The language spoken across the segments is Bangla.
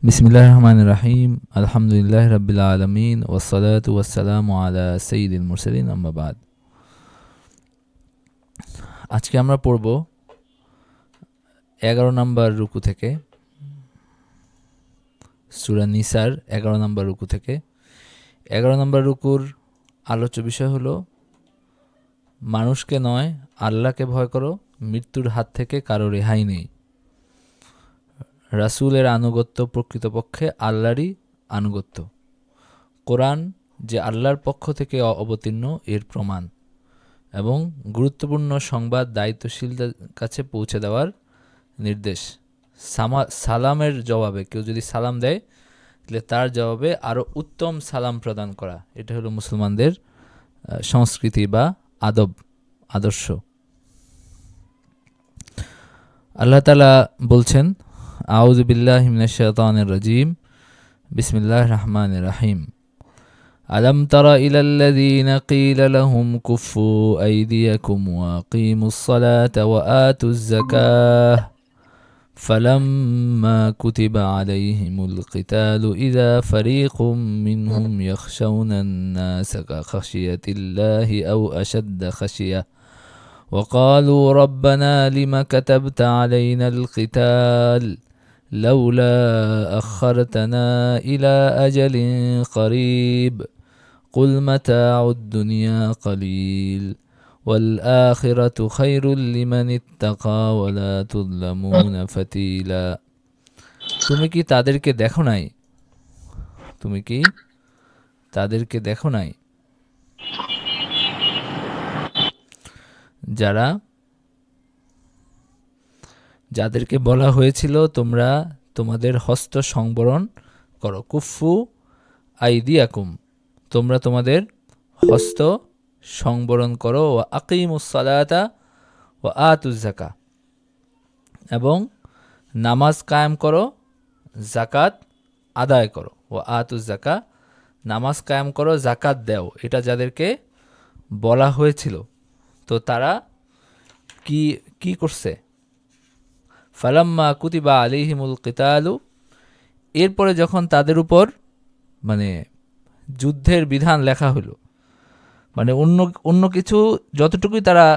বিসমিল্লাহির রহমানির রহিম। আলহামদুলিল্লাহি রাব্বিল আলামিন ওয়াসসালাতু ওয়াসসালামু আলা সাইয়্যিদিল মুরসালিন আম্মা বাদ। আজকে আমরা পড়ব 11 নম্বর রুকু থেকে, সূরা নিসার 11 নম্বর রুকু থেকে। 11 নম্বর রুকুর আলোচ্য বিষয় হলো মানুষকে নয় আল্লাহকে ভয় করো, মৃত্যুর হাত থেকে কারো রেহাই নেই। রাসূলের আনুগত্য প্রকৃতপক্ষে আল্লাহরই আনুগত্য। কোরআন যে আল্লাহর পক্ষ থেকে অবতীর্ণ এর প্রমাণ, এবং গুরুত্বপূর্ণ সংবাদ দায়িত্বশীলদের কাছে পৌঁছে দেওয়ার নির্দেশ। সালামের জবাবে কেউ যদি সালাম দেয় তাহলে তার জবাবে আরও উত্তম সালাম প্রদান করা, এটা হলো মুসলমানদের সংস্কৃতি বা আদর্শ। আল্লাহ তাআলা বলছেন, আউযু বিল্লাহি মিনাশ শাইতানির রাজিম, বিসমিল্লাহির রহমানির রহিম। আলম তারা ইলাল্লাযীনা ক্বিলা লাহুম কুফু আইদিয়াকুম ওয়া আকিমুস সালাতা ওয়া আতুজ যাকাহ ফালাম্মা কুতিবা আলাইহিমুল কিতালু ইযা ফারীকুম মিনহুম ইয়াখশাউনান নাসা কাখাশিয়াতিল্লাহি আও আশাদ্দা খাশিয়াহ وقالوا ربنا لما كتبت علينا القتال لولا أخرتنا إلى أجل قريب قل متاع الدنيا قليل والآخرة خير لمن اتقى ولا تظلمون فتيلا। তুমি কি তাদেরকে দেখো নাই যাদেরকে বলা হয়েছিল তোমরা তোমাদের হস্ত সংবরণ করো। কুফু আইদিয়াকুম, তোমরা তোমাদের হস্ত সংবরণ করো। ওয়া আকিমুস সালাতা ওয়া আতুজ যাকা, এবং নামাজ কায়েম করো, যাকাত আদায় করো। ওয়া আতুজ যাকা, নামাজ কায়েম করো, যাকাত দাও। এটা যাদেরকে বলা হয়েছিল তো তারা কি করছে? ফালাম্মা কুতিবা আলাইহিমুল কিতালু, এরপরে যখন তাদের উপর যুদ্ধের বিধান লেখা হলো, অন্য কিছু যতটুকুই তারা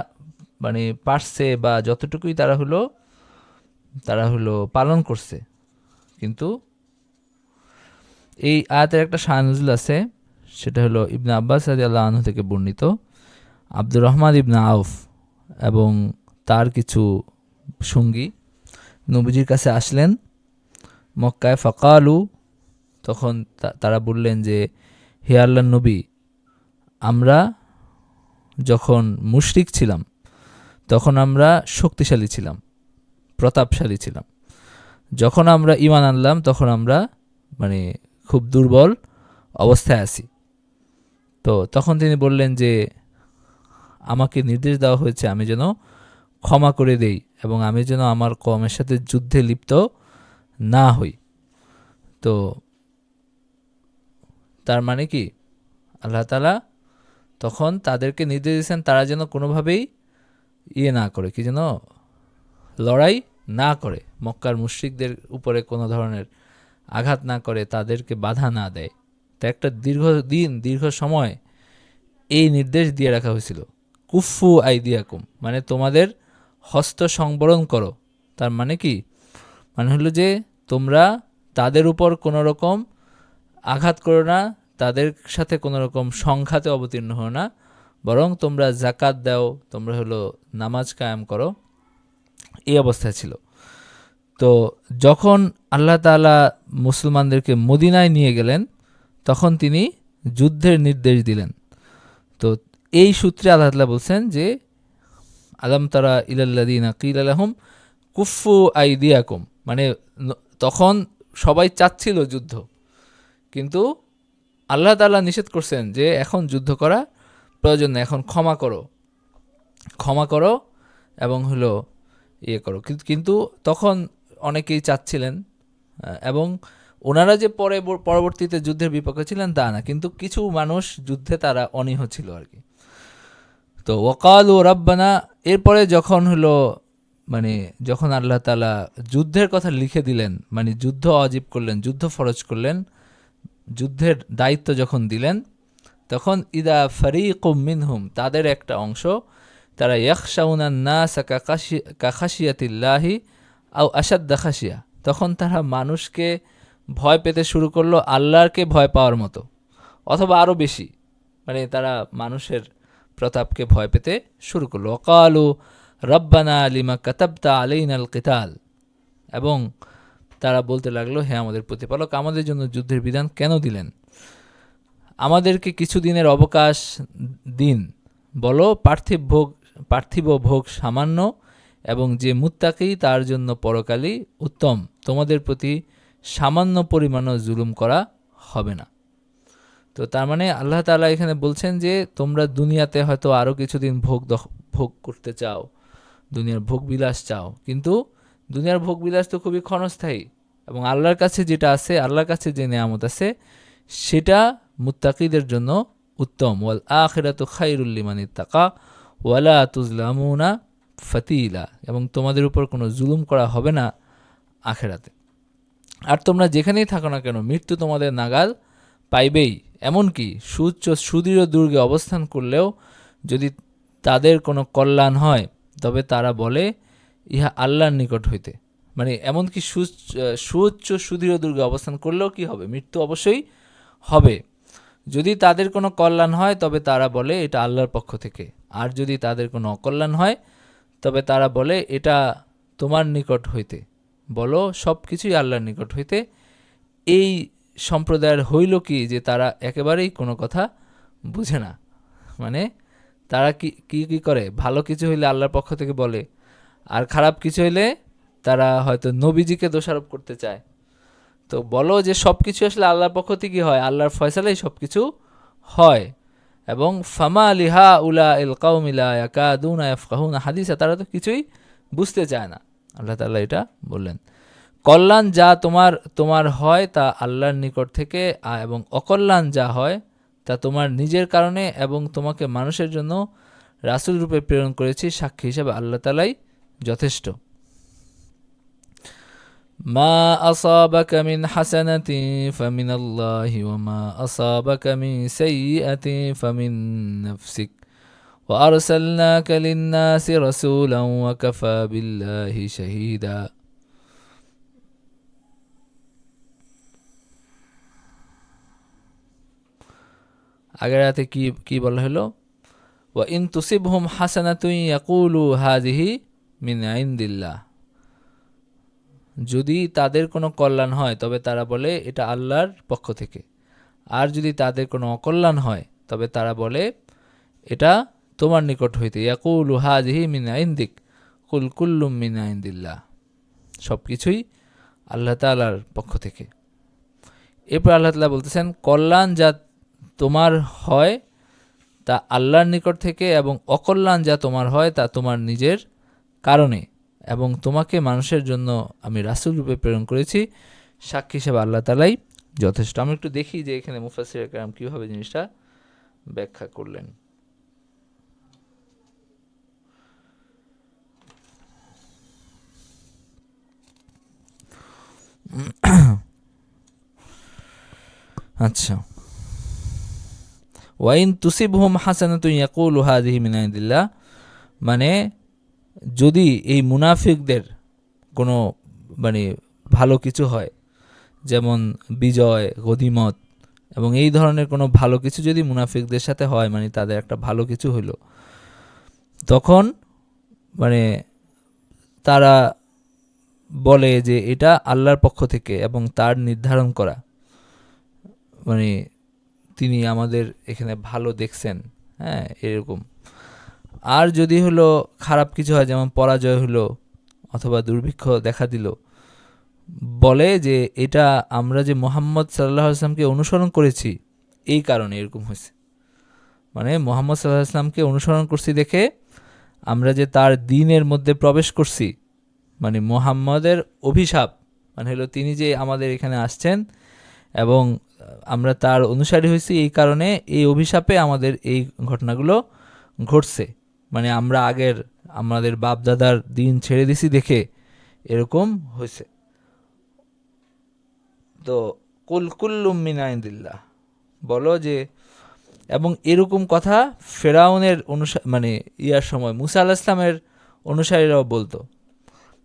পারছে বা যতটুকুই তারা হলো পালন করছে, কিন্তু এই আয়াতের একটা শায়নুজুল আছে, সেটা হলো ইবনে আব্বাস রাদিয়াল্লাহু আনহু থেকে বর্ণিত। আব্দুর রহমান ইবনে আউফ এবং তার কিছু সঙ্গী নবীজির কাছে আসলেন মক্কায়। ফাকালু, তখন তারা বললেন যে, হে আল্লাহর নবী, আমরা যখন মুশরিক ছিলাম তখন আমরা শক্তিশালী ছিলাম, প্রতাপশালী ছিলাম। যখন আমরা ঈমান আনলাম তখন আমরা খুব দুর্বল অবস্থায় আছি। তো তখন তিনি বললেন যে, আমাকে নির্দেশ দেওয়া হয়েছে আমি যেন ক্ষমা করে দেই এবং আমি যেন আমার কওমের সাথে যুদ্ধে লিপ্ত না হই। তো তার মানে কি, আল্লাহ তাআলা তখন তাদেরকে নির্দেশ দিয়েছেন তারা যেন কোনোভাবেই না করে, কি যেন লড়াই না করে, মক্কার মুশরিকদের উপরে কোনো ধরনের আঘাত না করে, তাদেরকে বাধা না দেয়। তা একটা দীর্ঘ সময় এই নির্দেশ দিয়ে রাখা হয়েছিল। কুফু আইদিয়াকুম, তোমাদের হস্ত সংবরণ করো। তার মানে কি, হলো যে তোমরা তাদের উপর কোনো রকম আঘাত করো না, তাদের সাথে কোনো রকম সংঘাতে অবতীর্ণ হও না, বরং তোমরা যাকাত দাও, তোমরা নামাজ কায়েম করো। এই অবস্থায় ছিল। তো যখন আল্লাহ তাআলা মুসলমানদেরকে মদিনায় নিয়ে গেলেন তখন তিনি যুদ্ধের নির্দেশ দিলেন। তো এই সূত্রে আল্লাহ তাআলা বলছেন যে, আলাম তারা ইলাল্লাযীনা ক্বিলা লাহুম কুফু আইদিয়াকুম, তখন সবাই চাচ্ছিল যুদ্ধ, কিন্তু আল্লাহ তাআলা নিষেধ করছেন যে এখন যুদ্ধ করা প্রয়োজন না, এখন ক্ষমা করো এবং করো। কিন্তু তখন অনেকেই চাচ্ছিলেন, এবং ওনারা যে পরবর্তীতে যুদ্ধের বিপক্ষে ছিলেন তা না, কিন্তু কিছু মানুষ যুদ্ধে তারা অনীহ ছিল আর কি। তো ওয়াকালু রাব্বানা, এরপরে যখন মানে যখন আল্লাহ তাআলা যুদ্ধের কথা লিখে দিলেন, মানে যুদ্ধ ওয়াজিব করলেন, যুদ্ধ ফরজ করলেন, যুদ্ধের দায়িত্ব যখন দিলেন, তখন ইদা ফারিকুম মিনহুম, তাদের একটা অংশ, তারা ইয়াখশাউনান নাস কাখাশিয়াতিল্লাহি আও আশাদ্দা খাশিয়া, তখন তারা মানুষকে ভয় পেতে শুরু করলো আল্লাহকে ভয় পাওয়ার মতো, অথবা আরও বেশি, মানে তারা মানুষের প্রতাপকে ভয় পেতে শুরু করলো। ওয়াকালু রব্বানা লিমা কাতাবতা আলাইনাল কিতাল, এবং তারা বলতে লাগলো, হে আমাদের প্রতিপালক, আমাদের জন্য যুদ্ধের বিধান কেন দিলেন? আমাদেরকে কিছু দিনের অবকাশ দিন, বলো পার্থিব ভোগ সামান্য, এবং যে মুত্তাকি তার জন্য পরকালই উত্তম, তোমাদের প্রতি সামান্য পরিমাণও জুলুম করা হবে না। তো তার মানে আল্লাহ তাআলা এখানে বলছেন যে তোমরা দুনিয়াতে হয়তো আরও কিছুদিন ভোগ করতে চাও, দুনিয়ার ভোগবিলাস চাও, কিন্তু দুনিয়ার ভোগবিলাস তো খুবই ক্ষণস্থায়ী, এবং আল্লাহর কাছে যেটা আছে, আল্লাহর কাছে যে নেয়ামত আছে, সেটা মুত্তাকিদের জন্য উত্তম। ওয়াল আখিরাতু খায়রুল লিমান ইত্তাকা ওয়ালা তুজলামুনা ফাতিলা, এবং তোমাদের উপর কোনো জুলুম করা হবে না আখিরাতে। আর তোমরা যেখানেই থাকো না কেন, মৃত্যু তোমাদের নাগাল পাইবেই। এমনকি সুদৃঢ় দুর্গে অবস্থান করলেও যদি তাদের কোনো কল্যাণ হয়, তবে তারা বলে ইহা আল্লাহর নিকট হইতে, মানে এমনকি সুদৃঢ় দুর্গে অবস্থান করলেও কি হবে? মৃত্যু অবশ্যই হবে। যদি তাদের কোনো কল্যাণ হয়, তবে তারা বলে এটা আল্লাহর পক্ষ থেকে, আর যদি তাদের কোনো অকল্যাণ হয়, তবে তারা বলে এটা তোমার নিকট হইতে, বলো সব কিছুই আল্লাহর নিকট হইতে। এই সম্প্রদায়ের হইল কি যে তারা একেবারেই কোনো কথা বুঝে না, মানে তারা কি করে, ভালো কিছু হইলে আল্লাহর পক্ষ থেকে বলে, আর খারাপ কিছু হইলে তারা হয়তো নবীজিকে দোষারোপ করতে চায়। তো বলো যে সব কিছু আসলে আল্লাহর পক্ষ থেকে হয়, আল্লাহর ফয়সালাই সব কিছু হয়। এবং ফামা লিহা উলা ইল কাউমিলা ইয়াকাদুনা ইয়াফকাহুনা হাদিসা, তারা তো কিছুই বুঝতে চায় না। আল্লাহ তাআলা এটা বললেন। কল্যাণ যা তোমার হয় তা আল্লাহর নিকট থেকে, এবং অকল্যাণ যা হয় তা তোমার নিজের কারণে, এবং তোমাকে মানুষের জন্য রাসূল রূপে প্রেরণ করেছি, সাক্ষী হিসেবে আল্লাহ তাআলাই যথেষ্ট। মা আসাবাকা মিন হাসানাতিন ফামিনাল্লাহি ওয়া মা আসাবাকা মিন সাইয়্যাতিন ফামিন নাফসিক ওয়া আরসালনাকা লিন-নাসি রাসূলান ওয়া কাফা বিল্লাহি শাহীদা। আগের আয়াতে কি বলা হলো? ওয়া ইন তুসিবহুম হাসানাতুন ইয়াকুলু হাযিহি মিন ইনদিল্লাহ, যদি তাদের কোনো কল্যাণ হয় তবে তারা বলে এটা আল্লাহর পক্ষ থেকে, আর যদি তাদের কোনো অকল্যাণ হয় তবে তারা বলে এটা তোমার নিকট হইতে। ইয়াকুলু হাযিহি মিন ইনদিক কুল কুল্লুম মিন ইনদিল্লাহ, সব কিছুই আল্লাহ তাআলার পক্ষ থেকে। এরপর আল্লাহ তাআলা বলতেছেন, কল্যাণ যা তোমার হয় তা আল্লাহর নিকট থেকে, এবং অকল্যাণ যা তোমার হয় তা তোমার নিজের কারণে, এবং তোমাকে মানুষের জন্য আমি রাসূল রূপে প্রেরণ করেছি, সাক্ষী হিসেবে আল্লাহ তাআলাই যথেষ্ট। আমি একটু দেখি যে এখানে মুফাসসির কেরাম কীভাবে জিনিসটা ব্যাখ্যা করলেন। আচ্ছা, ওয়াইন তুসিবহুম হাসানাতুন ইয়াকুলু হাযিহি মিন ইনদিল্লাহ, মানে যদি এই মুনাফিকদের কোনো মানে ভালো কিছু হয়, যেমন বিজয়, গনিমত, এবং এই ধরনের কোনো ভালো কিছু যদি মুনাফিকদের সাথে হয়, মানে তাদের একটা ভালো কিছু হলো, তখন মানে তারা বলে যে এটা আল্লাহর পক্ষ থেকে এবং তার নির্ধারণ করা, মানে তিনি আমাদের এখানে ভালো দেখছেন, হ্যাঁ, এরকম। আর যদি হলো খারাপ কিছু হয়, যেমন পরাজয় হলো অথবা দুর্ভিক্ষ দেখা দিল, বলে যে এটা আমরা যে মুহাম্মদ সাল্লাল্লাহু আলাইহি ওয়াসাল্লামকে অনুসরণ করেছি এই কারণে এরকম হয়েছে, মানে মুহাম্মদ সাল্লাল্লাহু আলাইহি ওয়াসাল্লামকে অনুসরণ করছি দেখে আমরা যে তার দ্বীনের মধ্যে প্রবেশ করছি, মানে মুহাম্মদের অভিশাপ, মানে হলো তিনি যে আমাদের এখানে আসছেন এবং আমরা তার অনুসারী হয়েছি, এই কারণে এই অভিশাপে আমাদের এই ঘটনাগুলো ঘটছে, মানে আমরা আগের আমাদের বাপ দাদার দিন ছেড়ে দিছি দেখে এরকম হয়েছে। তো কুল কুল্লুম মিন ইনদিল্লাহ, বলো যে, এবং এরকম কথা ফেরাউনের মানে ইয়ার সময় মুসা আলাইহিস সালামের অনুসারীরাও বলতো,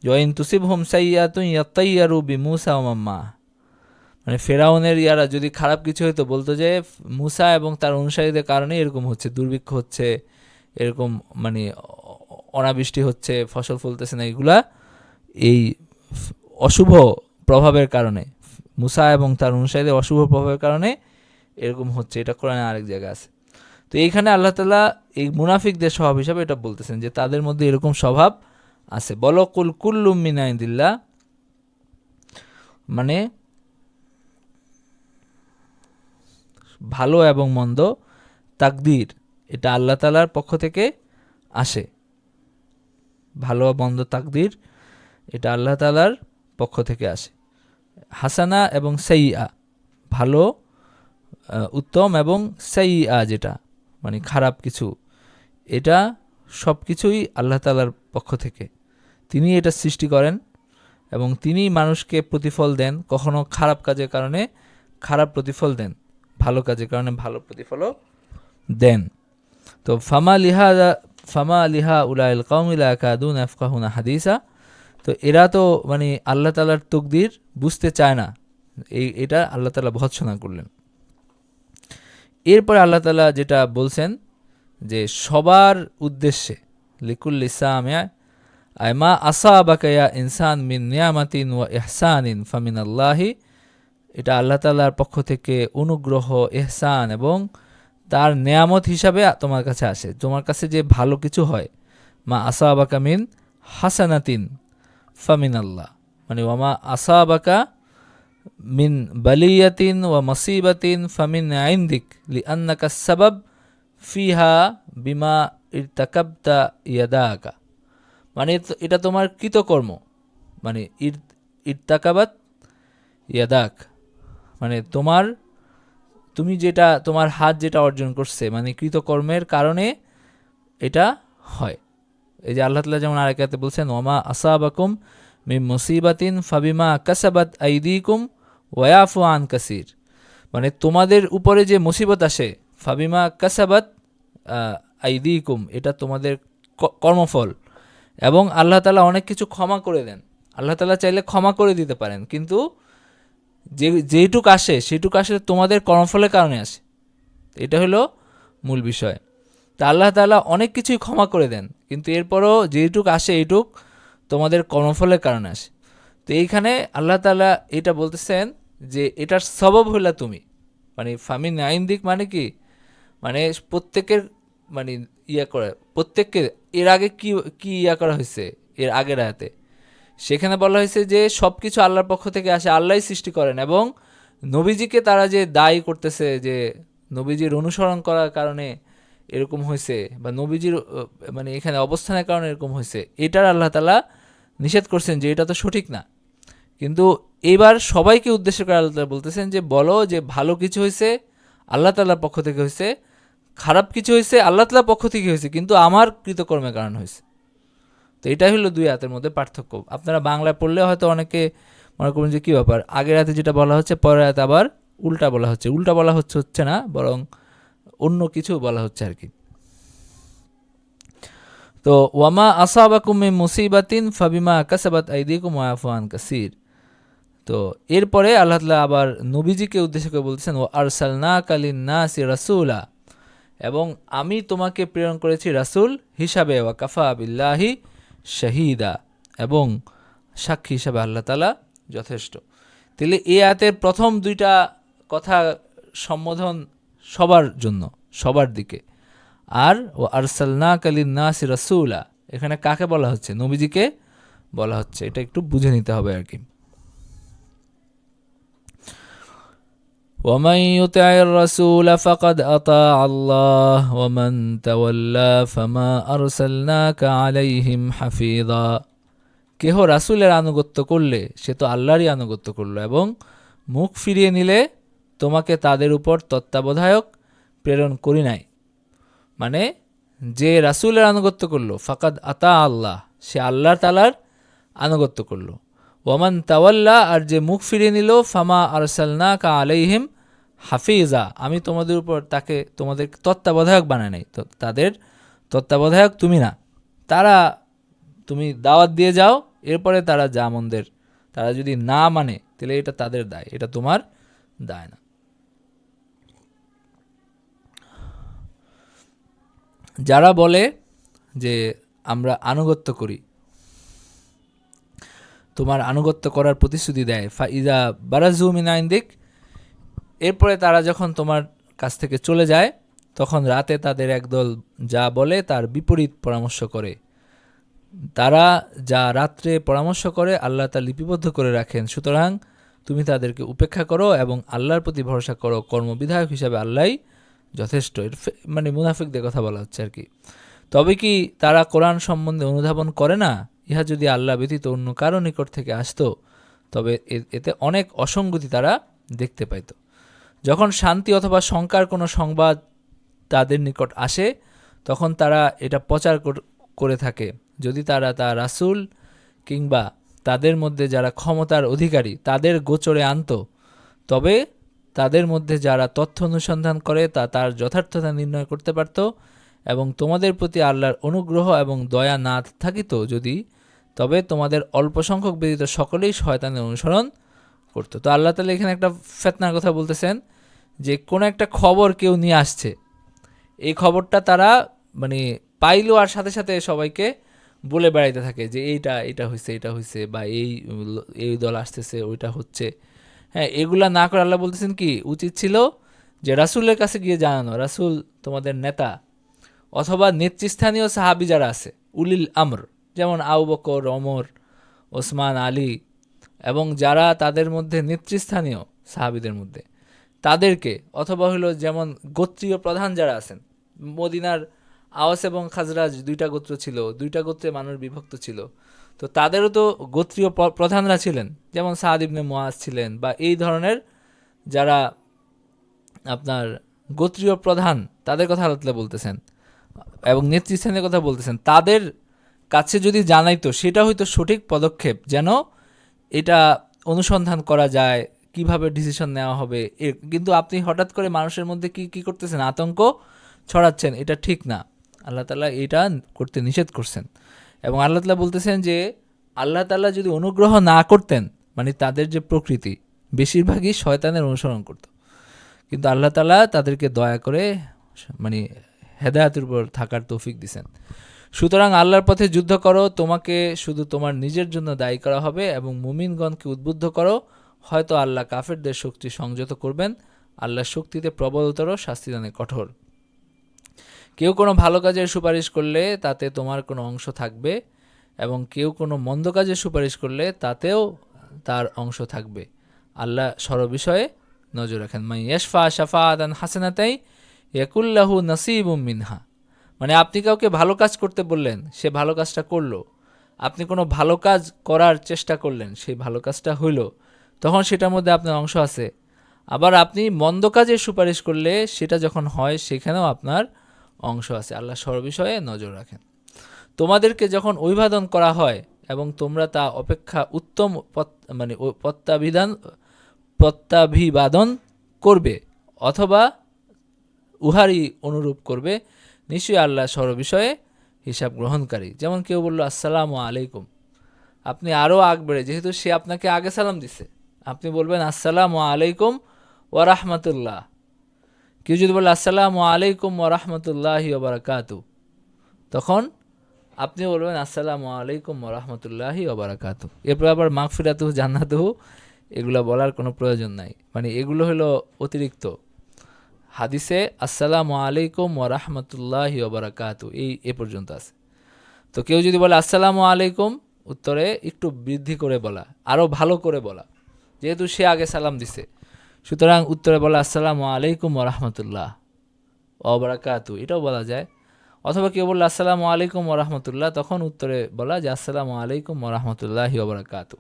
ওয়াইন তুসিবহুম সাইয়্যাতুন ইয়াতাইয়ারু বিমূসা ওয়া মাম্মা, মানে ফেরাউনের ইয়ারা যদি খারাপ কিছু হতো বলতো যে মুসা এবং তার অনুসারীদের কারণে এরকম হচ্ছে, দুর্ভিক্ষ হচ্ছে, এরকম মানে অনাবৃষ্টি হচ্ছে, ফসল ফলতেছে না, এগুলা এই অশুভ প্রভাবের কারণে, মুসা এবং তার অনুসারীদের অশুভ প্রভাবের কারণে এরকম হচ্ছে। এটা কোরআনে আরেক জায়গায় আছে। তো এইখানে আল্লাহ তাআলা এই মুনাফিকদের স্বভাব হিসাবে এটা বলতেছেন যে তাদের মধ্যে এরকম স্বভাব আছে। বলো কুল কুল্লুম মিন ইনদিল্লাহ, মানে ভালো এবং মন্দ তাকদীর এটা আল্লাহ তাআলার পক্ষ থেকে আসে। ভালো মন্দ তাকদীর এটা আল্লাহ তাআলার পক্ষ থেকে আসে। হাসানা এবং সাইয়্যা, ভালো উত্তম, এবং সাইয়্যা যেটা মানে খারাপ কিছু, এটা সব কিছুই আল্লাহ তাআলার পক্ষ থেকে। তিনি এটা সৃষ্টি করেন এবং তিনি মানুষকে প্রতিফল দেন, কখনো খারাপ কাজের কারণে খারাপ প্রতিফল দেন, ভালো কাজের কারণে ভালো প্রতিফলও দেন। তো ফামা লিহা উলাইল কওমি লা ইয়াকাদুনা ইয়াফকাহুনা হাদিসা, তো এরা তো মানে আল্লাহ তাআলার তাকদীর বুঝতে চায় না, এটা আল্লাহ তাআলা ভৎসনা করলেন। এরপরে আল্লাহ তাআলা যেটা বলছেন যে সবার উদ্দেশ্যে, লিকুল্লি সামিআ আইমা আসাবাকা ইয়া ইনসান মিন নিয়ামাতিন ওয়া ইহসানিন ফামিনাল্লাহি, এটা আল্লাহ তাআলার পক্ষ থেকে অনুগ্রহ, ইহসান এবং তার নেয়ামত হিসাবে তোমার কাছে আসে। তোমার কাছে যে ভালো কিছু হয়, মা আসাবাকা মিন হাসানাতিন ফামিনাল্লাহ, মানে ওয়ামা আসাবাকা মিন বালিয়াতিন ওয়া মাসিবাতিন ফামিন ইনদিক লিআন্নাকা সাবাব ফিহা বিমা ইরতাকাবতা ইয়াদাকা, মানে এটা তোমার কৃতকর্ম, মানে ইরতাকাবাত ইয়াদাক, মানে তুমি যেটা তোমার হাত যেটা অর্জন করছে, মানে কৃতকর্মের কারণে এটা হয়। এই যে আল্লাহ তাআলা যেমন আরেক আয়াতে বলছেন, ওয়ামা আসাবাকুম মিন মুসিবাতিন ফাবিমা কাসাবাত আইদিকুম ওয়া ইয়াফু আন কাসীর, মানে তোমাদের উপরে যে মুসিবত আসে, ফাবিমা কাসাবাত আইদিকুম, এটা তোমাদের কর্মফল, এবং আল্লাহ তাআলা অনেক কিছু ক্ষমা করে দেন। আল্লাহ তাআলা চাইলে ক্ষমা করে দিতে পারেন, কিন্তু যেটুক আসে সেটুক আসলে তোমাদের কর্মফলের কারণে আসে। এটা হলো মূল বিষয়। তা আল্লাহ তাআলা অনেক কিছুই ক্ষমা করে দেন, কিন্তু এরপরও যেটুক আসে এইটুক তোমাদের কর্মফলের কারণে আসে। তো এইখানে আল্লাহ তাআলা এটা বলতেছেন যে এটার সবব হইলা তুমি, মানে ফামিন আইন দিক মানে কি, মানে প্রত্যেকের মানে করা, প্রত্যেককে এর আগে কি করা হয়েছে এর আগের আয়াতে, সেখানে বলা হয়েছে যে সব কিছু আল্লাহর পক্ষ থেকে আসে, আল্লাহই সৃষ্টি করেন, এবং নবীজিকে তারা যে দায়ী করতেছে যে নবীজির অনুসরণ করার কারণে এরকম হয়েছে, বা নবীজির মানে এখানে অবস্থানের কারণে এরকম হয়েছে, এটার আল্লাহ তাআলা নিষেধ করছেন যে এটা তো সঠিক না। কিন্তু এবার সবাইকে উদ্দেশ্য করে আল্লাহ তাআলা বলতেছেন যে বলো যে ভালো কিছু হয়েছে আল্লাহ তাআলার পক্ষ থেকে হয়েছে, খারাপ কিছু হয়েছে আল্লাহ তাআলার পক্ষ থেকে হয়েছে, কিন্তু আমার কৃতকর্মের কারণে হয়েছে। তো এটাই হলো দুই আয়াতের মধ্যে পার্থক্য। আপনারা বাংলায় পড়লে হয়তো অনেকে মনে করবেন যে কী ব্যাপার, আগের আয়াতে যেটা বলা হচ্ছে পরের আয়াতে আবার উল্টা বলা হচ্ছে। উল্টা বলা হচ্ছে না, বরং অন্য কিছু বলা হচ্ছে আর কি। তো ওয়ামা আসাবাকুম মিন মুসিবাতিন ফাবিমা কাসাবাত আইদিকুম ওয়া ইয়াফু আন কাসীর। তো এরপরে আল্লাহ তাআলা আবার নবীজিকে উদ্দেশ্য করে বলতেছেন, ওয়া আরসালনাকা লিন-নাসি রাসূলা, এবং আমি তোমাকে প্রেরণ করেছি রাসূল হিসাবে, ওয়া কাফা বিল্লাহি শাহীদা, এবং সাক্ষী হিসাবে আল্লাহ তাআলা যথেষ্ট। তাহলে এই আয়াতের প্রথম দুইটা কথা সম্বোধন সবার জন্য, সবার দিকে, আর ও আরসালনাকা লিন-নাসি রাসূলা এখানে কাকে বলা হচ্ছে? নবীজিকে বলা হচ্ছে। এটা একটু বুঝে নিতে হবে আর কি। ومن يطع الرسول فقد أطاع الله ومن تولى فما أرسلناك عليهم حفيظا, কেহ রাসূলের আনুগত্য করলে সে তো আল্লাহরই আনুগত্য করলো, এবং মুখ ফিরিয়ে নিলে তোমাকে তাদের উপর তত্ত্বাবধায়ক প্রেরণ করি নাই। মানে যে রাসূলের আনুগত্য করলো ফাকাদ আতা আল্লাহ, সে আল্লাহ তাআলার আনুগত্য করলো। ওয়ামান তাওয়াল্লা, আর যে মুখ ফিরিয়ে নিল, ফামা আরসালনাকা আলাইহিম হাফিজা, আমি তোমাদের উপর তাকে তোমাদের তত্ত্বাবধায়ক বানাই নাই, তো তাদের তত্ত্বাবধায়ক তুমি না। তারা তুমি দাওয়াত দিয়ে যাও, এরপরে তারা যা মন্দের তারা যদি না মানে তাহলে এটা তাদের দায়, এটা তোমার দায় না। যারা বলে যে আমরা আনুগত্য করি, তোমার আনুগত্য করার প্রতিশ্রুতি দেয়, ফাইজা বারাজু মিন ইনদিক, এরপরে তারা যখন তোমার কাছ থেকে চলে যায় তখন রাতে তাদের একদল যা বলে তার বিপরীত পরামর্শ করে। তারা যা রাত্রে পরামর্শ করে আল্লাহ তা লিপিবদ্ধ করে রাখেন, সুতরাং তুমি তাদেরকে উপেক্ষা করো এবং আল্লাহর প্রতি ভরসা করো, কর্মবিধায়ক হিসাবে আল্লাহই যথেষ্ট। মানে মুনাফিকদের কথা বলা হচ্ছে আর কি। তবে কি তারা কোরআন সম্বন্ধে অনুধাবন করে না? ইহা যদি আল্লাহ ব্যতীত অন্য কারো নিকট থেকে আসতো তবে এতে অনেক অসঙ্গতি তারা দেখতে পাইত। যখন শান্তি অথবা শঙ্কার কোনো সংবাদ তাদের নিকট আসে তখন তারা এটা প্রচার করে থাকে, যদি তারা তা রাসূল কিংবা তাদের মধ্যে যারা ক্ষমতার অধিকারী তাদের গোচরে আনত, তবে তাদের মধ্যে যারা তথ্য অনুসন্ধান করে তা তার যথার্থতা নির্ণয় করতে পারত এবং তোমাদের প্রতি আল্লাহর অনুগ্রহ এবং দয়া না থাকিত যদি, তবে তোমাদের অল্প সংখ্যক ব্যতীত সকলেই শয়তানের অনুসরণ করতো। তো আল্লাহ তাআলা এখানে একটা ফিতনার কথা বলতেছেন যে কোনো একটা খবর কেউ নিয়ে আসছে, এই খবরটা তারা মানে পাইলো আর সাথে সাথে সবাইকে বলে বেড়াইতে থাকে যে এটা হয়েছে, এটা হয়েছে, বা এই দল আসতেছে, ওইটা হচ্ছে। হ্যাঁ, এগুলা না করে আল্লাহ বলতেছেন কি উচিত ছিল যে রাসূলের কাছে গিয়ে জানানো, রাসূল তোমাদের নেতা অথবা নেতৃস্থানীয় সাহাবী যারা আছে, উলিল আমর, যেমন আবু বকর, ওমর, ওসমান, আলী, এবং যারা তাদের মধ্যে নেতৃস্থানীয় সাহাবীদের মধ্যে তাদেরকে, অথবা হলো যেমন গোত্রীয় প্রধান যারা আছেন, মদিনার আওস এবং খাজরাজ দুইটা গোত্র ছিল, দুইটা গোত্রে মানুষ বিভক্ত ছিল, তো তাদেরও তো গোত্রীয় প্রধানরা ছিলেন, যেমন সাদ ইবনে মুআজ ছিলেন, বা এই ধরনের যারা আপনার গোত্রীয় প্রধান তাদের কথা আল্লাহ বলতেছেন এবং নেতৃস্থানের কথা বলতেছেন, তাদের কাছে যদি জানাইতো সেটা হয়তো সঠিক পদক্ষেপ, যেন এটা অনুসন্ধান করা যায় কিভাবে ডিসিশন নেওয়া হবে। কিন্তু আপনি হঠাৎ করে মানুষের মধ্যে কি করতেছেন, আতঙ্ক ছড়াচ্ছেন, এটা ঠিক না। আল্লাহ তাআলা এটা করতে নিষেধ করছেন এবং আল্লাহ তাআলা বলতেছেন যে আল্লাহ তাআলা যদি অনুগ্রহ না করতেন, মানে তাদের যে প্রকৃতি বেশিরভাগই শয়তানের অনুসরণ করত, কিন্তু আল্লাহ তাআলা তাদেরকে দয়া করে মানে হেদায়েতের উপর থাকার তৌফিক দিয়েছেন। সুতরাং আল্লাহর পথে যুদ্ধ করো, তোমাকে শুধু তোমার নিজের জন্য দায়ী করা হবে এবং মুমিনগণকে উদ্বুদ্ধ করো, হয়তো আল্লাহ কাফেরদের শক্তি সংযত করবেন, আল্লাহর শক্তিতে প্রবলতর, শাস্তিদানে কঠোর। কেউ কোনো ভালো কাজের সুপারিশ করলে তাতে তোমার কোনো অংশ থাকবে এবং কেউ কোনো মন্দ কাজের সুপারিশ করলে তাতেও তার অংশ থাকবে, আল্লাহ সর্ববিষয়ে নজর রাখেন। মাই ইয়াশফা শাফাআতান হাসানাতাই ইয়াকুল্লাহু নাসিবুম মিনহা, মানে আপনি কাউকে ভালো কাজ করতে বললেন, সে ভালো কাজটা করলো, আপনি কোনো ভালো কাজ করার চেষ্টা করলেন, সেই ভালো কাজটা হইল, তখন সেটার মধ্যে আপনার অংশ আছে। আবার আপনি মন্দ কাজের সুপারিশ করলে সেটা যখন হয় সেখানেও আপনার অংশ আছে, আল্লাহ সর্ববিষয়ে নজর রাখেন। তোমাদেরকে যখন অভিবাদন করা হয় এবং তোমরা তা অপেক্ষা উত্তম মানে প্রত্যাভিবাদন করবে অথবা উহারই অনুরূপ করবে, নিশ্চয়ই আল্লাহ সর্ববিষয়ে হিসাব গ্রহণকারী। যেমন কেউ বলল আসসালামু আলাইকুম, আপনি আরও আগ বেড়ে, যেহেতু সে আপনাকে আগে সালাম দিছে, আপনি বলবেন আসসালামু আলাইকুম ওয়া রাহমাতুল্লাহ। কেউ যদি বলে আসসালামু আলাইকুম ওয়া রাহমাতুল্লাহি ওয়া বারাকাতু, তখন আপনি বলবেন আসসালামু আলাইকুম ওয়া রাহমাতুল্লাহি ওয়া বারাকাতু। এরপর আবার মাগফিরাতুহু জান্নাতুহু এগুলো বলার কোনো প্রয়োজন নাই, মানে এগুলো হলো অতিরিক্ত। হাদিসে আসসালামু আলাইকুম ওয়া রাহমাতুল্লাহি ওয়া বারাকাতু এ পর্যন্ত আছে। তো কেউ যদি বলে আসসালামু আলাইকুম, উত্তরে একটু বৃদ্ধি করে বলা, আরও ভালো করে বলা, যেহেতু সে আগে সালাম দিছে, সুতরাং উত্তরে বলা আসসালামু আলাইকুম ওয়া রাহমাতুল্লাহ ওয়া বারাকাতু, এটাও বলা যায়। অথবা কেউ বলল আসসালামু আলাইকুম ওয়া রাহমাতুল্লাহ, তখন উত্তরে বলা যে আসসালামু আলাইকুম ওয়া রাহমাতুল্লাহি ওয়া বারাকাতু।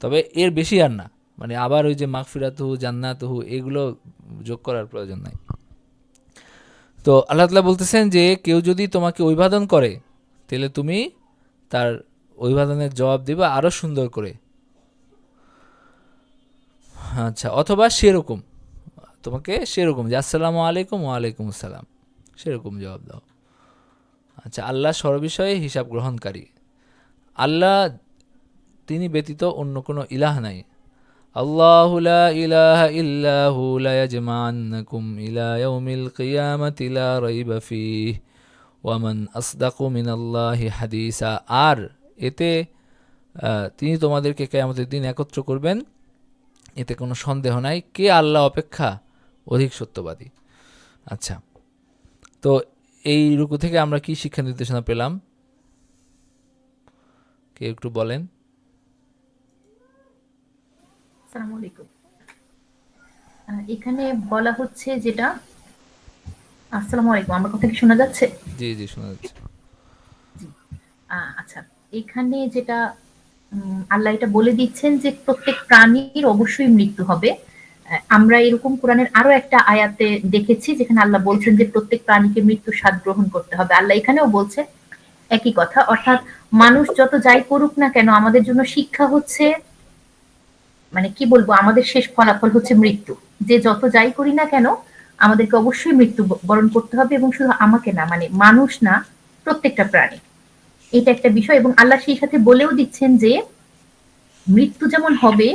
তবে এর বেশি আর না, মানে আবার ওই যে মাগফিরাতুহু জান্নাতুহু এগুলো যোগ করার প্রয়োজন নাই। তো আল্লাহ তাআলা বলতেছেন যে কেউ যদি তোমাকে অভিবাদন করে তাহলে তুমি তার অভিবাদনের জবাব দিবা আরো সুন্দর করে। আচ্ছা, অথবা সেরকম, তোমাকে সেরকম যে আসসালামু আলাইকুম, ওয়ালাইকুম আসসালাম, সেরকম জবাব দাও। আচ্ছা, আল্লাহ সর্ববিষয়ে হিসাব গ্রহণকারী। আল্লাহ তিনি ব্যতীত অন্য কোনো ইলাহ নাই। আল্লাহু লা ইলাহা ইল্লাহু লা ইয়াজমা'আন্নাকুম ইলা ইয়াউমিল কিয়ামাতি লা রাইবা ফীহি ওয়া মান আসদাকু মিনাল্লাহি হাদিসা। আর এতে তিনি তোমাদেরকে কিয়ামতের দিন একত্র করবেন, এতে কোনো সন্দেহ নাই। কে আল্লাহ অপেক্ষা অধিক সত্যবাদী। আচ্ছা, তো এই রুকু থেকে আমরা কি শিক্ষা নির্দেশনা পেলাম, কে একটু বলেন? আসসালামু আলাইকুম। এখানে বলা হচ্ছে যেটা, আসসালামু আলাইকুম, আমার কথা কি শোনা যাচ্ছে? জি জি, শোনা যাচ্ছে। জি। আচ্ছা, এখানে যেটা আল্লাহ এটা বলে দিচ্ছেন যে প্রত্যেক প্রাণীর অবশ্যই মৃত্যু হবে। আমরা এরকম কোরআনের আরো একটা আয়াতে দেখেছি যেখানে আল্লাহ বলছেন যে প্রত্যেক প্রাণীকে মৃত্যুর স্বাদ গ্রহণ করতে হবে। আল্লাহ এখানেও বলছে একই কথা, অর্থাৎ মানুষ যত যাই করুক না কেন আমাদের জন্য শিক্ষা হচ্ছে, মানে কি বলবো, আমাদের শেষ ফলাফল হচ্ছে মৃত্যু। যে যত যাই করি না কেন আমাদেরকে অবশ্যই মৃত্যু বরণ করতে হবে, এবং শুধু আমাকে না, মানে মানুষ না, প্রত্যেকটা প্রাণী। এটা একটা বিষয়, এবং আল্লাহ সেই সাথে বলেও দিচ্ছেন যে মৃত্যু যেমন হবে,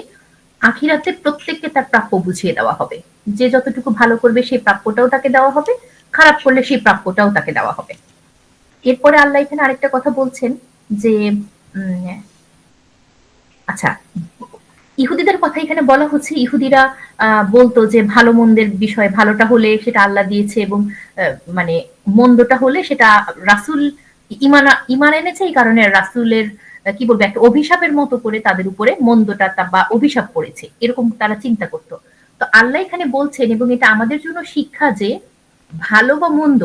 আখিরাতে প্রত্যেককে তার প্রাপ্য বুঝিয়ে দেওয়া হবে। যে যতটুকু ভালো করবে সেই প্রাপ্যটাও তাকে দেওয়া হবে, খারাপ করলে সেই প্রাপ্যটাও তাকে দেওয়া হবে। এরপরে আল্লাহ এখানে আরেকটা কথা বলছেন যে উম, আচ্ছা, ইহুদিদের কথা এখানে বলা হচ্ছে। ইহুদিরা বলতো যে ভালো মন্দের বিষয়, ভালোটা হলে সেটা আল্লাহ দিয়েছে, এবং মানে মন্দটা হলে সেটা রাসূল ইমান এনেছে, এই কারণে রাসূলের কি বলবো, একটা অভিশাপের মতো করে তাদের উপরে মন্দটা বা অভিশাপ পড়েছে, এরকম তারা চিন্তা করত। তো আল্লাহ এখানে বলছেন, এবং এটা আমাদের জন্য শিক্ষা, যে ভালো বা মন্দ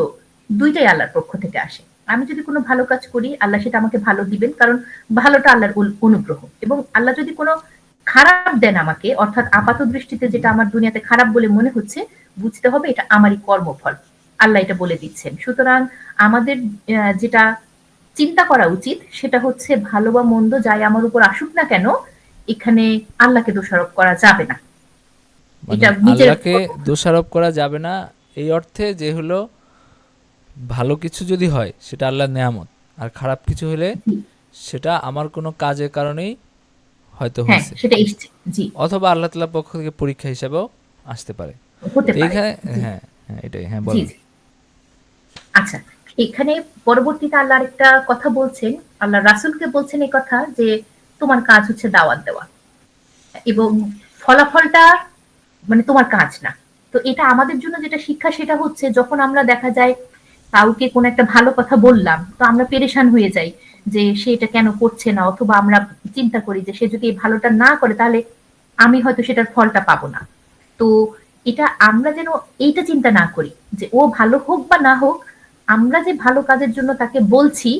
দুইটাই আল্লাহর পক্ষ থেকে আসে। আমি যদি কোনো ভালো কাজ করি আল্লাহ সেটা আমাকে ভালো দিবেন, কারণ ভালোটা আল্লাহর অনুগ্রহ। এবং আল্লাহ যদি কোনো খারাপ দেন আমাকে, অর্থাৎ আপাত দৃষ্টিতে যেটা আমার দুনিয়াতে খারাপ বলে মনে হচ্ছে, বুঝতে হবে এটা আমারই কর্মফল। আল্লাহ এটা বলে দিচ্ছেন। সুতরাং আমাদের যেটা চিন্তা করা উচিত সেটা হচ্ছে ভালো বা মন্দ যাই আমার উপর আসুক না কেন, এখানে আল্লাহকে দোষারোপ করা যাবে না। মানে এটা নিজের আল্লাহকে দোষারোপ করা যাবে না এই অর্থে যে হলো ভালো কিছু যদি হয় সেটা আল্লাহর নেয়ামত, আর খারাপ কিছু হলে সেটা আমার কোনো কাজের কারণেই হয়তো হ্যাঁ, হয়েছে, সেটা এসছে। জি, অথবা আল্লাহ তাআলার পক্ষ থেকে পরীক্ষা হিসেবেও আসতে পারে। হতে তো পারে। এইখানে জি, হ্যাঁ হ্যাঁ এটাই, হ্যাঁ জি, বলেন। জি। আচ্ছা, এখানে পরবর্তীতে আল্লাহ আরেকটা কথা বলছেন। আল্লাহ রাসূলকে বলছেন এই কথা যে তোমার কাজ হচ্ছে দাওয়াত দেওয়া, এবং ফলাফলটা মানে তোমার কাজ না। তো এটা আমাদের জন্য যেটা শিক্ষা সেটা হচ্ছে, যখন আমরা দেখা যায় কাউকে কোনো একটা ভালো কথা বললাম, তো আমরা পেরেশান হয়ে যাই যে সে এটা কেন করছে না, অথবা আমরা চিন্তা করি যে সে যদি এই ভালোটা না করে তাহলে আমি হয়তো সেটার ফলটা পাবো না। তো এটা আমরা যেন এইটা চিন্তা না করি যে ও ভালো হোক বা না হোক, আমরা যে ভালো কাজের জন্য তাকে বলছি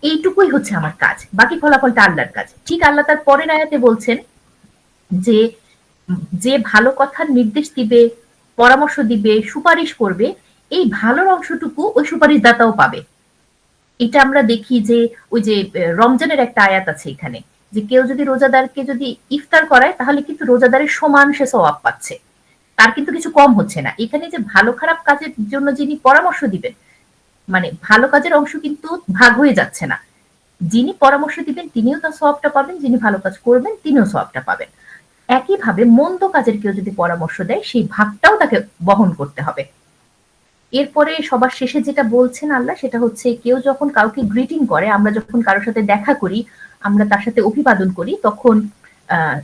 এইটুকুই হচ্ছে আমার কাজ, বাকি ফলাফলটা আল্লাহর কাজ। ঠিক আল্লাহ তার পরের আয়াতে বলছেন যে যে ভালো কথার নির্দেশ দিবে, পরামর্শ দিবে, সুপারিশ করবে, এই ভালোর অংশটুকু ওই সুপারিশদাতাও পাবে। এটা আমরা দেখি যে ওই যে রমজানের একটা আয়াত আছে এখানে, যে কেউ যদি রোজাদারকে যদি ইফতার করায় তাহলে কিন্তু রোজাদারের সমান সে সওয়াব পাচ্ছে, তার কিন্তু কিছু কম হচ্ছে না। এখানে যে ভালো খারাপ কাজের জন্য যিনি পরামর্শ দিবেন, মানে ভালো কাজের অংশ কিন্তু ভাগ হয়ে যাচ্ছে না। যিনি পরামর্শ দিবেন তিনিও তার সওয়াবটা পাবেন, যিনি ভালো কাজ করবেন তিনিও সওয়াবটা পাবেন। একইভাবে মন্দ কাজের কেউ যদি পরামর্শ দেয় সেই ভাগটাও তাকে বহন করতে হবে। এরপরে সবার শেষে যেটা বলছেন আল্লাহ সেটা হচ্ছে, কেউ যখন কাউকে গ্রিটিং করে, আমরা যখন কারোর সাথে দেখা করি, আমরা তার সাথে অভিবাদন করি, তখন আহ,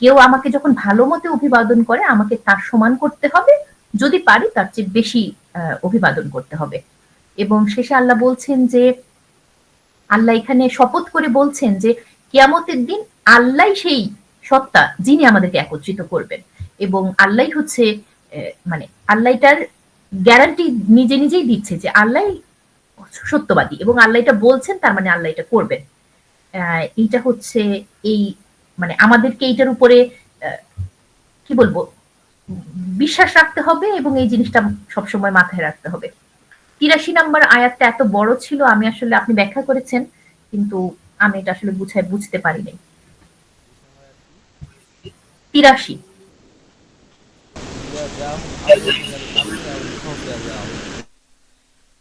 কেউ আমাকে যখন ভালো মতে অভিবাদন করে আমাকে তার সমান করতে হবে, যদি পারি তার চেয়ে বেশি অভিবাদন করতে হবে। এবং শেষে আল্লাহ বলছেন যে, আল্লাহ এখানে শপথ করে বলছেন যে কিয়ামতের দিন আল্লাহ সেই সত্তা যিনি আমাদেরকে একত্রিত করবেন, এবং আল্লাহ হচ্ছে মানে আল্লাহ এটার গ্যারান্টি নিজে নিজেই দিচ্ছে যে আল্লাহ সত্যবাদী, এবং আল্লাহ এটা বলছেন তার মানে আল্লাহ এটা করবেন। এইটা হচ্ছে এই, মানে আমাদেরকে এইটার উপরে কি বলবো, বিশ্বাস রাখতে হবে এবং এই জিনিসটা সবসময় মাথায় রাখতে হবে। ৮৩ নাম্বার আয়াতটা এত বড় ছিল, আমি আসলে আপনি ব্যাখ্যা করেছেন, কিন্তু আমি এটা আসলে বুঝতে পারি নাই। ৮৩।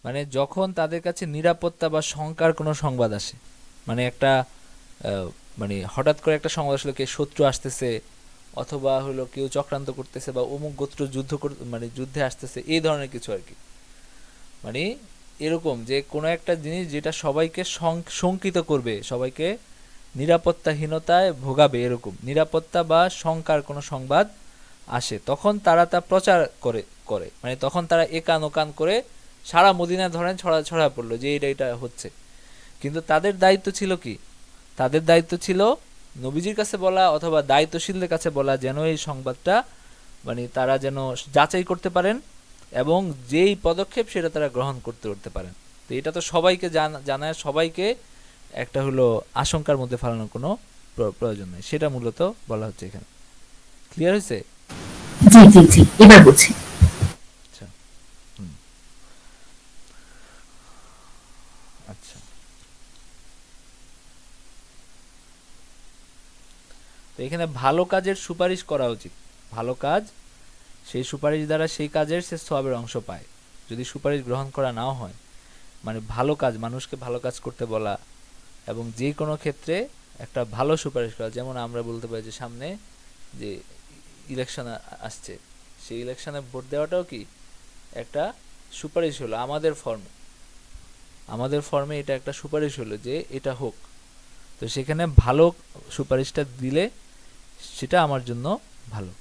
মানে যখন তাদের কাছে নিরাপত্তা বা শঙ্কার কোনো সংবাদ আসে, মানে একটা মানে হঠাৎ করে একটা সংবাদ আসলে কে শত্রু আসতেছে, অথবা হলো কেউ চক্রান্ত করতেছে, বা অমুক গোত্র মানে যুদ্ধে আসতেছে, এই ধরনের কিছু আর কি। মানে এরকম যে কোনো একটা জিনিস যেটা সবাইকে শঙ্কিত করবে, সবাইকে নিরাপত্তাহীনতায় ভোগাবে, এরকম নিরাপত্তা বা শঙ্কার কোনো সংবাদ আসে, তখন তারা তা প্রচার করে মানে তখন তারা একান ওকান করে সারা মদিনা ধরেন ছড়া পড়লো যে এটা হচ্ছে। কিন্তু তাদের দায়িত্ব ছিল কি? তাদের দায়িত্ব ছিল নবীজির কাছে বলা অথবা দায়িত্বশীলদের কাছে বলা, যেন এই সংবাদটা মানে তারা যেন যাচাই করতে পারেন এবং যেই পদক্ষেপ সেটা তারা গ্রহণ করতে পারেন। তো এটা তো সবাইকে জানায়, সবাইকে একটা হলো আশঙ্কার মধ্যে ফেলানোর কোনো প্রয়োজন নেই, সেটা মূলত বলা হচ্ছে এখানে। ক্লিয়ার হয়েছে? জি জি জি, এবার বুঝছি। আচ্ছা, আচ্ছা। তো এখানে ভালো কাজের সুপারিশ করা উচিত। ভালো কাজ, সেই সুপারিশ দ্বারা সেই কাজের সে সওয়াবের অংশ পায়। যদি সুপারিশ গ্রহণ করা নাও হয়, মানে ভালো কাজ, মানুষকে ভালো কাজ করতে বলা এবং যে কোনো ক্ষেত্রে একটা ভালো সুপারিশ করা। যেমন আমরা বলতে পারি যে সামনে যে ইলেকশন আসছে, সেই ইলেকশনে ভোট দেওয়াটাও কি একটা সুপারিশ হলো আমাদের ফর্মে এটা একটা সুপারিশ হলো যে এটা হোক। তো সেখানে ভালো সুপারিশটা দিলে সেটা আমার জন্য ভালো।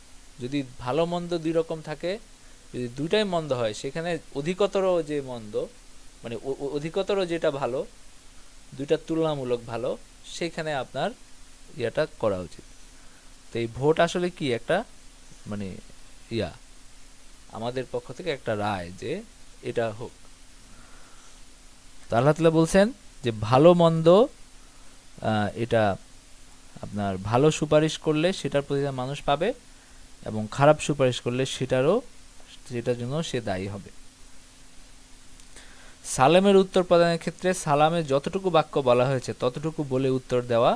যদি ভালো মন্দ দুই রকম থাকে, যদি দুইটাই মন্দ হয়, সেখানে অধিকতর যে মন্দ, মানে অধিকতর যেটা ভালো, দুইটা তুলনামূলক ভালো, সেখানে আপনার ইয়াটা করা উচিত। তো এই ভোট আসলে কি একটা মানে ইয়া আমাদের পক্ষ থেকে একটা রায় যে এটা হোক। তো আল্লাহ তাআলা বলছেন যে ভালো মন্দ এটা আপনার ভালো সুপারিশ করলে সেটার প্রতিদান মানুষ পাবে, এবং খারাপ সুপারিশ করলে সেটার জন্য সে দায়ী হবে। সালামের উত্তর প্রদানের ক্ষেত্রে সালামে যতটুকু বাক্য বলা হয়েছে ততটুকু বলে উত্তর দেওয়া,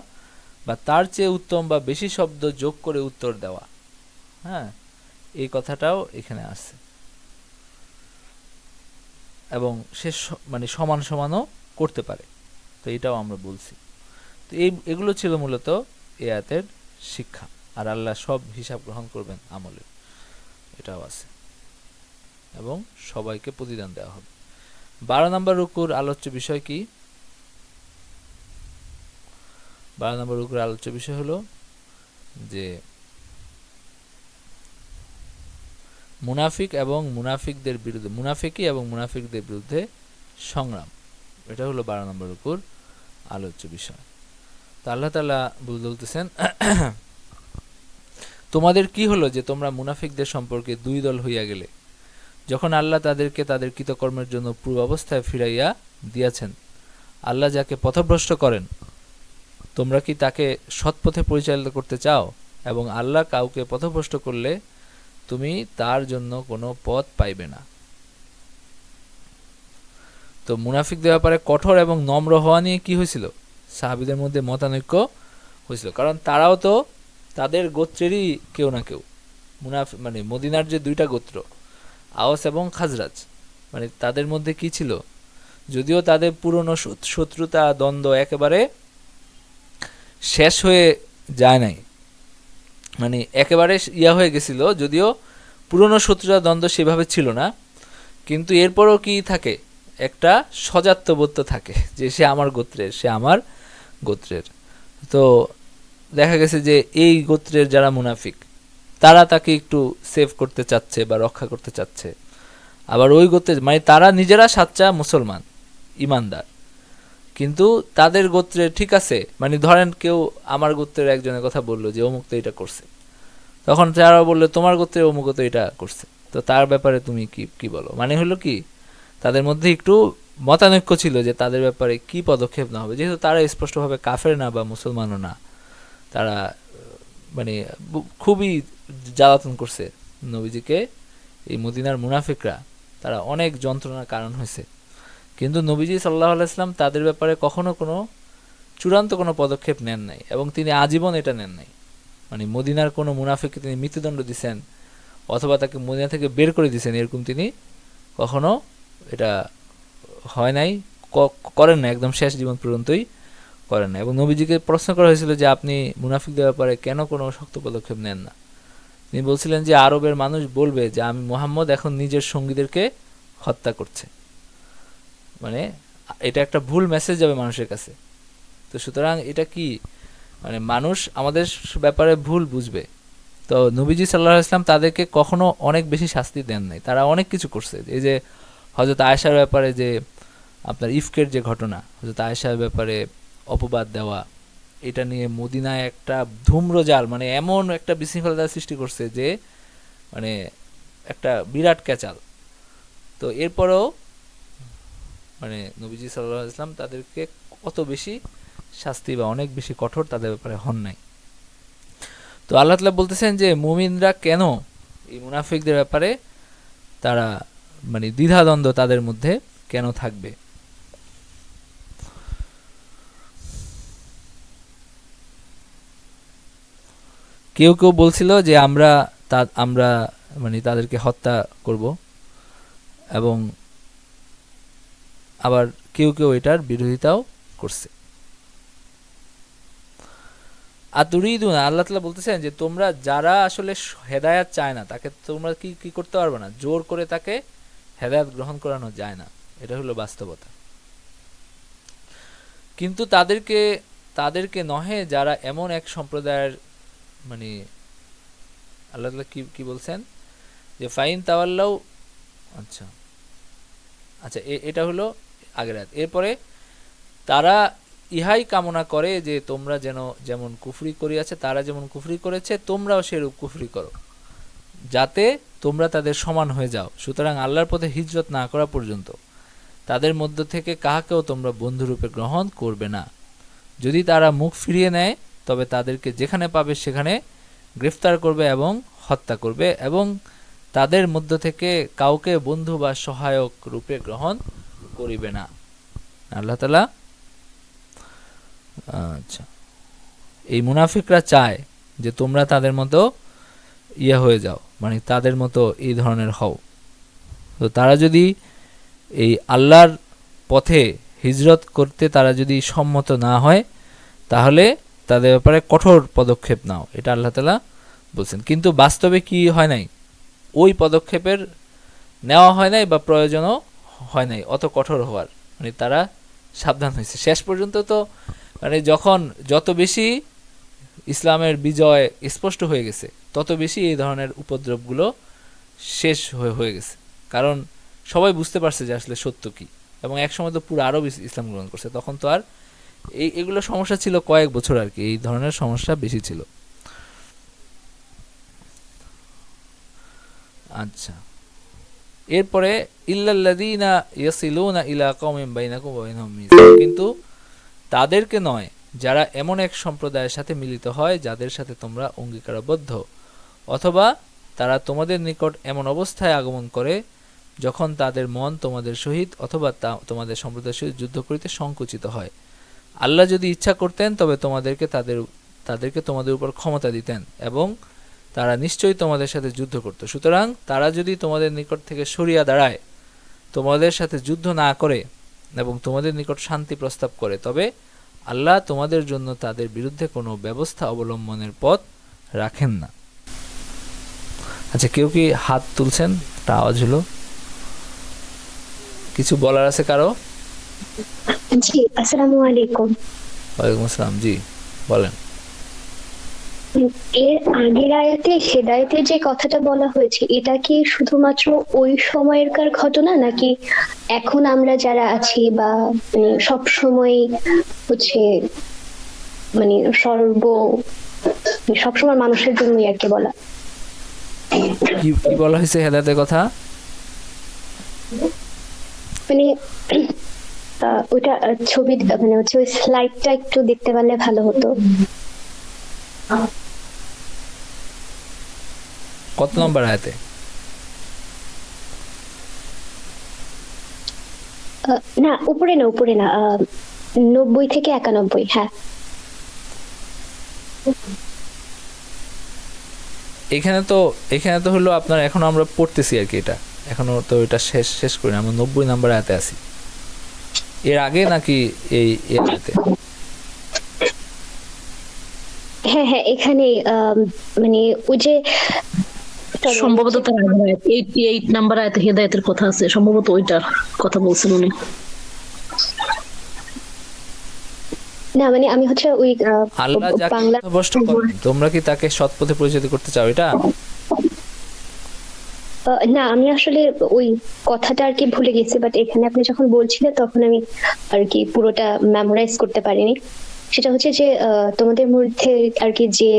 বা তার চেয়ে উত্তম বা বেশি শব্দ যোগ করে উত্তর দেওয়া, হ্যাঁ, এই কথাটাও এখানে আছে। এবং সে মানে সমান সমানও করতে পারে, তো এটাও আমরা বলছি। তো এগুলো ছিল মূলত এই আয়াতের শিক্ষা। আর আল্লাহ সব হিসাব গ্রহণ করবেন আমলের, এটাও আছে, এবং সবাইকে প্রতিদান দেওয়া হবে। 12 নম্বর রুকুর আলোচ্য বিষয় কি? 12 নম্বর রুকুর আলোচ্য বিষয় হলো যে মুনাফিক এবং মুনাফিকদের বিরুদ্ধে, মুনাফিকি এবং মুনাফিকদের বিরুদ্ধে সংগ্রাম, এটা হলো 12 নম্বর রুকুর আলোচ্য বিষয়। তো আল্লাহ তাআলা বলতেছেন, তোমাদের কি হলো যে তোমরা মুনাফিকদের সম্পর্কে দুই দল হইয়া গেলে, যখন আল্লাহ তাদেরকে তাদের কৃতকর্মের জন্য পূর্বাবস্থায় ফিরাইয়া দিয়াছেন। আল্লাহ যাকে পথভ্রষ্ট করেন, তোমরা কি তাকে সৎপথে পরিচালিত করতে চাও? এবং আল্লাহ কাউকে পথভ্রষ্ট করলে তুমি তার জন্য কোনো পথ পাইবে না। তো মুনাফিকদের ব্যাপারে কঠোর এবং নম্র হওয়া নিয়ে কি হয়েছিল? সাহাবীদের মধ্যে মতানৈক্য হয়েছিল, কারণ তারাও তো তাদের গোত্রেরই কেউ না কেউ। মানে মদিনার যে দুইটা গোত্র, আওস এবং খাজরাজ, মানে তাদের মধ্যে কি ছিল, যদিও তাদের পুরনো শত্রুতা দ্বন্দ্ব একেবারে শেষ হয়ে যায় নাই, মানে একেবারে ইয়া হয়ে গেছিল, যদিও পুরনো শত্রুতা দ্বন্দ্ব সেভাবে ছিল না, কিন্তু এরপরও কি থাকে, একটা সজাত্যবোধ থাকে যে সে আমার গোত্রের। তো দেখা গেছে যে এই গোত্রের যারা মুনাফিক, তারা তাকে একটু সেভ করতে চাচ্ছে বা রক্ষা করতে চাচ্ছে। আবার ওই গোত্রের, মানে তারা নিজেরা সাচ্চা মুসলমান ইমানদার, কিন্তু তাদের গোত্রের, ঠিক আছে, মানে ধরেন কেউ আমার গোত্রের একজনের কথা বললো যে অমুক তো এটা করছে, তখন তারা বললো তোমার গোত্রের অমুক তো এটা করছে, তো তার ব্যাপারে তুমি কি বলো? মানে হলো কি, তাদের মধ্যে একটু মতানৈক্য ছিল যে তাদের ব্যাপারে কি পদক্ষেপ নেওয়া হবে, যেহেতু তারা স্পষ্টভাবে কাফের না বা মুসলমানও না, তারা মানে খুবই জ্বালাতন করছে নবীজিকে এই মদিনার মুনাফিকরা তারা অনেক যন্ত্রণার কারণ হয়েছে, কিন্তু নবীজি সাল্লাল্লাহু আলাইহি ওয়াসাল্লাম তাদের ব্যাপারে কখনো কোনো চূড়ান্ত কোনো পদক্ষেপ নেন নাই, এবং তিনি আজীবন এটা নেন নাই। মানে মদিনার কোনো মুনাফিককে তিনি মৃত্যুদণ্ড দিয়েছেন অথবা তাকে মদিনা থেকে বের করে দিয়েছেন, এরকম তিনি কখনো এটা হয় নাই, করেন না, একদম শেষ জীবন পর্যন্তই করেন না। এবং নবীজিকে প্রশ্ন করা হয়েছিল যে আপনি মুনাফিকদের ব্যাপারে কেন কোনো শক্ত পদক্ষেপ নেন না। তিনি বলছিলেন যে আরবের মানুষ বলবে যে আমি মুহাম্মদ এখন নিজের সঙ্গীদেরকে হত্যা করছে, মানে এটা একটা ভুল মেসেজ যাবে মানুষের কাছে। তো সুতরাং এটা কি, মানে মানুষ আমাদের ব্যাপারে ভুল বুঝবে। তো নবীজি সাল্লাল্লাহু আলাইহি ওয়াসাল্লাম তাদেরকে কখনো অনেক বেশি শাস্তি দেন নাই, তারা অনেক কিছু করছে। এই যে হযরত আয়েশার ব্যাপারে যে আপনার ইফকের যে ঘটনা, হযরত আয়েশার ব্যাপারে অপবাদ দেওয়া, এটা নিয়ে মদিনায় একটা ধূম্রজাল, মানে এমন একটা বিশৃঙ্খলতা সৃষ্টি করছে যে মানে একটা বিরাট ক্যাচাল। তো এরপরেও মানে নবীজি সাল্লাল্লাহু আলাইহি ওয়াসাল্লাম তাদেরকে কত বেশি শাস্তি বা অনেক বেশি কঠোর তাদের ব্যাপারে হন নাই। তো আল্লাহ তাআলা বলতেছেন যে মুমিনরা কেন এই মুনাফিকদের ব্যাপারে তারা মানে দ্বিধাদ্বন্দ্ব তাদের মধ্যে কেন থাকবে। কেউ কেউ বলছিল যে আমরা মানে তাদেরকে হত্যা করব, এবং আবার কেউ কেউ এটার বিরোধিতাও করছে। আতুরিদুনা, আল্লাহ তাআলা বলতেছেন যে তোমরা যারা আসলে হেদায়েত চায় না তাকে তোমরা কি করতে পারবে না, জোর করে তাকে হেদায়েত গ্রহণ করানো যায় না, এটা হলো বাস্তবতা। কিন্তু তাদেরকে নহে যারা এমন এক সম্প্রদায়ের, মানে আল্লাহ তাআলা কি বলছেন যে ফাইন তাওয়াল্লাউ, আচ্ছা এটা হলো আগের আয়াত। এরপরে তারা ইহাই কামনা করে যে তোমরা যেমন কুফরি করিয়াছে, তারা যেমন কুফরি করেছে তোমরাও সেরূপ কুফরি করো, যাতে তোমরা তাদের সমান হয়ে যাও। সুতরাং আল্লাহর পথে হিজরত না করা পর্যন্ত তাদের মধ্য থেকে কাহাকেও তোমরা বন্ধুরূপে গ্রহণ করবে না। যদি তারা মুখ ফিরিয়ে নেয় তবে তাদেরকে যেখানে পাবে সেখানে গ্রেফতার করবে এবং হত্যা করবে, এবং তাদের মধ্য থেকে কাউকে বন্ধু বা সহায়ক রূপে গ্রহণ করিবে না। আল্লাহ তাআলা আচ্ছা এই মুনাফিকরা চায় যে তোমরা তাদের মতো হয়ে যাও, মানে তাদের মতো এই ধরনের হও। তো তারা যদি এই আল্লাহর পথে হিজরত করতে তারা যদি সম্মত না হয় তাহলে তাদের ব্যাপারে কঠোর পদক্ষেপ নাও, এটা আল্লাহ তাআলা বলছেন। কিন্তু বাস্তবে কি হয় নাই, ওই পদক্ষেপের নেওয়া হয় নাই বা প্রয়োজনও হয় নাই অত কঠোর হওয়ার, মানে তারা সাবধান হয়েছে শেষ পর্যন্ত। তো মানে যত বেশি ইসলামের বিজয় স্পষ্ট হয়ে গেছে তত বেশি এই ধরনের উপদ্রবগুলো শেষ হয়ে গেছে, কারণ সবাই বুঝতে পারছে যে আসলে সত্য কি। এবং একসময় তো পুরো আরব ইসলাম গ্রহণ করছে, তখন তো আর এগুলো সমস্যা ছিল কয়েক বছর আর কি, এই ধরনের সমস্যা বেশি ছিল। আচ্ছা, এরপরে ইল্লাল্লাযীনা ইয়াসিলুনা ইলা কওমিন বাইনাকুম ওয়া বাইনহুম মিসাক, কিন্তু তাদেরকে নয় যারা এমন এক সম্প্রদায়ের সাথে মিলিত হয় যাদের সাথে তোমরা অঙ্গীকারবদ্ধ, অথবা তারা তোমাদের নিকট এমন অবস্থায় আগমন করে যখন তাদের মন তোমাদের সহিত অথবা তোমাদের সম্প্রদায়ের সহিত যুদ্ধ করিতে সংকুচিত হয়। আল্লাহ যদি ইচ্ছা করতেন তবে তাদেরকে তোমাদের উপর ক্ষমতা দিতেন এবং তারা নিশ্চয়ই তোমাদের সাথে যুদ্ধ করত। সুতরাং তারা যদি তোমাদের নিকট থেকে সরিয়া দাঁড়ায়, তোমাদের সাথে যুদ্ধ না করে এবং তোমাদের নিকট শান্তি প্রস্তাব করে, তবে আল্লাহ তোমাদের জন্য তাদের বিরুদ্ধে কোনো ব্যবস্থা অবলম্বনের পথ রাখেন না। আচ্ছা, কেউ কি হাত তুলছেন? একটা আওয়াজ হলো, কিছু বলার আছে কারো? জি, আসসালামু আলাইকুম। ওয়ালাইকুম আসসালাম। জি বলেন। এর আগের আয়াতে হেদায়েতের যে কথাটা বলা হয়েছে, এটা কি শুধুমাত্র ওই সময়কার ঘটনা, নাকি এখন আমরা যারা আছি বা সব সময় হচ্ছে মানে সবসময় মানুষের জন্যই আর কি বলা? কি বলা হয়েছে হেদায়েতের কথা? মানে ওটা ছবি মানে হচ্ছে ওই স্লাইডটা একটু দেখতে পারলে ভালো হতো। কত নম্বর আয়াতে? না উপরে না, 90 থেকে 91। হ্যাঁ এখানে তো হলো আপনার, এখন আমরা পড়তেছি আর কি, এটা এখনো তো এটা শেষ করি না, আমরা 90 নম্বর আয়াতে আছি। এর আগে নাকি এই আয়াতে? হ্যাঁ হ্যাঁ এখানে মানে ওই যে সম্ভবত তার আগের আয়াত, 88 নাম্বার আয়াতে হেদায়েতের কথা আছে, সম্ভবত ওইটার কথা বলছেন উনি। না মানে আমি হচ্ছে ওই আল্লাহ যাকে বাংলা পথভ্রষ্ট করেন, তোমরা কি তাকে সৎ পথে পরিচালিত করতে চাও? এটা না আমি আসলে ওই কথাটা আর কি ভুলে গেছি, বাট এখানে আপনি যখন বলছিলেন তখন আমি আর কি পুরোটা মেমোরাইজ করতে পারিনি। সেটা হচ্ছে যে তোমাদের মধ্যে আর কি যে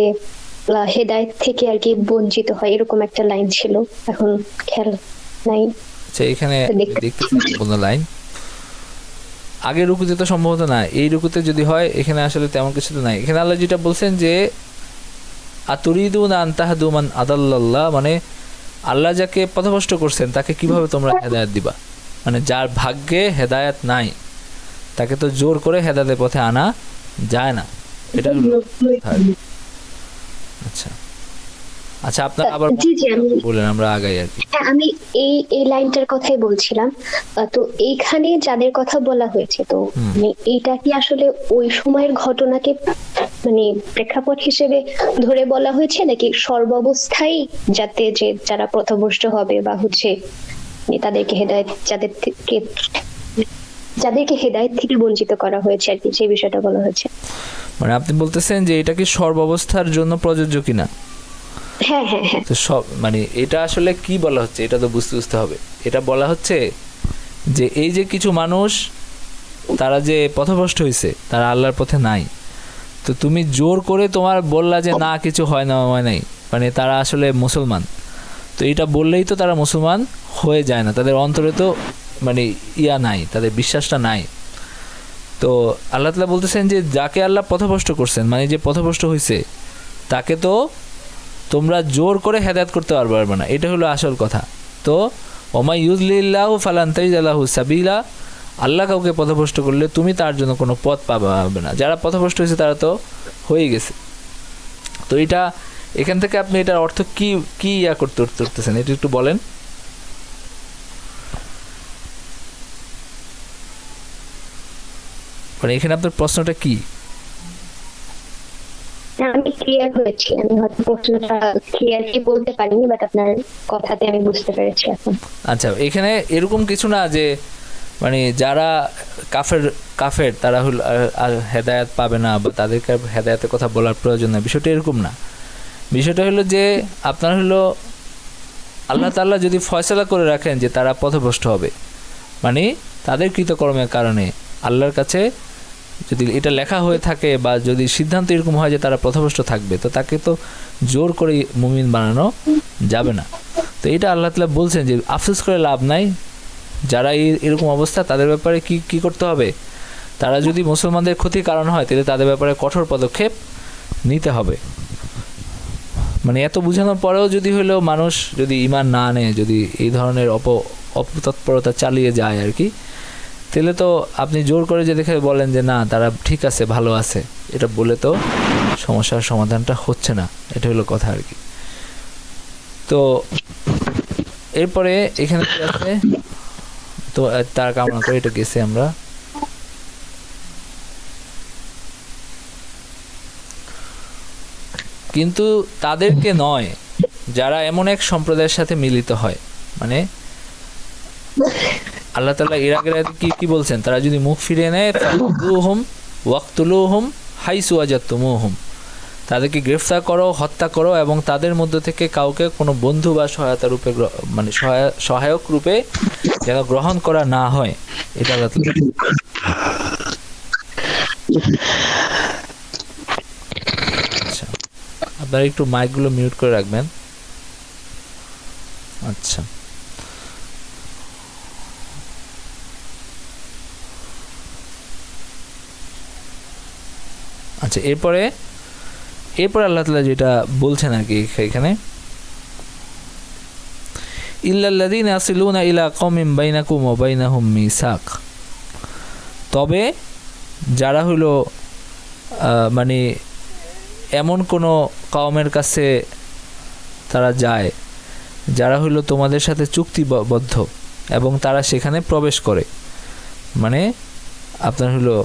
হেদায়েত থেকে আর কি বঞ্চিত হয়, এরকম একটা লাইন ছিল, এখন খেয়াল নাই। আচ্ছা, এখানে দেখতেছি কোনো লাইন আগের রুকুতে তো সম্ভবত না, এই রুকুতে যদি হয়, এখানে আসলে তেমন কিছু তো নাই। এখানে আল্লাহ যেটা বলছেন যে আতুরিদুনা আন তাহদু মান আদাল্লাল্লাহ, মানে আল্লাহ যাকে পথভ্রষ্ট করছেন তাকে কিভাবে তোমরা হেদায়েত দিবা? মানে যার ভাগ্যে হেদায়েত নাই তাকে তো জোর করে হেদায়েতের পথে আনা যায় না, এটা হলো কথা। আচ্ছা আচ্ছা, আপনার আবার জি জি আমি বলেন, আমরা আগাই আর কি। হ্যাঁ আমি এই লাইনটার কথাই বলছিলাম। তো এইখানে যাদের কথা বলা হয়েছে, তো মানে এইটা কি আসলে ওই সময়ের ঘটনাকে মানে প্রেক্ষাপট হিসেবে ধরে বলা হয়েছে, নাকি সর্বাবস্থায় যাতে যে যারা পথভ্রষ্ট হবে বা হচ্ছে মানে তাদেরকে হেদায়েত যাদেরকে হেদায়েত থেকে বঞ্চিত করা হয়েছে আর কি, সেই বিষয়টা বলা হয়েছে? মানে আপনি বলতেছেন যে এটা কি সর্বাবস্থার জন্য প্রযোজ্য কিনা? হ্যাঁ হ্যাঁ হ্যাঁ। তো সব মানে এটা আসলে কি বলা হচ্ছে, এটা তো বুঝতে হবে। এটা বলা হচ্ছে যে এই যে কিছু মানুষ তারা যে পথভ্রষ্ট হয়েছে, তারা আল্লাহর পথে নাই, তো তুমি জোর করে তোমার বললা যে না কিছু হয় নাই, মানে তারা আসলে মুসলমান, তো এটা বললেই তো তারা মুসলমান হয়ে যায় না, তাদের অন্তরে তো মানে নাই, তাদের বিশ্বাসটা নাই। তো আল্লাহ তাআলা বলতেছেন যে যাকে আল্লাহ পথভ্রষ্ট করছেন, মানে যে পথভ্রষ্ট হয়েছে তাকে তো তোমরা জোর করে হেদায়েত করতে পারবে না, এটা হলো আসল কথা। তো ওমা ইউজলিল্লাহু ফালান তাজিদ লাহু সাবিলা, আল্লাহ কাউকে পথভ্রষ্ট করলে তুমি তার জন্য কোনো পথ পাবে না। যারা পথভ্রষ্ট হয়েছে তারা তো হয়ে গেছে। তো এটা এখান থেকে আপনি এটার অর্থ কি কি করতেছেন, এটা একটু বলেন। মানে এখানে আপনার প্রশ্নটা কি? আমি ক্লিয়ার হয়েছি, আমি হয়তো প্রশ্নটা ক্লিয়ার কি বলতে পারিনি, বাট আপনার কথাতে আমি বুঝতে পেরেছি এখন। আচ্ছা, এখানে এরকম কিছু না যে মানে যারা কাফের তারা হলো আর হেদায়েত পাবে না, বা তাদেরকে হেদায়েতের কথা বলার প্রয়োজন নেই, বিষয়টা এরকম না। বিষয়টা হলো যে আপনার হলো আল্লাহ তাআলা যদি ফয়সালা করে রাখেন যে তারা পথভ্রষ্ট হবে, মানে তাদের কৃতকর্মের কারণে আল্লাহর কাছে যদি এটা লেখা হয়ে থাকে, বা যদি সিদ্ধান্ত এরকম হয় যে তারা পথভ্রষ্ট থাকবে, তো তাকে তো জোর করে মুমিন বানানো যাবে না। তো এটা আল্লাহ তাআলা বলছেন যে আফসোস করে লাভ নাই, যারা এরকম অবস্থা তাদের ব্যাপারে কি করতে হবে, তারা যদি মুসলমানদের ক্ষতির কারণ হয় তাহলে তাদের ব্যাপারে কঠোর পদক্ষেপ নিতে হবে। মানে এত বোঝানোর পরেও যদি হলো মানুষ যদি ঈমান না আনে, যদি এই ধরনের অপতৎপরতা চালিয়ে যায় আর কি, তাহলে তো আপনি জোর করে যে দেখে বলেন যে না তারা ঠিক আছে ভালো আছে, এটা বলে তো সমস্যার সমাধানটা হচ্ছে না, এটা হলো কথা আর কি। তো এরপরে এখানে কি আছে, তো তার কামনা করে এটা গেছে আমরা। কিন্তু তাদেরকে নয় যারা এমন এক সম্প্রদায়ের সাথে মিলিত হয়, মানে আল্লাহ তাআলা এর আগে কি বলছেন, তারা যদি মুখ ফিরিয়ে নেয় ফাকুহুম ওয়াকতুলুহুম হাইসু ওয়াজাতুমুহুম, তাদেরকে গ্রেফতার করো, হত্যা করো, এবং তাদের মধ্য থেকে কাউকে কোনো বন্ধু বা সহায়তা রূপে মানে সহায়ক রূপে যেন গ্রহণ করা না হয়, এটা আল্লাহ তাআলা। আচ্ছা, আপনারা একটু মাইকগুলো মিউট করে রাখবেন। আচ্ছা, আচ্ছা, এরপরে আল্লাহ তাআলা যেটা বলছেন আর কি এখানে, ইল্লাল্লাযীনা ইয়াসিলুনা ইলা কওমিন বাইনাকুম ওয়া বাইনাহুম মিসাক, তবে যারা হলো মানে এমন কোনো কওমের কাছে তারা যায় যারা হলো তোমাদের সাথে চুক্তিবদ্ধ এবং তারা সেখানে প্রবেশ করে, মানে আপনার হলো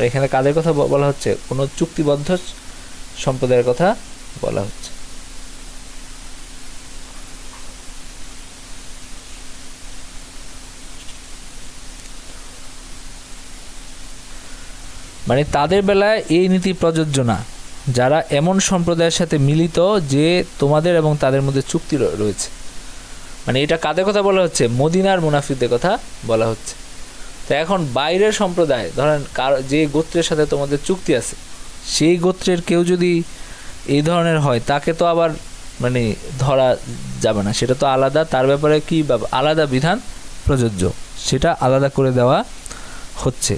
এখানে কাদের কথা বলা হচ্ছে? কোনো চুক্তিবদ্ধ সম্প্রদায়ের কথা বলা হচ্ছে। মানে তাদের বেলায় এই নীতি প্রযোজ্য না যারা এমন সম্প্রদায়ের সাথে মিলিত যে তোমাদের এবং তাদের মধ্যে চুক্তি রয়েছে। মানে এটা কাদের কথা বলা হচ্ছে? মদিনার মুনাফিকদের কথা বলা হচ্ছে। তো এখন বাইরের সম্প্রদায়, ধরেন যে গোত্রের সাথে তোমাদের চুক্তি আছে সেই গোত্রের কেউ যদি এই ধরনের হয় তাকে তো আবার মানে ধরা যাবে না, সেটা তো আলাদা, তার ব্যাপারে কি আলাদা বিধান প্রযোজ্য, সেটা আলাদা করে দেওয়া হচ্ছে।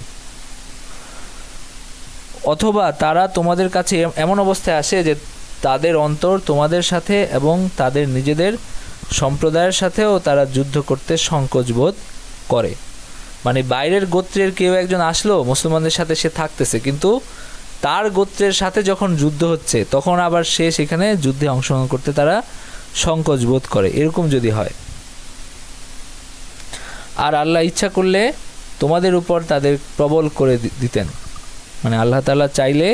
অথবা তারা তোমাদের কাছে এমন অবস্থায় আসে যে তাদের অন্তর তোমাদের সাথে এবং তাদের নিজেদের সম্প্রদায়ের সাথেও তারা যুদ্ধ করতে সংকোচ বোধ করে। মানে বাইরের গোত্রের কেউ একজন আসলো, মুসলমানদের সাথে সে থাকতেছে, কিন্তু তার গোত্রের সাথে যখন যুদ্ধ হচ্ছে তখন আবার সে সেখানে যুদ্ধে অংশগ্রহণ করতে তারা সংকোচ বোধ করে, এরকম যদি হয়। আর আল্লাহ ইচ্ছা করলে তোমাদের উপর তাদের প্রবল করে দিতেন, মানে আল্লাহ তাআলা চাইলে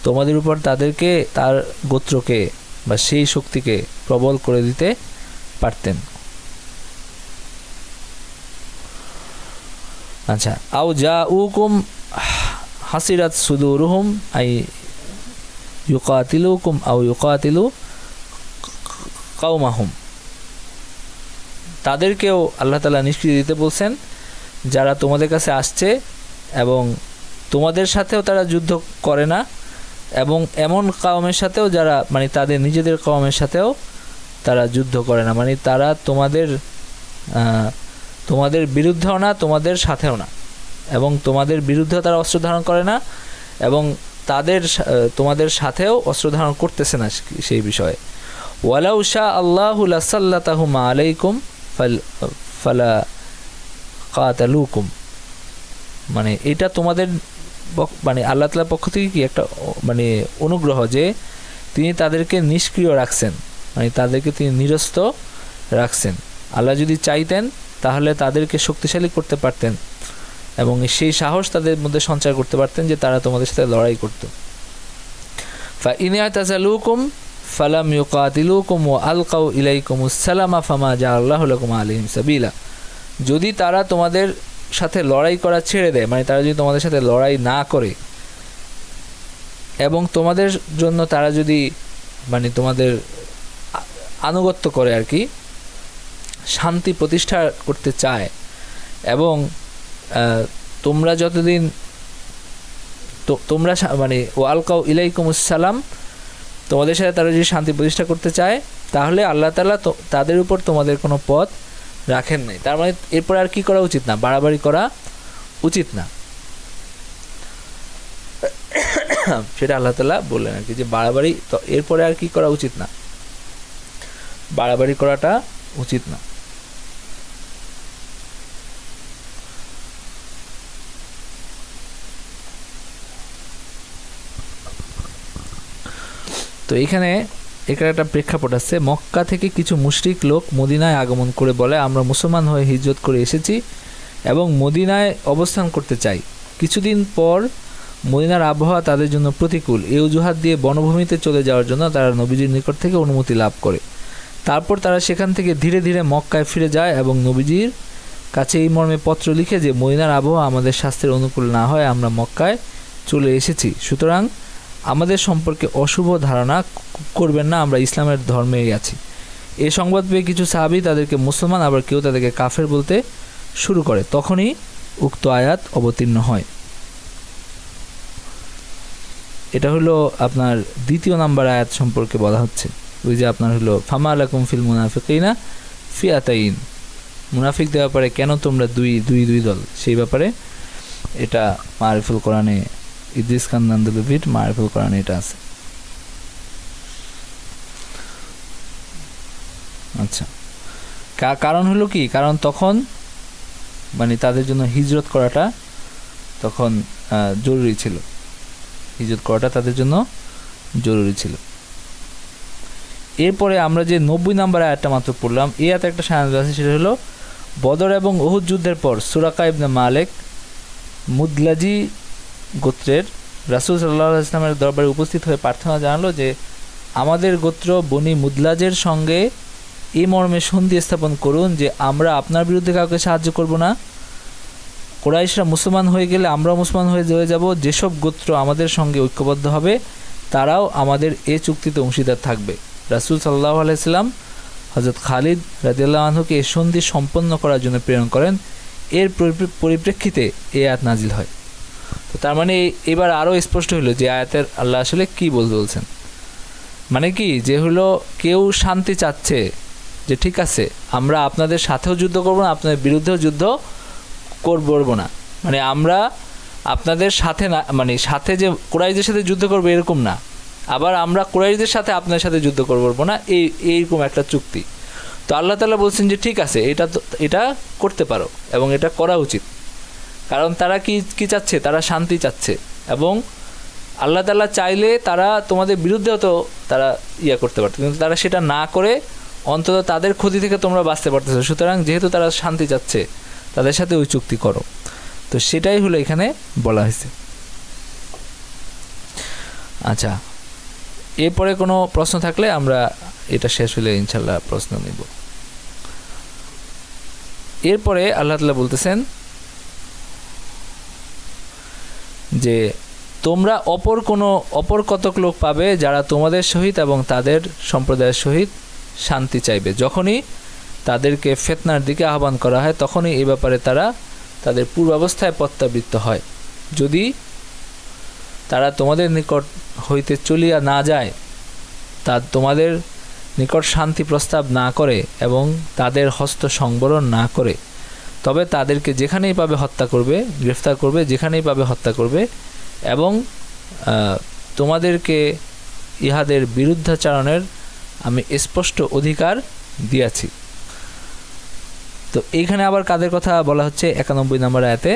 তোমাদের উপর তাদেরকে, তার গোত্রকে বা সেই শক্তিকে প্রবল করে দিতে পারতেন। আচ্ছা, আও জাউকুম হাসিরাত সুদুরুহুম আই ইউকাতিলুকুম আও ইউকাতিলু কওমাহুম, তাদেরকেও আল্লাহ তাআলা নিষ্কৃতি দিতে বলছেন যারা তোমাদের কাছে আসছে এবং তোমাদের সাথেও তারা যুদ্ধ করে না, এবং এমন কওমের সাথেও যারা মানে তাদের নিজেদের কওমের সাথেও তারা যুদ্ধ করে না, মানে তারা তোমাদের বিরুদ্ধেও না তোমাদের সাথেও না, এবং তোমাদের বিরুদ্ধেও তারা অস্ত্র ধারণ করে না এবং তোমাদের সাথেও অস্ত্র ধারণ করতেছে না সেই বিষয়ে। ওয়ালাউ শা আল্লাহু লাসাল্লাতাহুম আলাইকুম ফালা কাতালুকুম, মানে এটা তোমাদের মানে আল্লাহ তাআলার পক্ষ থেকে কি একটা মানে অনুগ্রহ যে তিনি তাদেরকে নিষ্ক্রিয় রাখছেন, মানে তাদেরকে তিনি নিরস্ত রাখছেন। আল্লাহ যদি চাইতেন তাহলে তাদেরকে শক্তিশালী করতে পারতেন এবং সেই সাহস তাদের মধ্যে সঞ্চার করতে পারতেন যে তারা তোমাদের সাথে লড়াই করত। ফাইন ইয়াতাজালুকুম ফালাম ইউকাতিলুকুম ওয়া আলকাউ ইলাইকুমুস সালামা ফামা জাআল্লাহু লাকুম আলাইহিম সাবিলা, যদি তারা তোমাদের সাথে লড়াই করা ছেড়ে দেয়, মানে তারা যদি তোমাদের সাথে লড়াই না করে এবং তোমাদের জন্য তারা যদি মানে তোমাদের আনুগত্য করে আর কি, শান্তি প্রতিষ্ঠা করতে চায় এবং তোমরা যতদিন তোমরা মানে ওয়ালকাউ ইলাইকুমুস সালাম, তোমাদের সাথে তারা যদি শান্তি প্রতিষ্ঠা করতে চায় তাহলে আল্লাহ তাআলা তাদের উপর তোমাদের কোনো পথ রাখেন নাই। তার মানে এরপর আর কি করা উচিত না? বাড়াবাড়ি করা উচিত না, সেটা আল্লাহ তাআলা বললেন আর কি, যে বাড়াবাড়ি তো এরপরে আর কি করা উচিত না, বাড়াবাড়ি করাটা উচিত না। তো এখানে একটা প্রেক্ষাপট আছে। মক্কা থেকে কিছু মুশরিক লোক মদিনায় আগমন করে বলে, আমরা মুসলমান হয়ে হিজরত করে এসেছি এবং মদিনায় অবস্থান করতে চাই। কিছুদিন পর মদিনার আবহাওয়া তাদের জন্য প্রতিকূল, এই অজুহাত দিয়ে বনভূমিতে চলে যাওয়ার জন্য তারা নবীজির নিকট থেকে অনুমতি লাভ করে। তারপর তারা সেখান থেকে ধীরে ধীরে মক্কায় ফিরে যায় এবং নবীজির কাছে এই মর্মে পত্র লিখে যে মদিনার আবহাওয়া আমাদের স্বাস্থ্যের অনুকূল না হয় আমরা মক্কায় চলে এসেছি, সুতরাং আমাদের সম্পর্কে অশুভ ধারণা করবেন না, আমরা ইসলামের ধর্মেই আছি। এই সংবাদ পেয়ে কিছু সাহাবী তাদেরকে মুসলমান, আবার কেউ তাদেরকে কাফের বলতে শুরু করে। তখনই উক্ত আয়াত অবতীর্ণ হয়। এটা হলো আপনার দ্বিতীয় নাম্বার আয়াত সম্পর্কে বলা হচ্ছে। ওই যে আপনার হলো ফামা লাকুম ফিল মুনাফিকিনা ফিয়াতাইন, মুনাফিকদের ব্যাপারে কেন তোমরা দুই দল, সেই ব্যাপারে এটা মারিফুল কোরআনে ইদ্রিস খান নান্দলভির মারিফুল কোরআনে এটা আছে। আচ্ছা, কারণ হলো কি, কারণ তখন মানে তাদের জন্য হিজরত করাটা তখন জরুরি ছিল, হিজরত করাটা তাদের জন্য জরুরি ছিল। এরপরে আমরা যে 90 নম্বর আয়াতটা মাত্র পড়লাম, এই আয়াতে একটা শায়ান আছে, সেটা হলো বদর এবং উহুদ যুদ্ধের পর সুরাকা ইবনে মালিক মুদলাজি গোত্রের রাসূল সাল্লাল্লাহু আলাইহি ওয়াসাল্লামের দরবারে উপস্থিত হয়ে প্রার্থনা জানালো যে আমাদের গোত্র বনি মুদলাজের সঙ্গে এই মর্মে সন্ধি স্থাপন করুন যে আমরা আপনার বিরুদ্ধে কাউকে সাহায্য করব না, কুরাইশরা মুসলমান হয়ে গেলে আমরাও মুসলমান হয়ে যাব, যেসব গোত্র আমাদের সঙ্গে ঐক্যবদ্ধ হবে তারাও আমাদের এ চুক্তিতে অংশীদার থাকবে। রাসূল সাল্লাল্লাহু আলাইহি ওয়াসাল্লাম হযরত খালিদ রাদিয়াল্লাহু আনহুকে এই সন্ধি সম্পন্ন করার জন্য প্রেরণ করেন। এর পরিপ্রেক্ষিতে এই আয়াত নাজিল হয়। তো তার মানে এবার আরও স্পষ্ট হলো যে আয়াতের আল্লাহ আসলে কী বলছেন, মানে কি যে হলো কেউ শান্তি চাচ্ছে যে ঠিক আছে আমরা আপনাদের সাথেও যুদ্ধ করব না, আপনাদের বিরুদ্ধেও যুদ্ধ করব না, মানে আমরা আপনাদের সাথে না, মানে সাথে যে কুরাইশদের সাথে যুদ্ধ করবো এরকম না, আবার আমরা কুরাইশদের সাথে আপনার সাথে যুদ্ধ করবো না, এইরকম একটা চুক্তি। তো আল্লাহ তাআলা বলছেন যে ঠিক আছে এটা করতে পারো এবং এটা করা উচিত, কারণ তারা কি চাচ্ছে, তারা শান্তি চাচ্ছে, এবং আল্লাহ তাআলা চাইলে তারা তোমাদের বিরুদ্ধেও তো তারা করতে পারতো, কিন্তু তারা সেটা না করে অন্তত তাদের ক্ষতি থেকে তোমরা বাঁচতে পারতেছো। সুতরাং যেহেতু তারা শান্তি চাচ্ছে তাদের সাথে ওই চুক্তি করো। তো সেটাই হলো এখানে বলা হয়েছে। আচ্ছা, এরপরে কোনো প্রশ্ন থাকলে আমরা এটা শেষ হলে ইনশাল্লাহ প্রশ্ন নেব। এরপরে আল্লাহ তাআলা বলতেছেন যে তোমরা অপর কতক লোক পাবে যারা তোমাদের সহিত এবং তাদের সম্প্রদায়ের সহিত শান্তি চাইবে। যখনই তাদেরকে ফিতনার দিকে আহ্বান করা হয় তখনই এই ব্যাপারে তারা তাদের পূর্বাবস্থায় প্রত্যাবৃত্ত হয়। যদি তারা তোমাদের নিকট হইতে চলিয়া না যায়, তা তোমাদের নিকট শান্তি প্রস্তাব না করে এবং তাদের হস্ত সংবরণ না করে, তবে তাদেরকে যেখানেই পাবে হত্যা করবে, গ্রেফতার করবে, যেখানেই পাবে হত্যা করবে, এবং তোমাদেরকে ইহাদের বিরুদ্ধাচারণের আমি স্পষ্ট অধিকার দিয়াছি। তো এইখানে আবার কাদের কথা বলা হচ্ছে 91 নম্বর আয়াতে?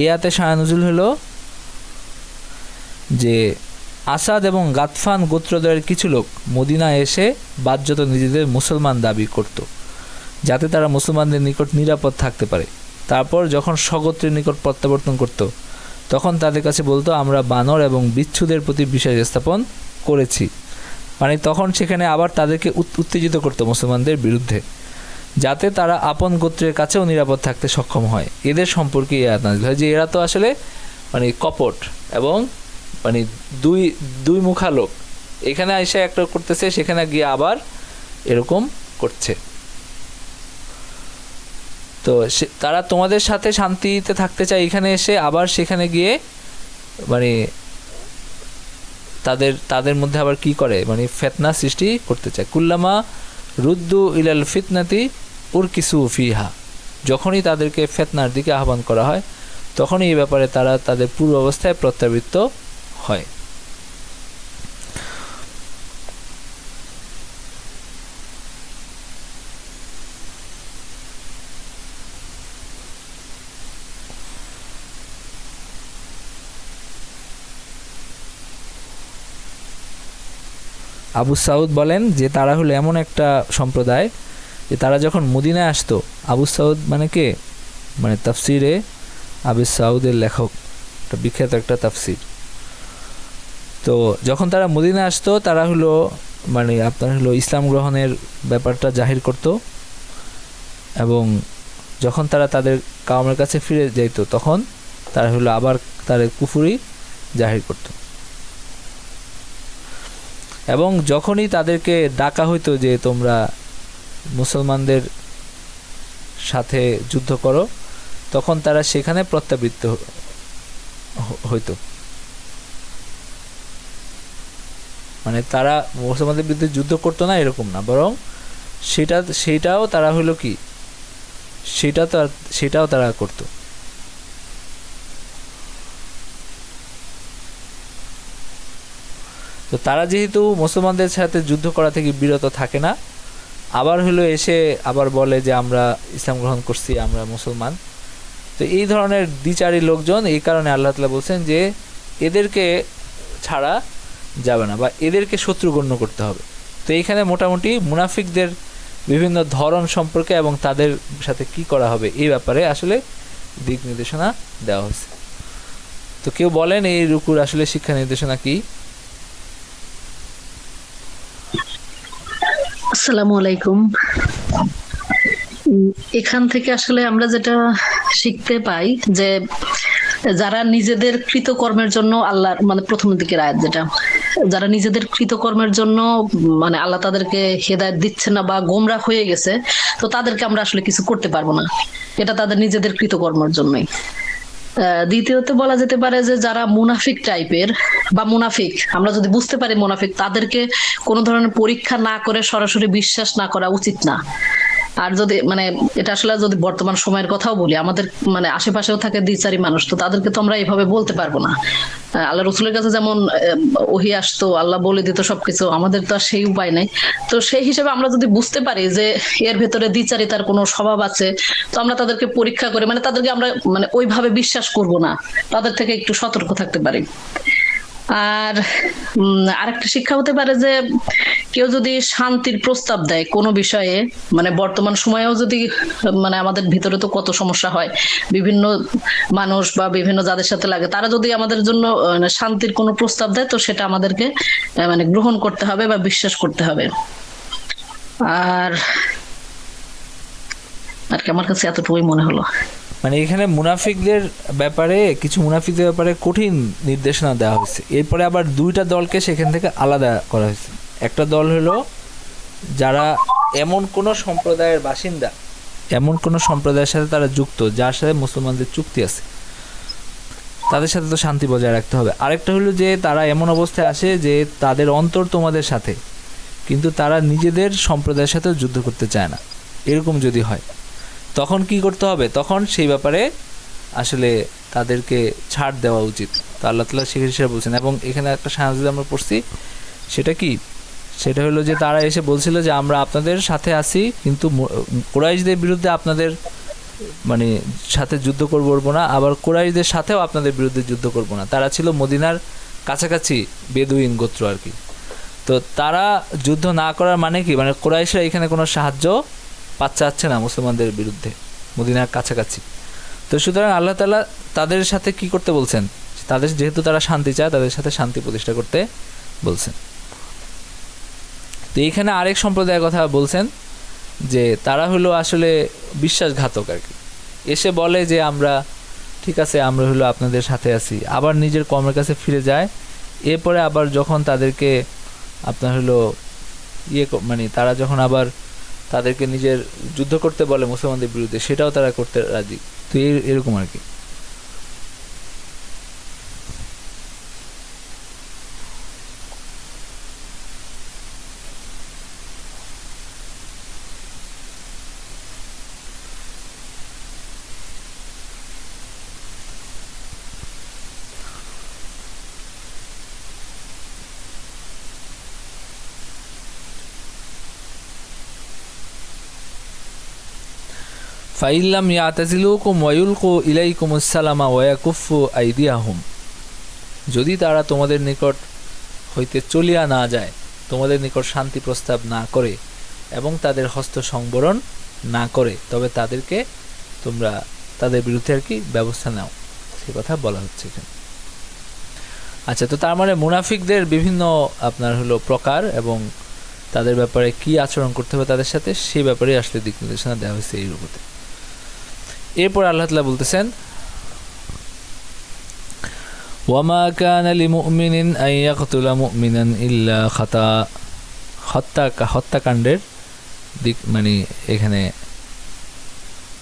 এই আয়াতে শায়ানুজুল হলো যে আসাদ এবং গাতফান গোত্রদ্বয়ের কিছু লোক মদিনায় এসে বাহ্যত নিজেদের মুসলমান দাবি করত, যাতে তারা মুসলমানদের নিকট নিরাপদ থাকতে পারে। তারপর যখন স্বগোত্রের নিকট প্রত্যাবর্তন করত তখন তাদের কাছে বলতো আমরা বানর এবং বিচ্ছুদের প্রতি বিশ্বাস স্থাপন করেছি, মানে তখন সেখানে আবার তাদেরকে উত্তেজিত করতো মুসলমানদের বিরুদ্ধে, যাতে তারা আপন গোত্রের কাছেও নিরাপদ থাকতে সক্ষম হয়। এদের সম্পর্কে এই আয়াত নাযিল হয় যে এরা তো আসলে মানে কপট এবং মানে দুই মুখা লোক, এখানে এসে একটা করতেছে, সেখানে গিয়ে আবার এরকম করছে। তো তারা তোমাদের সাথে শান্তিতে থাকতে চায়, এখানে এসে আবার সেখানে গিয়ে মানে তাদের মধ্যে আবার কি করে, মানে ফিতনা সৃষ্টি করতে চায়। কুল্লামা রুদ্দু ইলাল ফিতনাতি উরকিসু ফিহা, যখনই তাদেরকে ফিতনার দিকে আহ্বান করা হয় তখনই এই ব্যাপারে তারা তাদের পূর্ব অবস্থায় প্রত্যাবৃত্ত হয়। আবু সাউদ বলেন যে তারা হলো এমন একটা সম্প্রদায় যে তারা যখন মদিনায় আসতো, আবু সাউদ মানে কে, মানে তাফসিরে আবু সাউদের লেখক, একটা বিখ্যাত একটা তাফসির। তো যখন তারা মদিনায় আসতো তারা হলো মানে আপনার হলো ইসলাম গ্রহণের ব্যাপারটা জাহির করত, এবং যখন তারা তাদের কাওমের কাছে ফিরে যেত তখন তারা হলো আবার তাদের কুফরি জাহির করত। এবং যখনই তাদেরকে ডাকা হইতো যে তোমরা মুসলমানদের সাথে যুদ্ধ করো, তখন তারা সেখানে প্রত্যাবৃত্ত হইতো, মানে তারা মুসলমানদের বিরুদ্ধে যুদ্ধ করতো না এরকম না, বরং সেটাও তারা হলো কি, সেটাও তারা করতো। তো তারা যেহেতু মুসলমানদের সাথে যুদ্ধ করা থেকে বিরত থাকে না, আবার হলো এসে আবার বলে যে আমরা ইসলাম গ্রহণ করছি, আমরা মুসলমান। তো এই ধরনের দ্বিচারী লোকজন, এই কারণে আল্লাহ তাআলা বলছেন যে এদেরকে ছাড়া যাবে না বা এদেরকে শত্রু গণ্য করতে হবে। তো এইখানে মোটামুটি মুনাফিকদের বিভিন্ন ধরন সম্পর্কে এবং তাদের সাথে কি করা হবে এই ব্যাপারে আসলে দিক নির্দেশনা দেওয়া হয়েছে। তো কেউ বলেন এই রুকুর আসলে শিক্ষা নির্দেশনা কি? আসসালামু আলাইকুম। এখান থেকে আসলে আমরা যেটা শিখতে পাই যে যারা নিজেদের কৃতকর্মের জন্য আল্লাহর, মানে প্রথমের দিকের আয়াত যেটা, যারা নিজেদের কৃতকর্মের জন্য মানে আল্লাহ তাদেরকে হেদায়েত দিচ্ছে না বা গোমরাহ হয়ে গেছে, তো তাদেরকে আমরা আসলে কিছু করতে পারবো না, এটা তাদের নিজেদের কৃতকর্মের জন্যই। দ্বিতীয়ত বলা যেতে পারে যে যারা মুনাফিক টাইপের বা মুনাফিক, আমরা যদি বুঝতে পারি মুনাফিক, তাদেরকে কোনো ধরনের পরীক্ষা না করে সরাসরি বিশ্বাস না করা উচিত না। আর যদি মানে এটা আসলে যদি বর্তমান সময়ের কথাও বলি, আমাদের মানে আশেপাশেও থাকে দ্বিচারী মানুষ, তো তাদেরকে তো আমরা এইভাবে বলতে পারবো না। আল্লাহ রসুলের কাছে যেমন ওহী আসতো, আল্লাহ বলে দিত সবকিছু, আমাদের তো আর সেই উপায় নাই। তো সেই হিসেবে আমরা যদি বুঝতে পারি যে এর ভেতরে দ্বিচারিতার কোনো স্বভাব আছে, তো আমরা তাদেরকে পরীক্ষা করে মানে তাদেরকে আমরা মানে ওইভাবে বিশ্বাস করব না, তাদের থেকে একটু সতর্ক থাকতে পারি। আর আরেকটা শিক্ষা হতে পারে যে কেউ যদি শান্তির প্রস্তাব দেয় কোনো বিষয়ে, মানে বর্তমান সময়েও যদি মানে আমাদের ভিতরে তো কত সমস্যা হয়, বিভিন্ন মানুষ বা বিভিন্ন যাদের সাথে লাগে, তারা যদি আমাদের জন্য শান্তির কোনো প্রস্তাব দেয়, তো সেটা আমাদেরকে মানে গ্রহণ করতে হবে বা বিশ্বাস করতে হবে। আর আর কি আমার কাছে এতটুকুই মনে হলো। মানে এখানে মুনাফিকদের ব্যাপারে, কিছু মুনাফিকদের ব্যাপারে কঠিন নির্দেশনা দেওয়া হয়েছে। এরপরে আবার দুইটা দলকে সেখান থেকে আলাদা করা হয়েছে। একটা দল হলো যারা এমন কোনো সম্প্রদায়ের বাসিন্দা, এমন কোনো সম্প্রদায়ের সাথে তারা যুক্ত যার সাথে মুসলমানদের চুক্তি আছে, তাদের সাথে তো শান্তি বজায় রাখতে হবে। আরেকটা হলো যে তারা এমন অবস্থায় আসে যে তাদের অন্তর তোমাদের সাথে, কিন্তু তারা নিজেদের সম্প্রদায়ের সাথে যুদ্ধ করতে চায় না। এরকম যদি হয় তখন কি করতে হবে? তখন সেই ব্যাপারে আসলে তাদেরকে ছাড় দেওয়া উচিত। তো আল্লাহ তাআলা সেই হিসেবে বলছেন। এবং এখানে একটা সাহায্য আমরা পড়ছি, সেটা কি? সেটা হলো যে তারা এসে বলছিল যে আমরা আপনাদের সাথে আছি, কিন্তু কুরাইশদের বিরুদ্ধে আপনাদের মানে সাথে যুদ্ধ করবো না, আবার কুরাইশদের সাথেও আপনাদের বিরুদ্ধে যুদ্ধ করবো না। তারা ছিল মদিনার কাছাকাছি বেদুইন গোত্র আর কি। তো তারা যুদ্ধ না করার মানে কি, মানে কুরাইশরা এখানে কোনো সাহায্য পাচ্ছে না মুসলমানদের বিরুদ্ধে মদিনার কাছাকাছি। তো সুতরাং আল্লাহ তাআলা তাদের সাথে কি করতে বলছেন? তাদের যেহেতু তারা শান্তি চায়, তাদের সাথে শান্তি প্রতিষ্ঠা করতে বলছেন। তো এইখানে আরেক সম্প্রদায়ের কথা বলছেন যে তারা হলো আসলে বিশ্বাসঘাতক আর কি। এসে বলে যে আমরা ঠিক আছে, আমরা হলো আপনাদের সাথে আছি, আবার নিজের কর্মের কাছে ফিরে যায়। এরপরে আবার যখন তাদেরকে আপনার হলো মানে তারা যখন আবার তাদেরকে নিজের যুদ্ধ করতে বলে মুসলমানদের বিরুদ্ধে, সেটাও তারা করতে রাজি। তো এরকম আর কি। ফাইল্লাম ইয়াতাজিলুকুম ওয়ায়ুলকু ইলাইকুমুস সালামা ওয়া ইয়াকুফু আইদিয়াহুম, যদি তারা তোমাদের নিকট হইতে চলিয়া না যায়, তোমাদের নিকট শান্তি প্রস্তাব না করে এবং তাদের হস্ত সংবরণ না করে, তবে তাদেরকে তোমরা তাদের বিরুদ্ধে আর কি ব্যবস্থা নাও, সে কথা বলা হচ্ছে এখানে। আচ্ছা, তো তার মানে মুনাফিকদের বিভিন্ন আপনার হলো প্রকার এবং তাদের ব্যাপারে কি আচরণ করতে হবে তাদের সাথে, সেই ব্যাপারে আসলে দিক নির্দেশনা দেওয়া হয়েছে এই রূপতে। এরপর আল্লাহ তাআলা বলতেছেন, ওয়ামা কানা লিমুমিনিন আন ইয়াকতুলা মুমিনান ইল্লা খাতা। হত্যাকাণ্ডের দিক মানে এখানে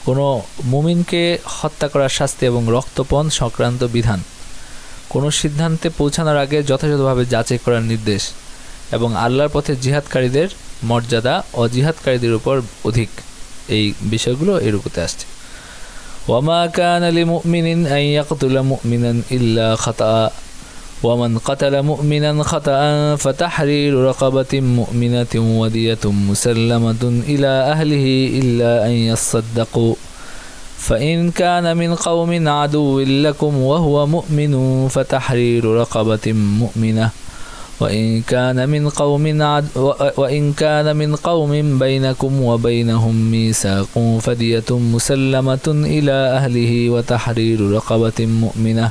কোনো মুমিনকে হত্যা করার শাস্তি এবং রক্তপণ সংক্রান্ত বিধান, কোনো সিদ্ধান্তে পৌঁছানোর আগে যথাযথভাবে যাচাই করার নির্দেশ এবং আল্লাহর পথে জিহাদকারীদের মর্যাদা অজিহাদকারীদের উপর অধিক, এই বিষয়গুলো এর উপরে আসছে। ওয়ামা কানা লিমুমিনিন আন ইয়াকতুলা মুমিনান ইল্লা খাতা ومن قتل مؤمنا خطأ فتحرير رقبة مؤمنة ودية مسلمة إلى أهله إلا أن يصدقوا فإن كان من قوم عدو لكم وهو مؤمن فتحرير رقبة مؤمنة وإن كان من قوم بينكم وبينهم ميثاق فدية مسلمة إلى أهله وتحرير رقبة مؤمنة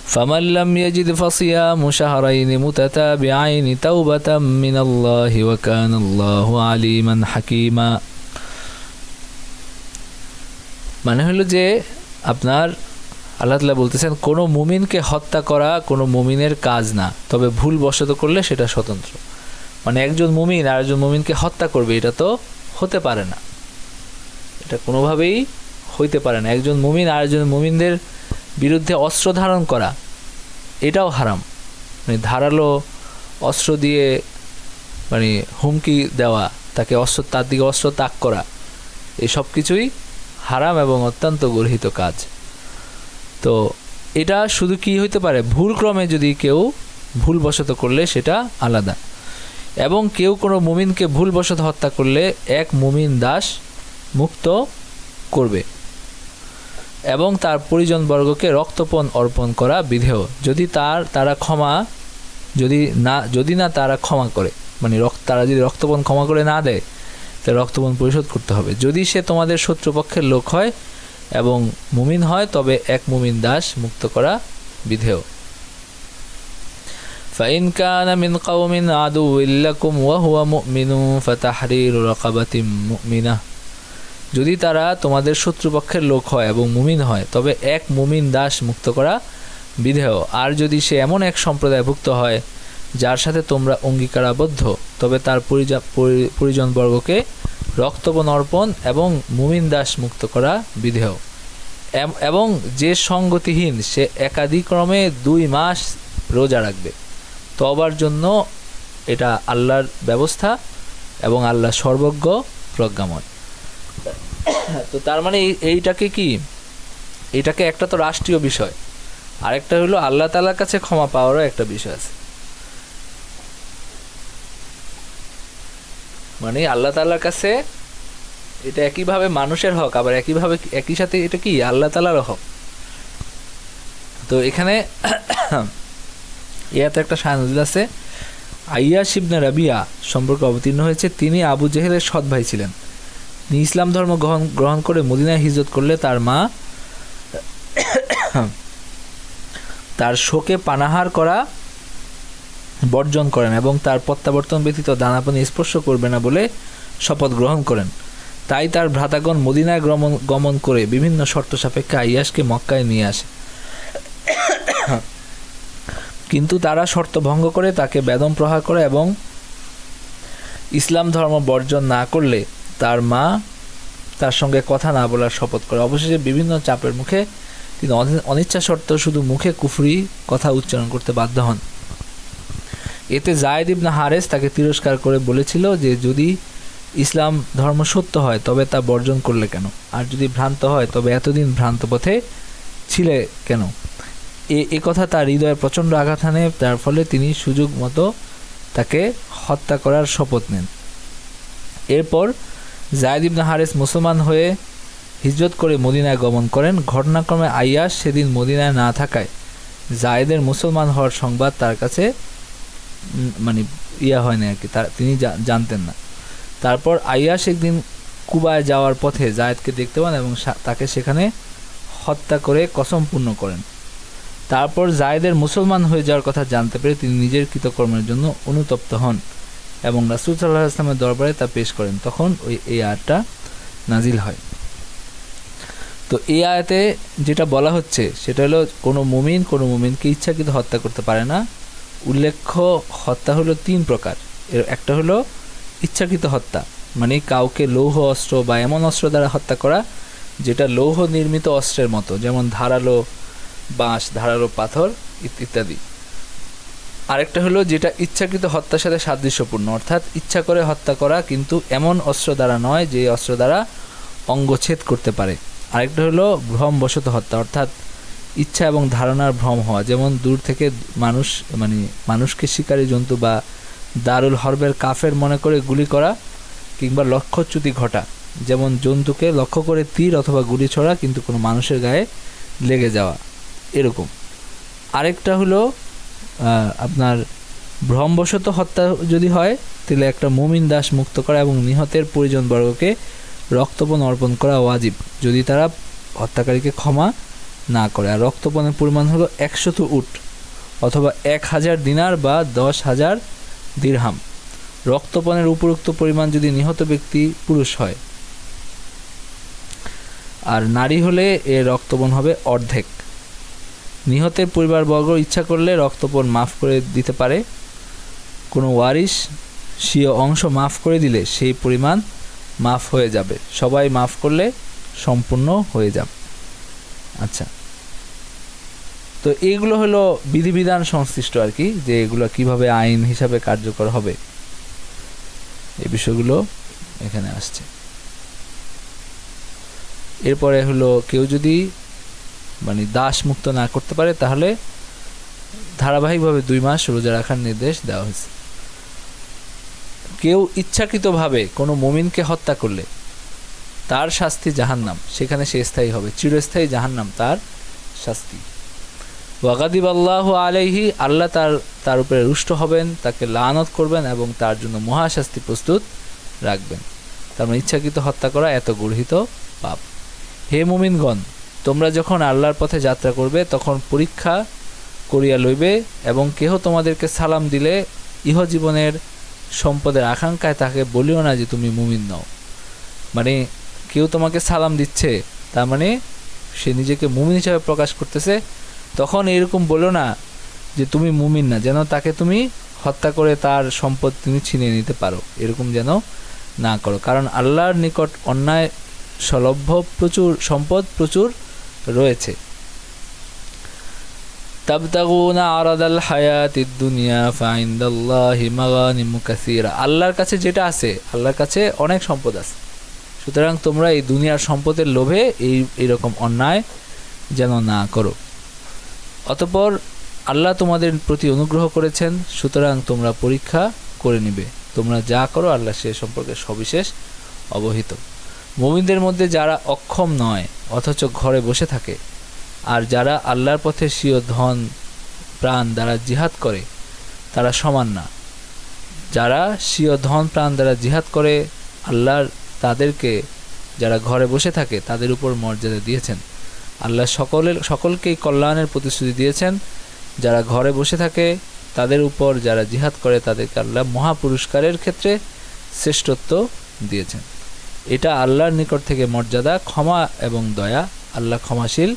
فمن لم يجد فصيام شهرين متتابعين توبة من الله وكان الله عليما حكيما মানে হলো যে আপনার আল্লাহ তাআলা বলতেছেন কোনো মুমিনকে হত্যা করা কোনো মুমিনের কাজ না, তবে ভুল বশত করলে সেটা স্বতন্ত্র। মানে একজন মুমিন আর একজন মুমিনকে হত্যা করবে এটা তো হতে পারে না, এটা কোনোভাবেই হইতে পারে না। একজন মুমিন আর একজন মুমিনদের বিরুদ্ধে অস্ত্র ধারণ করা এটাও হারাম, মানে ধারালো অস্ত্র দিয়ে মানে হুমকি দেওয়া, তার দিকে অস্ত্র তাক করা, এই সব কিছুই হারাম এবং অত্যন্ত গর্হিত কাজ। তো এটা শুধু কি হইতে পারে, ভুলক্রমে যদি কেউ ভুলবশত করলে সেটা আলাদা, এবং কেউ কোনো মুমিনকে ভুলবশত হত্যা করলে এক মুমিন দাস মুক্ত করবে এবং তার পরিজনবর্গকে রক্তপণ অর্পণ করা বিধেয়, যদি তারা ক্ষমা করে, মানে তারা যদি রক্তপণ ক্ষমা করে না দেয় তাহলে রক্তপণ পরিশোধ করতে হবে। যদি সে তোমাদের শত্রুপক্ষের লোক হয় এবং মুমিন হয় তবে এক মুমিন দাস মুক্ত করা বিধেয়। فإن كان من قوم عدو لكم وهو مؤمن فتحرير رقبة مؤمنة যদি তারা তোমাদের শত্রুপক্ষের লোক হয় এবং মুমিন হয় তবে এক মুমিন দাস মুক্ত করা বিধেয়। আর যদি সে এমন এক সম্প্রদায়ভুক্ত হয় যার সাথে তোমরা অঙ্গীকারাবদ্ধ তবে তার পরিজনবর্গকে রক্তপণ অর্পণ এবং মুমিন দাস মুক্ত করা বিধেয়। এবং যে সঙ্গতিহীন সে একাদিক্রমে 2 মাস রোজা রাখবে, তওবার জন্য এটা আল্লাহর ব্যবস্থা এবং আল্লাহ সর্বজ্ঞ প্রজ্ঞাময়। তো তার মানে এইটাকে একটা তো রাষ্ট্রীয় বিষয়, আরেকটা হলো আল্লাহ তাআলার কাছে ক্ষমা পাওয়ারও একটা বিষয় আছে। মানে আল্লাহ তাআলার কাছে এটা একইভাবে মানুষের হক, আবার একই সাথে এটা কি আল্লাহ তাআলারও হক। তো এখানে ইয়াতে একটা শায়নুল আছে, আইয়াশ ইবনে রাবিয়া সম্পর্কে অবতীর্ণ হয়েছে, তিনি আবু জেহেলের সৎ ভাই ছিলেন। তিনি ইসলাম ধর্ম গ্রহণ করে মদিনায় হিজরত করলে তার মা তার শোকে পানাহার করা বর্জন করেন এবং তার প্রত্যাবর্তন ব্যতীত দানাপানি স্পর্শ করবে না বলে শপথ গ্রহণ করেন। তাই তার ভ্রাতাগণ মদিনায় গমন করে বিভিন্ন শর্ত সাপেক্ষে আইয়াশকে মক্কায় নিয়ে আসে, কিন্তু তারা শর্ত ভঙ্গ করে তাকে বেদম প্রহার করে এবং ইসলাম ধর্ম বর্জন না করলে তার মা তার সঙ্গে কথা না বলার শপথ করে। অবশেষে বিভিন্ন চাপের মুখে তিনি অনিচ্ছা সত্ত্বেও শুধু মুখে কুফরি কথা উচ্চারণ করতে বাধ্য হন। এতে যায়েদ ইবনে হারেস তাকে তিরস্কার করে বলেছিল যে যদি ইসলাম ধর্ম সত্য হয় তবে তা বর্জন করলে কেন, আর যদি ভ্রান্ত হয় তবে এতদিন ভ্রান্ত পথে ছিলে কেন। এ কথা তার হৃদয়ে প্রচণ্ড আঘাত হানে, তার ফলে তিনি সুযোগ মতো তাকে হত্যা করার শপথ নেন। এরপর যায়েদ ইবনে হারেস মুসলমান হয়ে হিজরত করে মদিনায় গমন করেন। ঘটনাক্রমে আইয়াশ সেদিন মদিনায় না থাকায় যায়েদের মুসলমান হওয়ার সংবাদ তার কাছে মানে হয় না আর কি, তিনি জানতেন না। তারপর আইয়াশ একদিন কুবায় যাওয়ার পথে যায়েদকে দেখতে পান এবং তাকে সেখানে হত্যা করে কসম পূর্ণ করেন। তারপর যায়েদের মুসলমান হয়ে যাওয়ার কথা জানতে পেরে তিনি নিজের কৃতকর্মের জন্য অনুতপ্ত হন এবং রাসূল সাল্লাল্লাহু আলাইহি ওয়াসাল্লামের দরবারে তা পেশ করেন। তখন এই আয়াতটা নাজিল হয়। তো এই আয়াতে যেটা বলা হচ্ছে সেটা হলো কোনো মুমিনকে ইচ্ছাকৃত হত্যা করতে পারে না। উল্লেখ্য হত্যা হলো 3 প্রকার। এর একটা হলো ইচ্ছাকৃত হত্যা, মানে কাউকে লৌহ অস্ত্র বা এমন অস্ত্র দ্বারা হত্যা করা যেটা লৌহ নির্মিত অস্ত্রের মতো, যেমন ধারালো বাঁশ, ধারালো পাথর ইত্যাদি। আরেকটা হলো যেটা ইচ্ছাকৃত হত্যার সাথে সাদৃশ্যপূর্ণ, অর্থাৎ ইচ্ছা করে হত্যা করা কিন্তু এমন অস্ত্র দ্বারা নয় যে অস্ত্র দ্বারা অঙ্গচ্ছেদ করতে পারে। আরেকটা হলো ভ্রমবশত হত্যা, অর্থাৎ ইচ্ছা এবং ধারণার ভ্রম হওয়া, যেমন দূর থেকে মানুষকে শিকারী জন্তু বা দারুল হরবের কাফের মনে করে গুলি করা, কিংবা লক্ষ্যচ্যুতি ঘটা, যেমন জন্তুকে লক্ষ্য করে তীর অথবা গুলি ছোড়া কিন্তু কোনো মানুষের গায়ে লেগে যাওয়া, এরকম। আরেকটা হলো আপনার ভ্রমবশত হত্যা যদি হয় তাহলে একটা মুমিন দাস মুক্ত করা এবং নিহতের পরিজনবর্গকে রক্তপণ অর্পণ করা ওয়াজিব যদি তারা হত্যাকারীকে ক্ষমা না করে। আর রক্তপণের পরিমাণ হলো 100 উট অথবা 1000 দিনার বা 10,000 দিরহাম। রক্তপণের উপরোক্ত পরিমাণ যদি নিহত ব্যক্তি পুরুষ হয়, আর নারী হলে এর রক্তপণ হবে অর্ধেক। নিহতের পরিবারবর্গ ইচ্ছা করলে রক্তপণ মাফ করে দিতে পারে। কোনো ওয়ারিশ স্বীয় অংশ মাফ করে দিলে সেই পরিমাণ মাফ হয়ে যাবে, সবাই মাফ করলে সম্পূর্ণ হয়ে যাবে। আচ্ছা, তো এইগুলো হলো বিধিবিধান সংশ্লিষ্ট আর কি, যে এগুলো কিভাবে আইন হিসাবে কার্যকর হবে, এই বিষয়গুলো এখানে আসছে। এরপরে হলো কেউ যদি দাস মুক্ত না করতে পারে তাহলে ধারাবাহিকভাবে 2 মাস রোজা রাখার নির্দেশ দেওয়া হয়েছে। কেউ ইচ্ছাকৃতভাবে কোনো মুমিনকে হত্যা করলে তার শাস্তি জাহান্নাম, সেখানে সে স্থায়ী হবে, চিরস্থায়ী জাহান্নাম তার শাস্তি। ওয়াগাদিব আল্লাহু আলাইহি, আল্লাহ তার উপরে রুষ্ট হবেন, তাকে লানত করবেন এবং তার জন্য মহাশাস্তি প্রস্তুত রাখবেন। তার মানে ইচ্ছাকৃত হত্যা করা এত গর্হিত পাপ। হে মুমিনগণ, তোমরা যখন আল্লাহর পথে যাত্রা করবে তখন পরীক্ষা করিয়া লইবে, এবং কেহ তোমাদেরকে সালাম দিলে ইহজীবনের সম্পদের আকাঙ্ক্ষায় তাকে বলিও না যে তুমি মুমিন নও। কেউ তোমাকে সালাম দিচ্ছে, তার মানে সে নিজেকে মুমিন হিসাবে প্রকাশ করতেছে, তখন এরকম বলো না যে তুমি মুমিন না, যেন তাকে তুমি হত্যা করে তার সম্পদ তুমি ছিনিয়ে নিতে পারো, এরকম যেন না করো। কারণ আল্লাহর নিকট অন্যায় সলভ্য প্রচুর সম্পদ প্রচুর রয়েছে। তাবতাগুনা আরাদাল হায়াতিদ দুনিয়া ফাইন্দাল্লাহি মাগানিমু কাসীরা, আল্লাহর কাছে যেটা আছে, আল্লাহর কাছে অনেক সম্পদ আছে, সুতরাং তোমরা এই দুনিয়ার সম্পদের লোভে এইরকম অন্যায় যেন না করো। অতঃপর আল্লাহ তোমাদের প্রতি অনুগ্রহ করেছেন, সুতরাং তোমরা পরীক্ষা করে নিবে, তোমরা যা করো আল্লাহ সে সম্পর্কে সবিশেষ অবহিত। মুমিনদের মধ্যে যারা অক্ষম নয় অথচ ঘরে বসে থাকে, আর যারা আল্লাহর পথে স্বীয় ধন প্রাণ দ্বারা জিহাদ করে তারা সমান না। যারা স্বীয় ধন প্রাণ দ্বারা জিহাদ করে আল্লাহর তাদেরকে, যারা ঘরে বসে থাকে তাদের উপর মর্যাদা দিয়েছেন। আল্লাহ সকলকেই কল্যাণের প্রতিশ্রুতি দিয়েছেন। যারা ঘরে বসে থাকে তাদের উপর যারা জিহাদ করে তাদেরকে আল্লাহ মহাপুরস্কারের ক্ষেত্রে শ্রেষ্ঠত্ব দিয়েছেন। এটা আল্লাহর নিকট থেকে মর্যাদা, ক্ষমা এবং দয়া। আল্লাহ ক্ষমাশীল,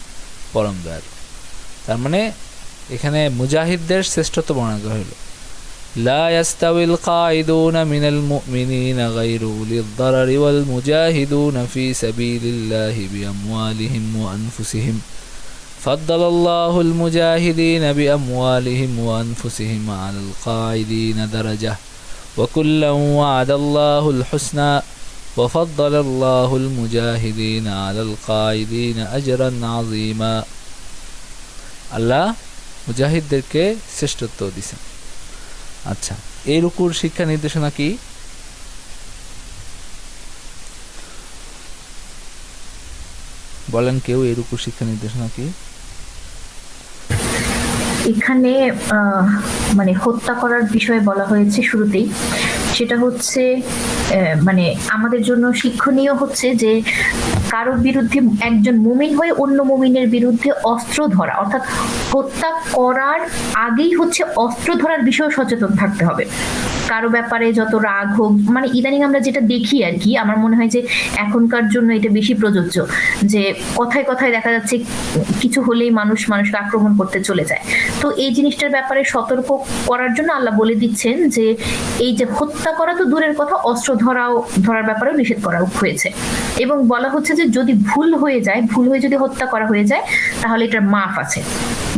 পরম দয়ালু। তার মানে এখানে মুজাহিদদের শ্রেষ্ঠত্ব বর্ণনা করা হলো। লা ইয়াস্তাউল কাঈদুনা মিনাল মুমিনিনা গায়রু উলিদ দারারি ওয়াল মুজাহিদুনা ফি সাবিলিল্লাহি বিআমওয়ালিহিম ওয়া আনফুসিহিম ফাদ্দালাল্লাহুল মুজাহিদিনা বিআমওয়ালিহিম ওয়া আনফুসিহিম আলাল কাঈদিনা দারাজাহ ওয়া কুল্লান ওয়া'দাল্লাহুল হুসনা ওয়া ফাদ্দালাল্লাহুল মুজাহিদিনা আলাল কাঈদিনা আজরান আযীমা। আল্লাহ মুজাহিদদেরকে শ্রেষ্ঠত্ব দিয়েছেন। আচ্ছা, এই রুকুর শিক্ষা নির্দেশনা কি? বলেন কেউ, এই রুকুর শিক্ষা নির্দেশনা কি? এখানে হত্যা করার বিষয়ে বলা হয়েছে শুরুতেই, সেটা হচ্ছে আমাদের জন্য শিক্ষণীয় হচ্ছে যে কারোর বিরুদ্ধে, একজন মুমিন হয়ে অন্য মুমিনের বিরুদ্ধে অস্ত্র ধরা, অর্থাৎ হত্যা করার আগেই হচ্ছে অস্ত্র ধরার বিষয়ে সচেতন থাকতে হবে। কারো ব্যাপারে যত রাগ হোক, ইদানিং আমরা যেটা দেখি আর কি, আমার মনে হয় যে এখনকার জন্য এটা বেশি প্রযোজ্য, যে কথায় কথায় দেখা যাচ্ছে কিছু হলেই মানুষকে আক্রমণ করতে চলে যায়। তো এই জিনিসটার ব্যাপারে সতর্ক করার জন্য আল্লাহ বলে দিচ্ছেন যে এই যে হত্যা করা তো দূরের কথা, অস্ত্র ধরার ব্যাপারেও নিষেধ করা হয়েছে, এবং বলা হচ্ছে যে যদি ভুল হয়ে যদি হত্যা করা হয়ে যায় তাহলে এটার মাফ আছে।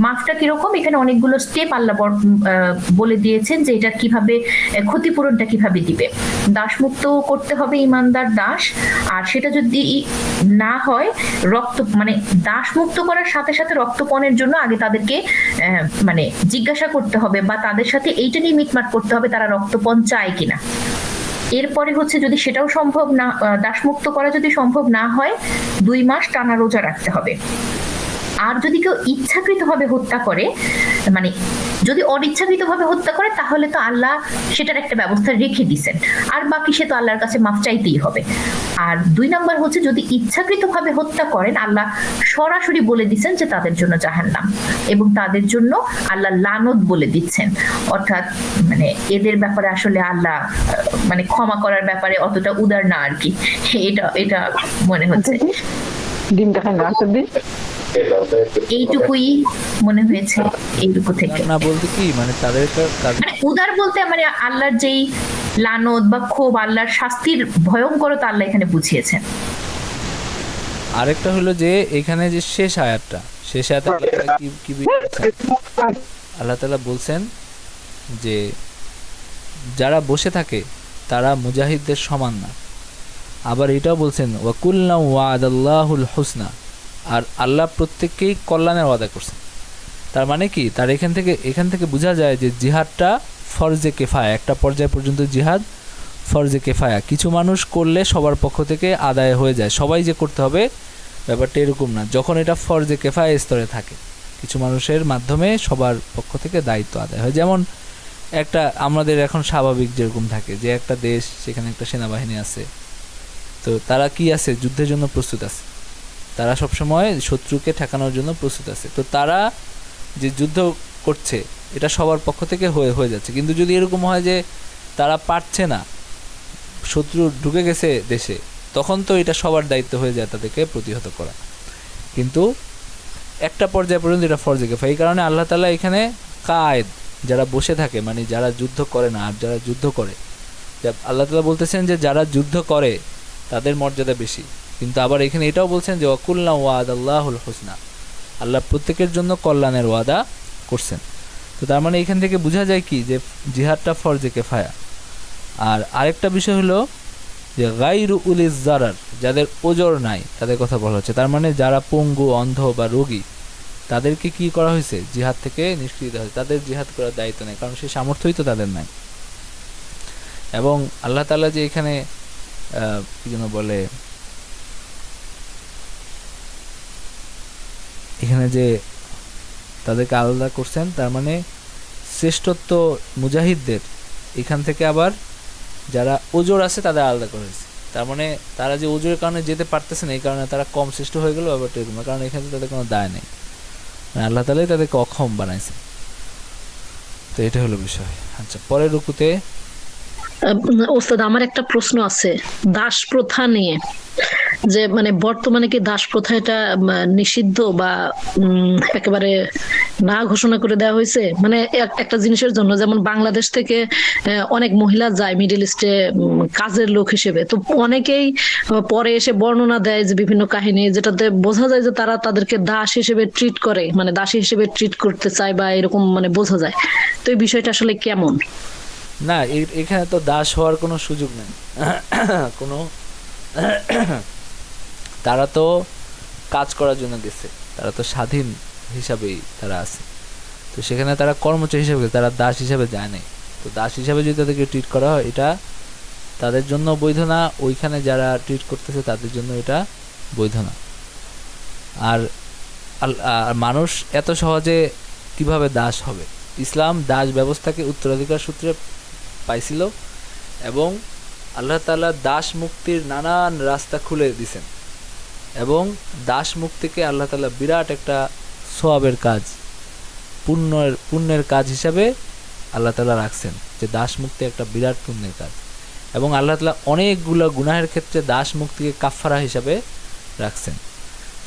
মাফটা কিরকম, এখানে অনেকগুলো স্টেপ আল্লাহ বলে দিয়েছেন যে এটা কিভাবে, ক্ষতিপূরণটা কিভাবে দিবে। দাসমুক্ত করতে হবে ইমানদার দাস, আর সেটা যদি না হয় রক্ত মানে দাসমুক্ত করার সাথে সাথে রক্তপণের জন্য আগে তাদেরকে মানে জিজ্ঞাসা করতে হবে বা তাদের সাথে এইটা নিয়ে মিটমাট করতে হবে তারা রক্তপণ চায় কিনা। এরপরে হচ্ছে যদি সেটাও সম্ভব না, দাসমুক্ত করা যদি সম্ভব না হয় 2 মাস টানা রোজা রাখতে হবে। আর যদি কেউ ইচ্ছাকৃতভাবে হত্যা করে, মানে যদি অনিচ্ছাকৃতভাবে হত্যা করে তাহলে তো আল্লাহ সেটার একটা ব্যবস্থা রেখে দিয়েছেন, আর বাকি সে তো আল্লাহর কাছে মাফ চাইতেই হবে। আর 2 নাম্বার হচ্ছে যদি ইচ্ছাকৃতভাবে হত্যা করেন, আল্লাহ সরাসরি বলে দিচ্ছেন যে তাদের জন্য জাহান্নাম, এবং তাদের জন্য আল্লাহ লানত বলে দিচ্ছেন। অর্থাৎ মানে এদের ব্যাপারে আসলে আল্লাহ মানে ক্ষমা করার ব্যাপারে অতটা উদার না আর কি, এটা মনে হচ্ছে। ডিমটা খান রাস্তার দিন এইটুকুই মনে হয়েছে এইটুকু থেকে। না বলতে কি মানে তাদের মানে উদার বলতে মানে আল্লাহর যেই লানত বা ক্ষোভ, আল্লাহর শাস্তির ভয়ঙ্করতা আল্লাহ এখানে বুঝিয়েছেন। আরেকটা হলো যে এখানে যে শেষ আয়াতটা, শেষ আয়াতে কি আল্লাহ তাআলা বলছেন যে যারা বসে থাকে তারা মুজাহিদদের সমান না। আবার এটাও বলছেন ওয়াকুল্লা ওয়াদাল্লাহুল হুসনা, আর আল্লাহ প্রত্যেককেই কল্যাণের ওয়াদা করছেন। তার মানে কি, তার এখান থেকে বোঝা যায় যে জিহাদটা ফরজে কেফায়া, একটা পর্যায় পর্যন্ত জিহাদ ফরজে কেফায়া, কিছু মানুষ করলে সবার পক্ষ থেকে আদায় হয়ে যায়, সবাই যে করতে হবে ব্যাপারটা এরকম না। যখন এটা ফরজে কেফায়া স্তরে থাকে, কিছু মানুষের মাধ্যমে সবার পক্ষ থেকে দায়িত্ব আদায় হয়। যেমন একটা আমাদের এখন স্বাভাবিক যেরকম থাকে যে একটা দেশ, সেখানে একটা সেনাবাহিনী আছে, তো তারা কি আছে, যুদ্ধের জন্য প্রস্তুত আছে, তারা সবসময় শত্রুকে ঠেকানোর জন্য প্রস্তুত আছে। তো তারা যে যুদ্ধ করছে এটা সবার পক্ষ থেকে হয়ে যাচ্ছে। কিন্তু যদি এরকম হয় যে তারা পারছে না, শত্রু ঢুকে গেছে দেশে, তখন তো এটা সবার দায়িত্ব হয়ে যায় তাদেরকে প্রতিহত করা। কিন্তু একটা পর্যায় পর্যন্ত এটা ফরজে কিফায়া। এই কারণে আল্লাহ তাআলা এখানে কায়েদ, যারা বসে থাকে মানে যারা যুদ্ধ করে না, আর যারা যুদ্ধ করে, আল্লাহ তাআলা বলতেছেন যে যারা যুদ্ধ করে তাদের মর্যাদা বেশি। কিন্তু আবার এখানে এটাও বলছেন যে ওয়াকুল্লা ওয়াদাল্লাহুল হুসনা, আল্লাহ প্রত্যেকের জন্য কল্যাণের ওয়াদা করছেন। তো তার মানে এখান থেকে বোঝা যায় কি যে জিহাদটা ফরজে কিফায়া। আর আরেকটা বিষয় হলো যে গায়রু উলিজ জারার, যাদের ওজর নাই তাদের কথা বলা হচ্ছে। তার মানে যারা পঙ্গু, অন্ধ বা রোগী, তাদেরকে কি করা হয়েছে, জিহাদ থেকে নিষ্কৃত হয়েছে, তাদের জিহাদ করার দায়িত্ব নেই, কারণ সেই সামর্থ্যই তো তাদের নাই। এবং আল্লাহ তাআলা যে এখানে কি যেন বলে, এখানে যে তাদেরকে আলাদা করছেন, তার মানে শ্রেষ্ঠত্ব মুজাহিদদের এখান থেকে আবার যারা ওজোর আছে তাদের আলাদা করা হয়েছে। তার মানে তারা যে ওজোরের কারণে যেতে পারতেছে না, এই কারণে তারা কম শ্রেষ্ঠ হয়ে গেল ব্যাপারটা এরকম, কারণ এখানে তাদের কোনো দায় নেই, মানে আল্লাহ তাআলাই তাদেরকে অক্ষম বানাইছে। তো এটা হলো বিষয়। আচ্ছা, পরের রুকুতে ওস্তাদ আমার একটা প্রশ্ন আছে দাস প্রথা নিয়ে, যে মানে বর্তমানে কি দাস প্রথা এটা নিষিদ্ধ বা একেবারে না ঘোষণা করে দেওয়া হয়েছে? মানে একটা জিনিসের জন্য, যেমন বাংলাদেশ থেকে অনেক মহিলা যায় মিডল ইস্টে কাজের লোক হিসেবে, তো অনেকেই পরে এসে বর্ণনা দেয় যে বিভিন্ন কাহিনী, যেটাতে বোঝা যায় যে তারা তাদেরকে দাস হিসেবে ট্রিট করে, মানে দাসী হিসেবে ট্রিট করতে চায় বা এরকম মানে বোঝা যায়। তো এই বিষয়টা আসলে কেমন? না, এখানে তো দাস হওয়ার কোনো সুযোগ নেই কোনো, তারা তো কাজ করার জন্য গেছে, তারা তো স্বাধীন হিসাবেই তারা আছে। তো সেখানে তারা কর্মচারী হিসাবে, তারা দাস হিসাবে যায় নাই। তো দাস হিসাবে যদি তাদেরকে ট্রিট করা হয়, এটা তাদের জন্য বৈধ না, ওইখানে যারা ট্রিট করতেছে তাদের জন্য এটা বৈধ না। আর মানুষ এত সহজে কিভাবে দাস হবে? ইসলাম দাস ব্যবস্থাকে উত্তরাধিকার সূত্রে পাইছিল, এবং আল্লাহ তাআলা দাস মুক্তির নানান রাস্তা খুলে দিয়েছেন, এবং দাস মুক্তিকে আল্লাহ তাআলা বিরাট একটা সওয়াবের কাজ, পুণ্যের কাজ হিসাবে আল্লাহ তাআলা রাখছেন, যে দাস মুক্তি একটা বিরাট পুণ্যের কাজ। এবং আল্লাহ তাআলা অনেকগুলো গুনাহের ক্ষেত্রে দাস মুক্তিকে কাফফারা হিসাবে রাখছেন।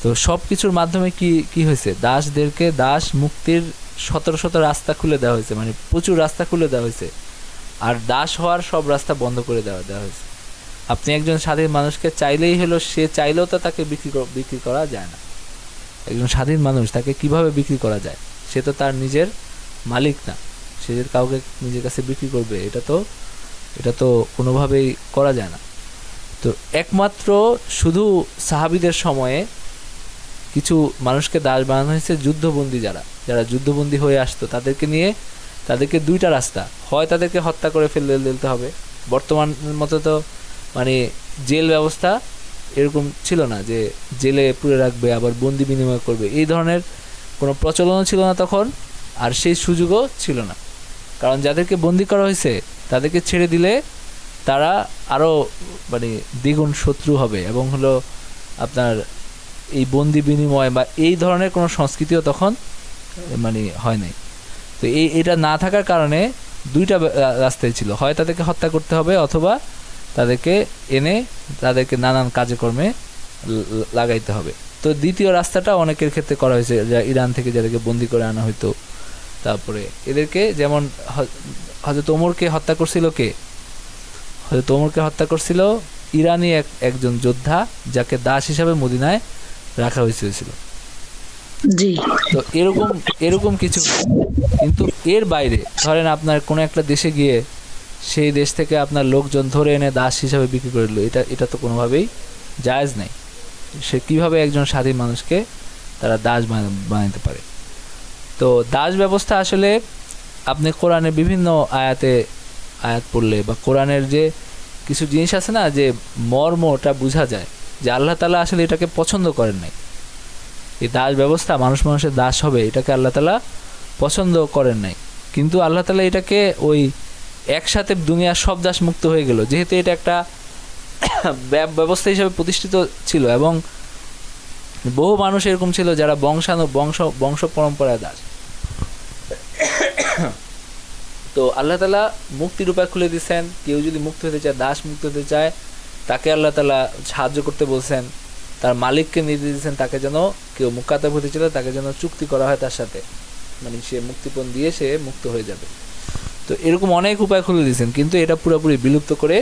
তো সব কিছুর মাধ্যমে কি হয়েছে, দাসদেরকে দাস মুক্তির শত রাস্তা খুলে দেওয়া হয়েছে, মানে প্রচুর রাস্তা খুলে দেওয়া হয়েছে। আর দাস হওয়ার সব রাস্তা বন্ধ করে দেওয়া হয়েছে। আপনি একজন স্বাধীন মানুষকে চাইলেই হলো, সে চাইলেও তো তাকে বিক্রি করা যায় না। একজন স্বাধীন মানুষ, তাকে কিভাবে বিক্রি করা যায়? সে তো তার নিজের মালিক না, সে যে কাউকে নিজের কাছে বিক্রি করবে, এটা তো কোনোভাবেই করা যায় না। তো একমাত্র শুধু সাহাবীদের সময়ে কিছু মানুষকে দাস বানানো হয়েছে, যুদ্ধবন্দী যারা যুদ্ধবন্দী হয়ে আসতো তাদেরকে নিয়ে, তাদেরকে দুইটা রাস্তা, হয় তাদেরকে হত্যা করে ফেলে দিতে হবে, বর্তমান মতো তো মানে জেল ব্যবস্থা এরকম ছিল না যে জেলে পুরে রাখবে আবার বন্দি বিনিময় করবে, এই ধরনের কোনো প্রচলনও ছিল না তখন, আর সেই সুযোগও ছিল না। কারণ যাদেরকে বন্দি করা হয়েছে তাদেরকে ছেড়ে দিলে তারা আরও মানে দ্বিগুণ শত্রু হবে, এবং হলো আপনার এই বন্দি বিনিময় বা এই ধরনের কোনো সংস্কৃতিও তখন মানে হয় নাই। তো এটা না থাকার কারণে দুইটা রাস্তাই ছিল, হয় তাদেরকে হত্যা করতে হবে অথবা তাদেরকে এনে তাদেরকে নানান কাজে কর্মে লাগাইতে হবে। তো দ্বিতীয় রাস্তাটা অনেকের ক্ষেত্রে করা হয়েছে, যা ইরান থেকে যাদেরকে বন্দি করে আনা হইতো, তারপরে এদেরকে যেমন হযরত ওমরকে হত্যা করছিল কে? হযরত ওমরকে হত্যা করছিল ইরানি একজন যোদ্ধা, যাকে দাস হিসাবে মদিনায় রাখা হয়েছিল। জি। তো এরকম কিছু, কিন্তু এর বাইরে ধরেন আপনার কোনো একটা দেশে গিয়ে সেই দেশ থেকে আপনার লোকজন ধরে এনে দাস হিসাবে বিক্রি করে দিল, এটা তো কোনোভাবেই জায়েজ নাই। সে কিভাবে একজন স্বাধীন মানুষকে তারা দাস বানাতে পারে? তো দাস ব্যবস্থা আসলে আপনি কোরআনের বিভিন্ন আয়াত পড়লে বা কোরআনের যে কিছু জিনিস আছে না, যে মর্মটা বোঝা যায় যে আল্লাহ তাআলা আসলে এটাকে পছন্দ করেন নাই। এই দাস ব্যবস্থা, মানুষের দাস হবে, এটাকে আল্লাহ তাআলা পছন্দ করেন নাই, কিন্তু আল্লাহ তাআলা এটাকে ওই একসাথে দুনিয়ার সব দাস মুক্ত হয়ে গেল, যেহেতু এটা একটা ব্যবস্থা হিসেবে প্রতিষ্ঠিত ছিল, এবং বহু মানুষ এরকম ছিল যারা বংশ পরম্পরায় দাস। তো আল্লাহ তাআলা মুক্তির উপায় খুলে দিয়েছেন, কেউ যদি মুক্ত হতে চায়, দাস মুক্ত হতে চায়, তাকে আল্লাহ তাআলা সাহায্য করতে বলছেন, তার মালিককে নির্দেশ দিয়েছেন তাকে যেন, কেউ মুকাতাব হতে ছিল তাকে যেন চুক্তি করা হয় তার সাথে, মানে সে মুক্তিপণ দিয়ে সে মুক্ত হয়ে যাবে। তো এরকম অনেক উপায় খুলে দিয়েছেন, কিন্তু এটা পুরোপুরি বিলুপ্ত করে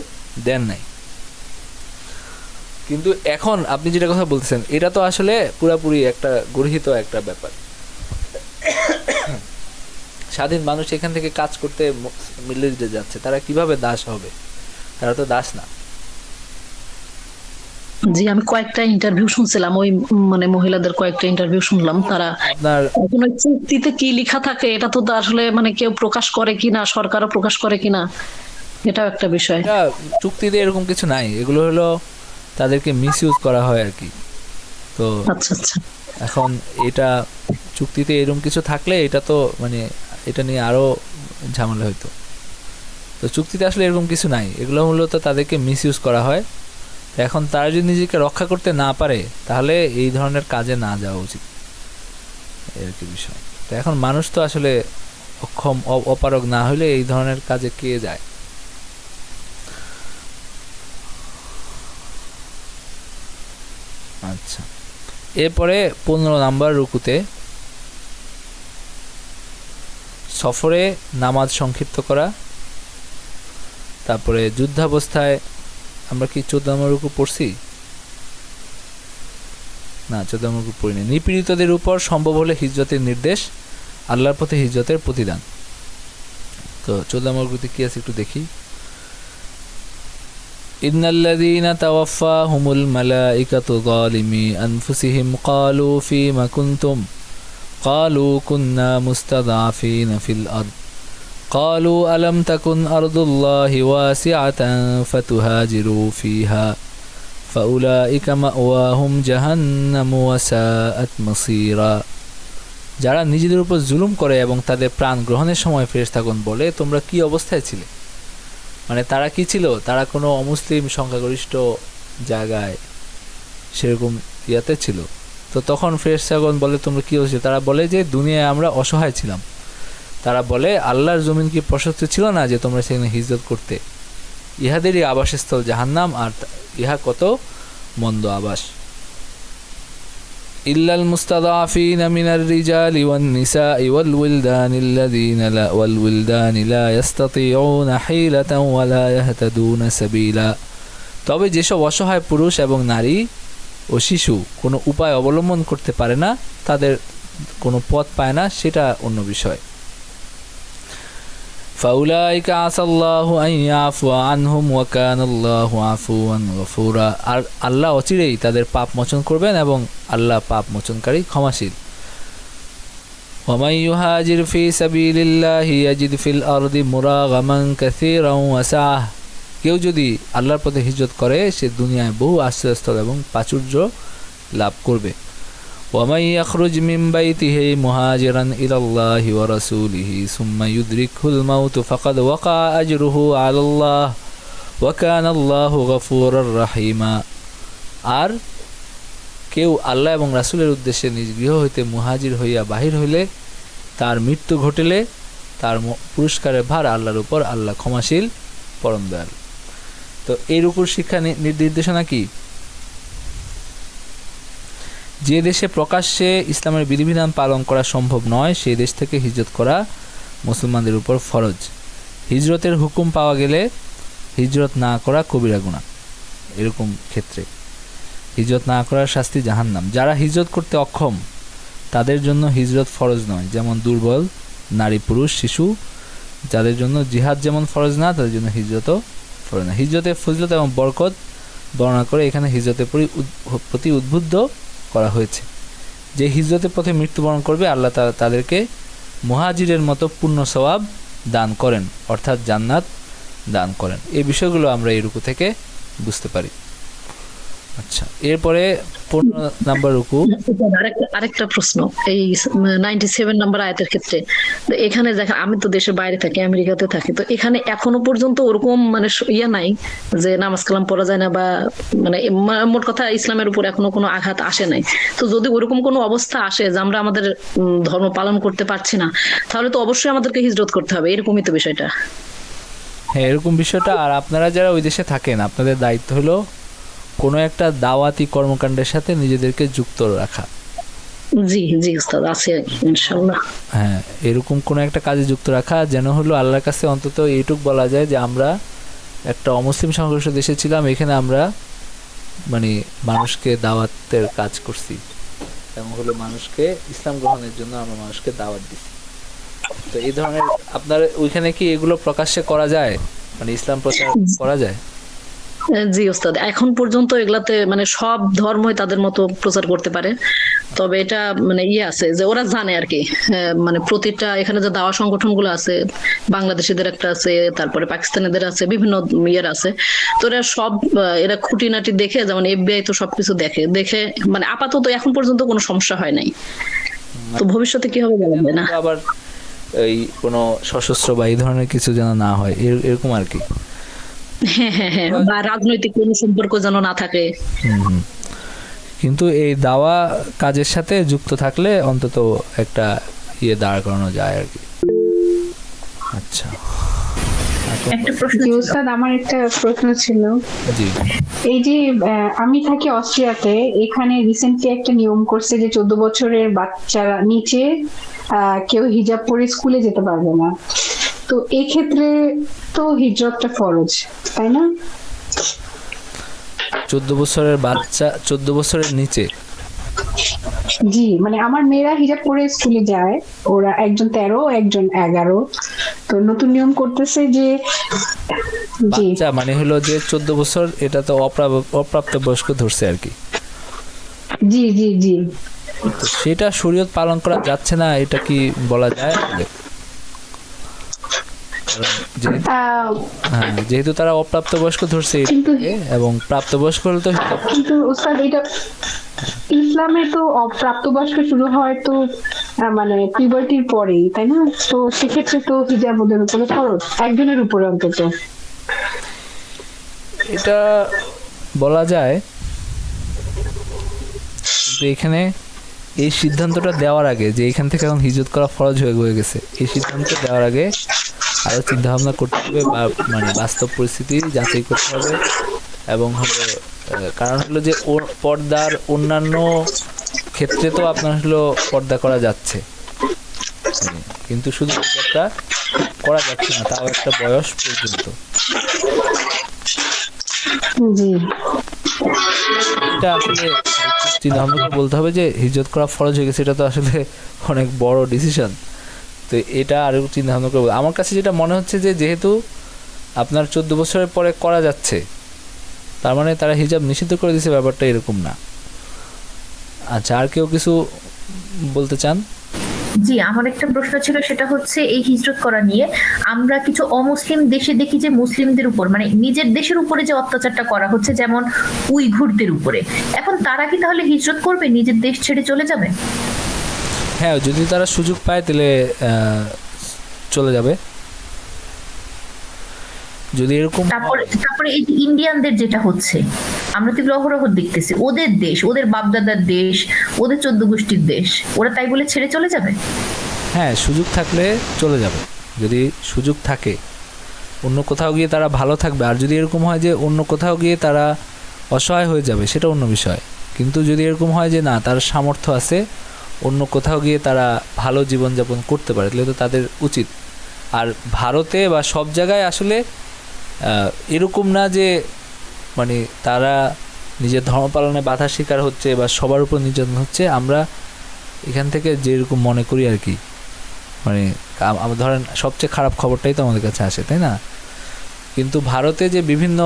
দেন নাই। কিন্তু এখন আপনি যেটা কথা বলতেছেন, এটা তো আসলে পুরোপুরি একটা গর্হিত একটা ব্যাপার। স্বাধীন মানুষ এখান থেকে কাজ করতে মিডল ইস্টে যাচ্ছে, তারা কিভাবে দাস হবে? তারা তো দাস না। জি, আমি কয়েকটা ইন্টারভিউ শুনছিলাম, ওই মানে মহিলাদের কয়েকটা ইন্টারভিউ শুনলাম। তারা আপনার এখন ওই চুক্তিতে কি লেখা থাকে এটা তো আসলে মানে কেউ প্রকাশ করে কিনা, সরকারও প্রকাশ করে কিনা, এটাও একটা বিষয়। এটা চুক্তিতে এরকম কিছু নাই, এগুলো হলো তাদেরকে মিসইউজ করা হয় আর কি। তো আচ্ছা আচ্ছা, এখন এটা চুক্তিতে এরকম কিছু থাকলে এটা তো মানে এটা নিয়ে আরো ঝামেলা হইতো। তো চুক্তিতে আসলে এরকম কিছু নাই, এগুলো মূলত তাদেরকে মিসইউজ করা হয়। এখন তারা যদি নিজেকে রক্ষা করতে না পারে তাহলে এই ধরনের কাজে না যাওয়া উচিত, এর কি বিষয়। তো এখন মানুষ তো আসলে অক্ষম অপারগ না হলে এই ধরনের কাজে কে যায়? আচ্ছা, এরপরে 15 নাম্বার রুকুতে সফরে নামাজ সংক্ষিপ্ত করা, তারপরে যুদ্ধাবস্থায় আমরা কি 14 নম্বর রুকু পড়ছি না? 14 নম্বর রুকু পড়িনি। নিপীড়িতদের উপর সম্ভব হলে হিজরতের নির্দেশ, আল্লাহর পথে হিজরতের প্রতিদান। তো 14 নম্বর রুকুতে কি আছে একটু দেখি। ইন্নাল্লাযীনা তাওয়াফাহুমুল মালাইকাতু যালিমি আনফুসিহিম ক্বালু ফীমা কুনতুম ক্বালু কুন্না মুস্তাদআফিনা ফিল আরদ قالوا ألم تكن أرض الله واسعة فتهاجروا فيها فأولئك مأواهم جهنم وساءت مصيرا। যারা নিজেদের উপর জুলুম করে এবং তাদের প্রাণ গ্রহণের সময় ফেরেশতাগণ বলে তোমরা কি অবস্থায় ছিলে, মানে তারা কি ছিল? তারা কোনো অমুসলিম সংখ্যাগরিষ্ঠ জায়গায় সেরকম ইয়াতে ছিল। তো তখন ফেরেশতাগণ বলে তোমরা কি হয়েছে? তারা বলে যে দুনিয়ায় আমরা অসহায় ছিলাম। তারা বলে আল্লাহর জমিন কি প্রশস্ত ছিল না যে তোমরা সেখানে হিজরত করতে? ইহাদেরই আবাসস্থল জাহান্নাম, আর ইহা কত মন্দ আবাস। ইল্লাল মুস্তাদআফিনা মিনার রিজালি ওয়ান নিসাই ওয়াল উইলদানি লা ইস্তাতিউনা হিলাতান ওয়া লা ইয়াহতাদুনা সাবিলা। তবে যেসব অসহায় পুরুষ এবং নারী ও শিশু কোনো উপায় অবলম্বন করতে পারে না, তাদের কোনো পথ পায় না সেটা অন্য বিষয়। ফাউলাইকা আসাল্লাহু আন ইয়াফুয়া আনহুম ওয়া কানাল্লাহু আফুওয়ান গফুরা। আর আল্লাহ অচিরেই তাদের পাপ মোচন করবেন এবং আল্লাহ পাপ মোচনকারী ক্ষমাশীল। ওয়ামান ইউহাজির ফি সাবিলিল্লাহি ইয়াজিদ ফিল আরদি মুরাগামান কাসীরান ওয়া সাআহ। কেউ যদি আল্লাহর পথে হিজরত করে সে দুনিয়ায় বহু আশ্রয়স্থল এবং প্রাচুর্য লাভ করবে। ওয়ামান ইয়াখরুজ মিন বাইতিহি মুহাজিরান ইলাল্লাহি ওয়া রাসূলিহি সুম্মা ইউদরিকুল মাউত ফাকাদ ওয়াকা আজরুহু আলাল্লাহ ওয়া কানাল্লাহু গফুরুর রহিমা। আর কেউ আল্লাহ এবং রাসূলের উদ্দেশ্যে নিজ গৃহ হইতে মুহাজির হইয়া বাহির হইলে তার মৃত্যু ঘটিলে তার পুরস্কারের ভার আল্লাহর উপর, আল্লাহ ক্ষমাশীল পরম দয়ালু। তো এর উপর শিক্ষা নির্দেশনা কি? যে দেশে প্রকাশ্যে ইসলামের বিধিবিধান পালন করা সম্ভব নয় সেই দেশ থেকে হিজরত করা মুসলমানদের উপর ফরজ। হিজরতের হুকুম পাওয়া গেলে হিজরত না করা কবিরা গুনাহ। এরকম ক্ষেত্রে হিজরত না করার শাস্তি জাহান্নাম। যারা হিজরত করতে অক্ষম তাদের জন্য হিজরত ফরজ নয়, যেমন দুর্বল, নারী, পুরুষ, শিশু, যাদের জন্য জিহাদ যেমন ফরজ না তাদের জন্য হিজরতও ফরজ না। হিজরতের ফজিলত এবং বরকত বর্ণনা করে এখানে হিজরতের প্রতি উদ্বুদ্ধ করা হয়েছে। যে হিজরতের পথে মৃত্যুবরণ করবে আল্লাহ তাদেরকে মুহাজিরের মতো পূর্ণ সওয়াব দান করেন, অর্থাৎ জান্নাত দান করেন। এই বিষয়গুলো আমরা এই রুকু থেকে বুঝতে পারি। আচ্ছা, এরপরে 15 নাম্বার রুকু। আরেকটা প্রশ্ন, এই 97 নাম্বার আয়াতের ক্ষেত্রে এখানে দেখেন, আমি তো দেশের বাইরে থাকি, আমেরিকাতে থাকি, তো এখানে এখনো পর্যন্ত ওরকম মানে ইয়া নাই যে নামাজ কালাম পড়া যায় না, বা মানে মোট কথা ইসলামের উপর এখনো কোনো আঘাত আসে নাই। তো যদি ওরকম কোনো অবস্থা আসে যে আমরা আমাদের ধর্ম পালন করতে পারছি না, তাহলে তো অবশ্যই আমাদেরকে হিজরত করতে হবে, এরকমই তো বিষয়টা। হ্যাঁ, এরকম বিষয়টা। আর আপনারা যারা ওই দেশে থাকেন আপনাদের দায়িত্ব হলো কোনো একটা দাওয়াতি কর্মকাণ্ডের সাথে নিজেদেরকে যুক্ত রাখা। জি জি উস্তাদ, আছে ইনশাআল্লাহ। হ্যাঁ, এরকম কোনো একটা কাজে যুক্ত রাখা যেন হলো আল্লাহর কাছে অন্তত এইটুকু বলা যায় যে আমরা একটা অমুসলিম সংঘর্ষ দেশে ছিলাম, এখানে আমরা মানে মানুষকে দাওয়াতের কাজ করছি এবং হলো মানুষকে ইসলাম গ্রহণের জন্য আমরা মানুষকে দাওয়াত দিচ্ছি। তো এই ধরনের আপনার ওইখানে কি এগুলো প্রকাশ্যে করা যায়, মানে ইসলাম প্রচার করা যায়? জি ওস্তাদ, এখন পর্যন্ত এগুলাতে মানে সব ধর্মই তাদের মতো প্রচার করতে পারে, তবে এটা মানে ইয়ে আছে যে ওরা জানে আর কি, মানে প্রতিটা এখানে যে দাওয়া সংগঠন গুলো আছে, বাংলাদেশিদের একটা আছে, তারপরে পাকিস্তানিদের আছে, বিভিন্ন ইয়ের আছে, তো এরা সব এরা খুঁটিনাটি দেখে, যেমন FBI তো সবকিছু দেখে মানে আপাতত এখন পর্যন্ত কোনো সমস্যা হয় নাই। তো ভবিষ্যতে কি হবে বলা যায় না। আবার এই কোনো সশস্ত্র বা এই ধরনের কিছু যেন না হয় এরকম আর কি। হ্যাঁ হ্যাঁ হ্যাঁ, বা রাজনৈতিক কোনো সম্পর্ক যেন না থাকে। কিন্তু এই দাওয়া কাজের সাথে যুক্ত থাকলে অন্তত একটা ইয়ে দাঁড় করানো যায় আর কি। আচ্ছা, একটা প্রশ্ন জি ছিল। উস্তাদ, আমার একটা প্রশ্ন ছিল। জি। এই যে আমি থাকি অস্ট্রিয়াতে, এখানে রিসেন্টলি একটা নিয়ম করছে যে 14 বছরের বাচ্চারা নিচে কেউ হিজাব পরে স্কুলে যেতে পারবে না। তো এই ক্ষেত্রে তো হিজরতটা ফরজ, তাই না? 14 বছরের বাচ্চা, 14 বছরের নিচে? জি, মানে আমার মেয়েরা হিজাব পরে স্কুলে যায়, ওরা একজন 13 একজন 11। তো নতুন নিয়ম করতেছে যে জি বাচ্চা মানে হলো যে 14 বছর, এটা তো অপ্রাপ্ত বয়স্ক ধরছে আর কি। জি জি জি তো সেটা শরীয়ত পালন করা যাচ্ছে না, এটা কি বলা যায়? যেহেতু তারা অপ্রাপ্ত বয়স্ক ধরছে এবং প্রাপ্তবয়স্ক হলে তো কিন্তু উস্তাদ এটা ইসলামে তো প্রাপ্তবয়স্ক শুরু হয় তো মানে পিউবার্টির পরেই, তাই না? তো সেক্ষেত্রে তো হিজাব ওদের উপরে খরচ, একজনের উপরে অন্তত। এটা বলা যায়, কিন্তু এখানে এই সিদ্ধান্তটা দেওয়ার আগে যে এখান থেকে এখন হিজরত করা ফরজ হয়ে গেছে, এই সিদ্ধান্ত দেওয়ার আগে আরো চিন্তা ভাবনা করতে হবে, বা মানে বাস্তব পরিস্থিতি যাচাই করতে হবে। এবং হলো কারণ হলো যে পর্দার অন্যান্য ক্ষেত্রে তো আপনার হলো পর্দা করা যাচ্ছে, কিন্তু শুধু হিজাবটা করা যাচ্ছে না, তাও একটা বয়স পর্যন্ত। জি, এটা আসলে চিন্তা ভাবনা করে বলতে হবে যে হিজরত করা ফরজ হয়ে গেছে, এটা তো আসলে অনেক বড় ডিসিশন। তো এটা আরও চিন্তা ভাবনা করে আমার কাছে যেটা মনে হচ্ছে যে যেহেতু আপনার 14 বছরের পরে করা যাচ্ছে, তার মানে তারা হিজাব নিষিদ্ধ করে দিয়েছে, ব্যাপারটা এরকম না। আচ্ছা, আর কেউ কিছু বলতে চান? জি, আমার একটা প্রশ্ন ছিল, সেটা হচ্ছে এই হিজরত করা নিয়ে। আমরা কিছু অমুসলিম দেশে দেখি যে মুসলিমদের উপর, মানে নিজের দেশের উপরে যে অত্যাচারটা করা হচ্ছে, যেমন উইঘুরদের উপরে, এখন তারা কি তাহলে হিজরত করবে, নিজের দেশ ছেড়ে চলে যাবে? হ্যাঁ, যদি তারা সুযোগ পায় তাহলে চলে যাবে। যদি এরকম তারপরে এই যে ইন্ডিয়ানদের যেটা হচ্ছে, আমরা তো এগুলো অহরহ দেখতেছি, ওদের দেশ, ওদের বাপদাদার দেশ, ওদের 14 গোষ্ঠীর দেশ, ওরা তাই বলে ছেড়ে চলে যাবে? হ্যাঁ, সুযোগ থাকলে চলে যাবে। যদি সুযোগ থাকে অন্য কোথাও গিয়ে তারা ভালো থাকবে, আর যদি এরকম হয় যে অন্য কোথাও গিয়ে তারা অসহায় হয়ে যাবে, সেটা অন্য বিষয়। কিন্তু যদি এরকম হয় যে না, তার সামর্থ্য আছে, অন্য কোথাও গিয়ে তারা ভালো জীবনযাপন করতে পারে, তাহলে তো তাদের উচিত। আর ভারতে বা সব জায়গায় আসলে এরকম না যে মানে তারা নিজের ধর্ম পালনে বাধার শিকার হচ্ছে বা সবার উপর নির্যাতন হচ্ছে। আমরা এখান থেকে যেরকম মনে করি আর কি, মানে আমরা ধরেন সবচেয়ে খারাপ খবরটাই তো আমাদের কাছে আসে, তাই না? কিন্তু ভারতে যে বিভিন্ন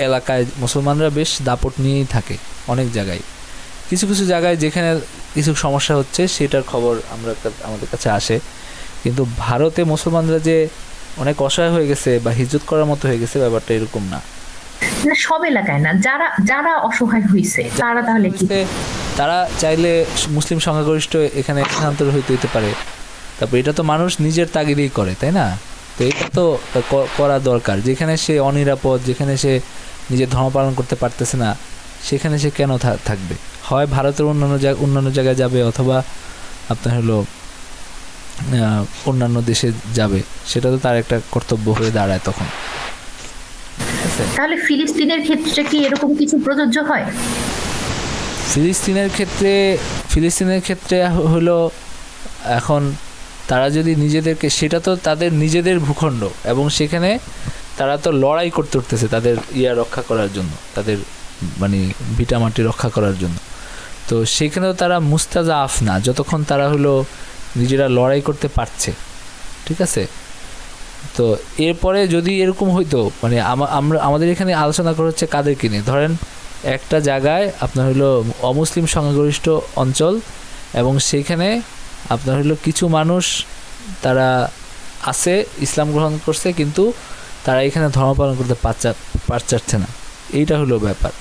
এলাকায় মুসলমানরা বেশ দাপট নিয়েই থাকে অনেক জায়গায়। কিছু কিছু জায়গায় যেখানে কিছু সমস্যা হচ্ছে সেটার খবর আমাদের কাছে আসে। কিন্তু ভারতে মুসলমানরা যে অনেক অসহায় হয়ে গেছে বা হিজরত করার মতো হয়ে গেছে, ব্যাপারটা এরকম না। সব এলাকায় না, যারা যারা অসহায় হয়েছে তারা তাহলে কি? তারা চাইলে মুসলিম সংখ্যাগরিষ্ঠ এখানে স্থানান্তর হইতে পারে। তারপর এটা তো মানুষ নিজের তাগিদেই করে, তাই না? তো এটা তো করা দরকার। যেখানে সে অনিরাপদ, যেখানে সে নিজের ধর্ম পালন করতে পারতেছে না, সেখানে সে কেন থাকবে? হয় ভারতের অন্যান্য জায়গায় যাবে, অথবা আপনার হলো অন্যান্য দেশে যাবে। সেটা তো তার একটা কর্তব্য হয়ে দাঁড়ায় তখন। তাহলে ফিলিস্তিনের ক্ষেত্রে কি এরকম কিছু প্রযোজ্য হয়? ফিলিস্তিনের ক্ষেত্রে হলো এখন তারা যদি নিজেদেরকে, সেটা তো তাদের নিজেদের ভূখণ্ড, এবং সেখানে তারা তো লড়াই করতে উঠতেছে তাদের রক্ষা করার জন্য, তাদের মানে ভিটামাটি রক্ষা করার জন্য। তো সেখানেও তারা মুস্তাজাফ না, যতক্ষণ তারা হলো নিজেরা লড়াই করতে পারছে, ঠিক আছে? তো এরপরে যদি এরকম হইতো, মানে আমাদের এখানে আলোচনা করা হচ্ছে কাদেরকে নিয়ে, ধরেন একটা জায়গায় আপনার হলো অমুসলিম সংখ্যাগরিষ্ঠ অঞ্চল, এবং সেইখানে আপনার হলো কিছু মানুষ তারা আছে, ইসলাম গ্রহণ করছে, কিন্তু তারা এখানে ধর্ম পালন করতে পারছে না। এইটা হলো ব্যাপার।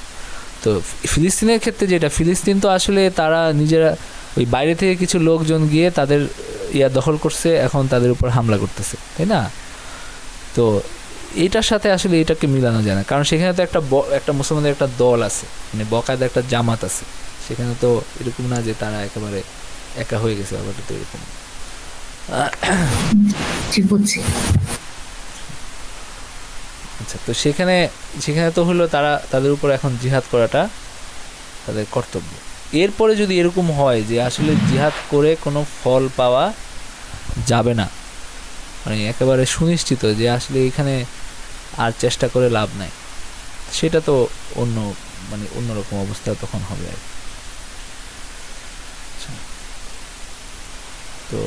তো ফিলিস্তিনের ক্ষেত্রে যেটা, ফিলিস্তিন তো আসলে তারা নিজেরা ওই বাইরে থেকে কিছু লোকজন গিয়ে তাদের দখল করছে, এখন তাদের উপর হামলা করতেছে, তাই না? তো এটার সাথে আসলে এটাকে মিলানো যায় না, কারণ সেখানে তো একটা মুসলমানদের একটা দল আছে, মানে বকায়দা একটা জামাত আছে। সেখানে তো এরকম না যে তারা একেবারে একা হয়ে গেছে, ব্যাপারটা তো এরকম। আচ্ছা, তো সেখানে তো হলো তাদের উপর এখন জিহাদ করাটা তাদের কর্তব্য। এরপরে যদি এরকম হয় যে আসলে জিহাদ করে কোনো ফল পাওয়া যাবে না, মানে একেবারে সুনিশ্চিত যে আসলে এখানে আর চেষ্টা করে লাভ নাই, সেটা তো অন্যরকম অবস্থা তখন হবে আর। তো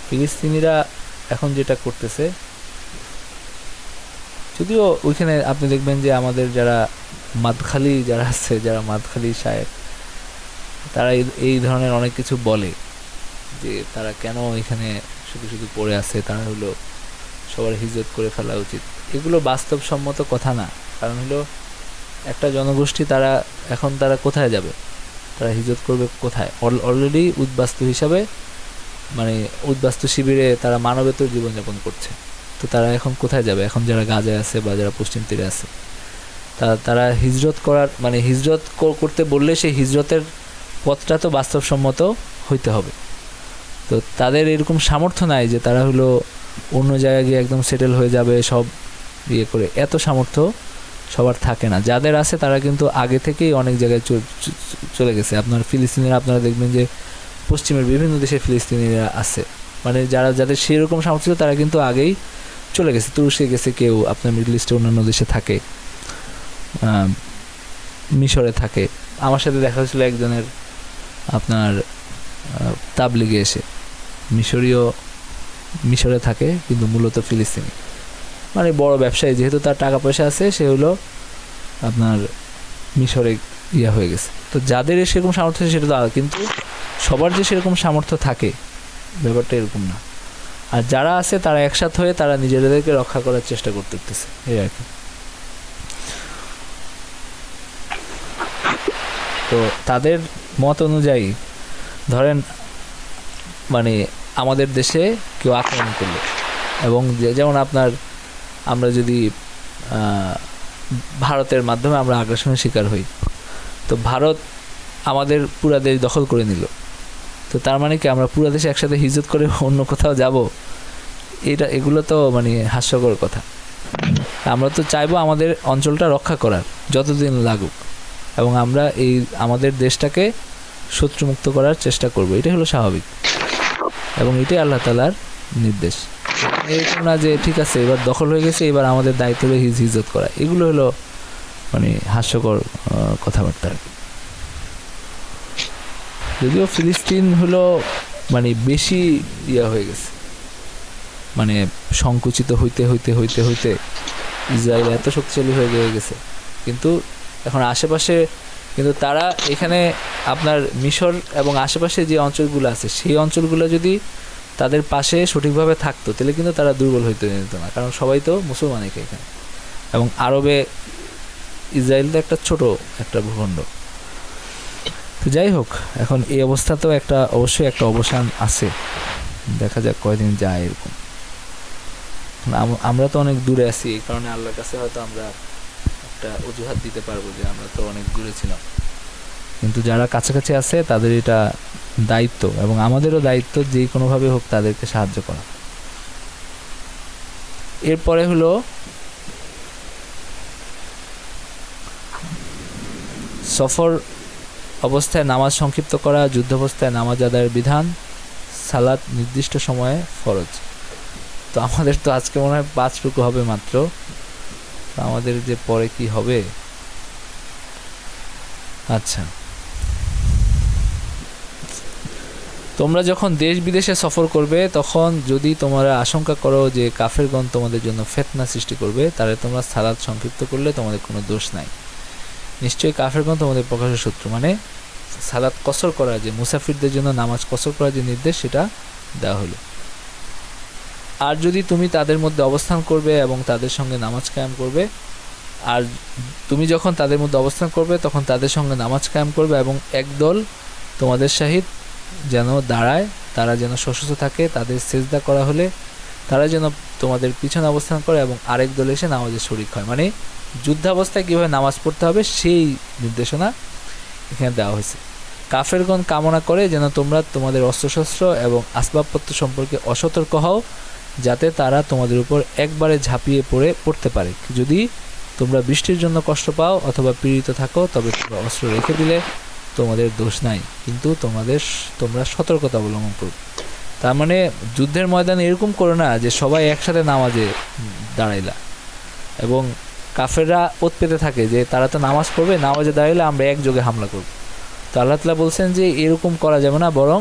ফিলিস্তিনিরা এখন যেটা করতেছে, যদিও ওইখানে আপনি দেখবেন যে আমাদের যারা মাদখালি আছে, যারা মাদখালি সাহেব, তারা এই ধরনের অনেক কিছু বলে যে তারা কেন এখানে শুধু পড়ে আছে, তারা হলো সবার হিজরত করে ফেলা উচিত। এগুলো বাস্তবসম্মত কথা না। কারণ হলো একটা জনগোষ্ঠী, তারা কোথায় যাবে, তারা হিজরত করবে কোথায়? অলরেডি উদ্বাস্তু হিসাবে, মানে উদ্বাস্তু শিবিরে তারা মানবেতর জীবনযাপন করছে। তো তারা এখন কোথায় যাবে? এখন যারা গাজায় আছে বা যারা পশ্চিম তীরে আছে, তারা হিজরত করার, মানে হিজরত করতে বললে সেই হিজরতের পথটা তো বাস্তবসম্মত হইতে হবে। তো তাদের এরকম সামর্থ্য নাই যে তারা হলো অন্য জায়গায় গিয়ে একদম সেটেল হয়ে যাবে সব করে। এত সামর্থ্য সবার থাকে না। যাদের আছে তারা কিন্তু আগে থেকেই অনেক জায়গায় চলে গেছে। আপনার ফিলিস্তিনিরা, আপনারা দেখবেন যে পশ্চিমের বিভিন্ন দেশে ফিলিস্তিনিরা আছে, মানে যাদের সেরকম সামর্থ্য তারা কিন্তু আগেই চলে গেছে। তুরস্কে গেছে কেউ, আপনার মিডল ইস্টে অন্যান্য দেশে থাকে। মিশরে থাকে। আমার সাথে দেখা হয়েছিল একজনের আপনার তাবলিগে এসে, মিশরে থাকে কিন্তু মূলত ফিলিস্তিনি, মানে বড় ব্যবসায়ী, যেহেতু তার টাকা পয়সা আছে সে হলো আপনার মিশরে হয়ে গেছে। তো যাদের সেরকম সামর্থ্য সেটা তো আলাদা, কিন্তু সবার যে সেরকম সামর্থ্য থাকে ব্যাপারটা এরকম না। আর যারা আছে তারা একসাথ হয়ে তারা নিজেদেরকে রক্ষা করার চেষ্টা করতেছে, এই আর কি। তো তাদের মত অনুযায়ী ধরেন মানে আমাদের দেশে কেউ আক্রমণ করলো, এবং যেমন আপনার আমরা যদি ভারতের মাধ্যমে আমরা আগ্রাসনের শিকার হই, তো ভারত আমাদের পুরা দেশ দখল করে নিল, তো তার মানে কি আমরা পুরা দেশে একসাথে হিজরত করে অন্য কোথাও যাব? এগুলো তো মানে হাস্যকর কথা। আমরা তো চাইবো আমাদের অঞ্চলটা রক্ষা করার যতদিন লাগুক, এবং আমরা এই আমাদের দেশটাকে শত্রুমুক্ত করার চেষ্টা করব, এটাই হলো স্বাভাবিক, এবং এটাই আল্লাহ তাআলার নির্দেশ। এরকম না যে ঠিক আছে এবার দখল হয়ে গেছে এবার আমাদের দায়িত্ব হলো হিজরত করা, এগুলো হলো মানে হাস্যকর কথাবার্তা। যদিও ফিলিস্তিন হলো মানে বেশি হয়ে গেছে, মানে সংকুচিত হইতে হইতে হইতে হইতে ইসরায়েল এত শক্তিশালী হয়ে গেছে, কিন্তু এখন আশেপাশে কিন্তু তারা এখানে আপনার মিশর এবং আশেপাশে যে অঞ্চলগুলো আছে সেই অঞ্চলগুলো যদি তাদের পাশে সঠিকভাবে থাকতো তাহলে কিন্তু তারা দুর্বল হইতে যেত না, কারণ সবাই তো মুসলমান এখানে, এবং আরবে ইসরায়েল তো একটা ছোট একটা ভূখণ্ড। তো যাই হোক, এখন এই অবস্থা তো অবশ্যই একটা অবসান আছে, দেখা যাক কয়দিন যায় এরকম। আমরা তো অনেক দূরে আছি, এই কারণে আল্লাহর কাছে হয়তো আমরা একটা অজুহাত দিতে পারবো যে আমরা তো অনেক দূরে ছিলাম, কিন্তু যারা কাছাকাছি আছে তাদের এটা দায়িত্ব, এবং আমাদেরও দায়িত্ব যে কোনোভাবে হোক তাদেরকে সাহায্য করা। এরপরে হলো সফর অবস্থায় নামাজ সংক্ষিপ্ত করা, যুদ্ধাবস্থায় নামাজ আদায়ের বিধান, সালাত নির্দিষ্ট সময়ে ফরজ। তো আমাদের তো আজকে মনে হয় 5 রুকু হবে মাত্র, তো আমাদের যে পরে কি হবে। আচ্ছা, তোমরা যখন দেশ বিদেশে সফর করবে তখন যদি তোমরা আশঙ্কা করো যে কাফেরগণ তোমাদের জন্য ফিতনা সৃষ্টি করবে, তাহলে তোমরা সালাত সংক্ষিপ্ত করলে তোমাদের কোনো দোষ নাই। নিশ্চয়ই কাফেরগণ তোমাদের প্রকাশ্য শত্রু। মানে সালাত কসর করা, যে মুসাফিরদের জন্য নামাজ কসর করার যে নির্দেশ সেটা দেওয়া হলো। আর যদি তুমি তাদের মধ্যে অবস্থান করবে এবং তাদের সঙ্গে নামাজ কায়েম করবে, আর তুমি যখন তাদের মধ্যে অবস্থান করবে তখন তাদের সঙ্গে নামাজ কায়েম করবে, এবং একদল তোমাদের সহিত যেন দাঁড়ায়, তারা যেন সশস্ত্র থাকে, তাদের সেজদা করা হলে তারা যেন তোমাদের পিছনে অবস্থান করে, এবং আরেক দল এসে নামাজে শরিক হয়। মানে যুদ্ধাবস্থায় কীভাবে নামাজ পড়তে হবে সেই নির্দেশনা এখানে দেওয়া হয়েছে। কাফেরগণ কামনা করে যেন তোমরা তোমাদের অস্ত্রশস্ত্র এবং আসবাবপত্র সম্পর্কে অসতর্ক হও, যাতে তারা তোমাদের উপর একবারে ঝাঁপিয়ে পড়তে পারে। যদি তোমরা বৃষ্টির জন্য কষ্ট পাও অথবা পীড়িত থাকো তবে তোমরা অস্ত্র রেখে দিলে তোমাদের দোষ নাই, কিন্তু তোমরা সতর্কতা অবলম্বন করো। তার মানে যুদ্ধের ময়দানে এরকম করো না যে সবাই একসাথে নামাজে দাঁড়াইলা, এবং কাফেররা ওত পেতে থাকে যে তারা তো নামাজ পড়বে, নামাজে দাঁড়াইলে আমরা একযোগে হামলা করব। তো আল্লাহ তাআলা বলছেন যে এরকম করা যাবে না, বরং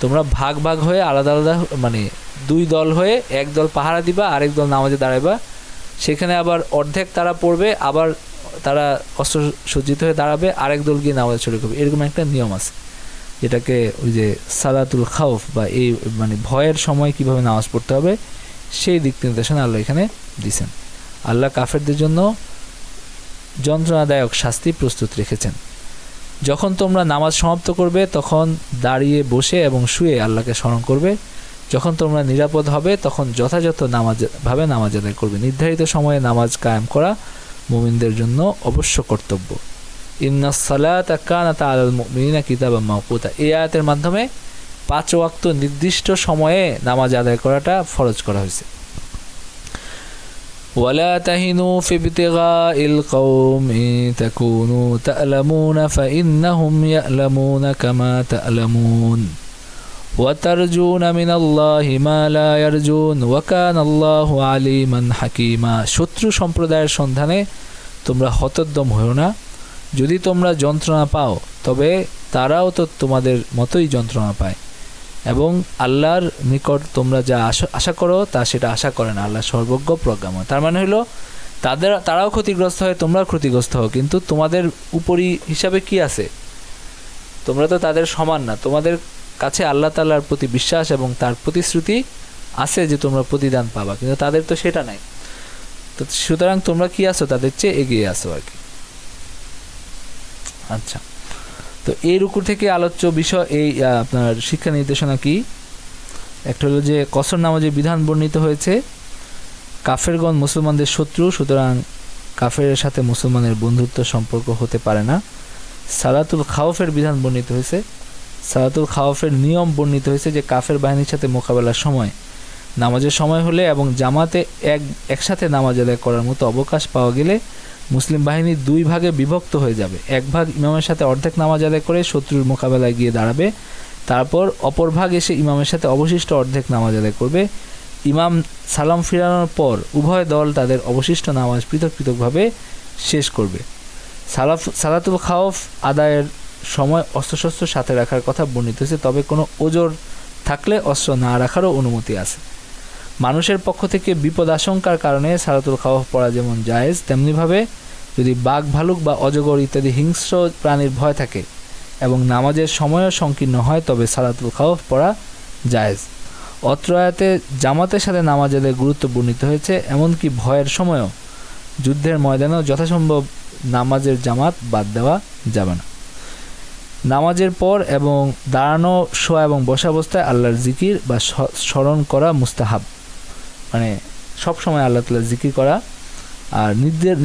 তোমরা ভাগ ভাগ হয়ে আলাদা আলাদা, মানে 2 দল হয়ে এক দল পাহারা দিবা, আরেক দল নামাজে দাঁড়াইবা, সেখানে আবার অর্ধেক তারা পড়বে, আবার তারা অস্ত্র সজ্জিত হয়ে দাঁড়াবে, আরেক দল গিয়ে নামাজে শরীক হবে। এরকম একটা নিয়ম আছে, যেটাকে ওই যে সালাতুল খাউফ বা এই মানে ভয়ের সময় কিভাবে নামাজ পড়তে হবে সেই দিক নির্দেশনা আল্লাহ এখানে দিয়েছেন। আল্লাহ কাফেরদের জন্য যন্ত্রণাদায়ক শাস্তি প্রস্তুত রেখেছেন। যখন তোমরা নামাজ সমাপ্ত করবে তখন দাঁড়িয়ে, বসে এবং শুয়ে আল্লাহকে স্মরণ করবে। যখন তোমরা নিরাপদ হবে তখন যথাযথ নামাজ আদায় করবে। নির্ধারিত সময়ে নামাজ কায়েম করা মুমিনদের জন্য অবশ্য কর্তব্য। ইন্নাস সালাতা কানাত আলাল মুমিনিনা কিতাবাম মাওকুতা, এই আয়াতের মাধ্যমে 5 ওয়াক্ত নির্দিষ্ট সময়ে নামাজ আদায় করাটা ফরজ করা হয়েছে। ওয়ালা তাহিনু ফি ইবতিগাইল কওমি তাকুনু তা'লামুনা ফাইন্নাহুম ইয়া'লামুনা কামা তা'লামুন ওয়া তারজুনা মিনাল্লাহি মা লা ইয়ারজুন ওয়া কানাল্লাহু আলিমান হাকীমা। শত্রু সম্প্রদায়ের সন্ধানে তোমরা হতোদ্যম হও না, যদি তোমরা যন্ত্রণা পাও তবে তারাও তো তোমাদের মতোই যন্ত্রণা পায়, এবং আল্লাহর নিকট তোমরা যা আশা করো তা সেটা আশা করে না, আল্লাহ সর্বজ্ঞ প্রজ্ঞাময়। তার মানে হলো তারাও ক্ষতিগ্রস্ত হয়, তোমরাও ক্ষতিগ্রস্ত হও, কিন্তু তোমাদের উপরি হিসাবে কি আছে? তোমরা তো তাদের সমান না। তোমাদের কাছে আল্লাহ তাআলার প্রতি বিশ্বাস এবং তার প্রতিশ্রুতি আছে যে তোমরা প্রতিদান পাবা, কিন্তু তাদের তো সেটা নাই। তো সুতরাং তোমরা কি আছো? তাদের চেয়ে এগিয়ে আসো আর কি। আচ্ছা, তো এই রুকু থেকে আলোচ্য বিষয় এই আপনার শিক্ষা নির্দেশনা কি? একটা হলো যে কসর নামাজের বিধান বর্ণিত হয়েছে। কাফেরগণ মুসলমানদের শত্রু, সুতরাং কাফেরের সাথে মুসলমানের বন্ধুত্ব সম্পর্ক হতে পারে না। সালাতুল খাওফের বিধান বর্ণিত হয়েছে। সালাতুল খাওফের নিয়ম বর্ণিত হয়েছে যে কাফের বাহিনীর সাথে মোকাবেলার সময় নামাজের সময় হলে এবং জামাতে একসাথে নামাজ আদায় করার মতো অবকাশ পাওয়া গেলে মুসলিম বাহিনী দুই ভাগে বিভক্ত হয়ে যাবে। এক ভাগ ইমামের সাথে অর্ধেক নামাজ আদায় করে শত্রুর মোকাবেলায় গিয়ে দাঁড়াবে, তারপর অপর ভাগ এসে ইমামের সাথে অবশিষ্ট অর্ধেক নামাজ আদায় করবে। ইমাম সালাম ফিরানোর পর উভয় দল তাদের অবশিষ্ট নামাজ পৃথক পৃথকভাবে শেষ করবে। সালাতুল খাওফ আদায়ের সময় অস্ত্রশস্ত্র সাথে রাখার কথা বর্ণিত হয়েছে, তবে কোনো ওজর থাকলে অস্ত্র না রাখারও অনুমতি আছে। মানুষের পক্ষ থেকে বিপদ আশঙ্কার কারণে সালাতুল খাওফ পড়া যেমন জায়েজ, তেমনিভাবে যদি বাঘ ভালুক বা অজগর ইত্যাদি হিংস্র প্রাণীর ভয় থাকে এবং নামাজের সময়ও সংকীর্ণ হয় তবে সালাতুল খাওফ পড়া জায়েজ। অত্র আয়াতে জামাতের সাথে নামাজ আদায়ের গুরুত্ব বর্ণিত হয়েছে, এমনকি ভয়ের সময়ও যুদ্ধের ময়দানেও যথাসম্ভব নামাজের জামাত বাদ দেওয়া যাবে না। নামাজের পর এবং দাঁড়ানো, শোয়া এবং বসা অবস্থায় আল্লাহর জিকির বা স্মরণ করা মুস্তাহাব, মানে সব সময় আল্লাহ তাআলার জিকির করা, আর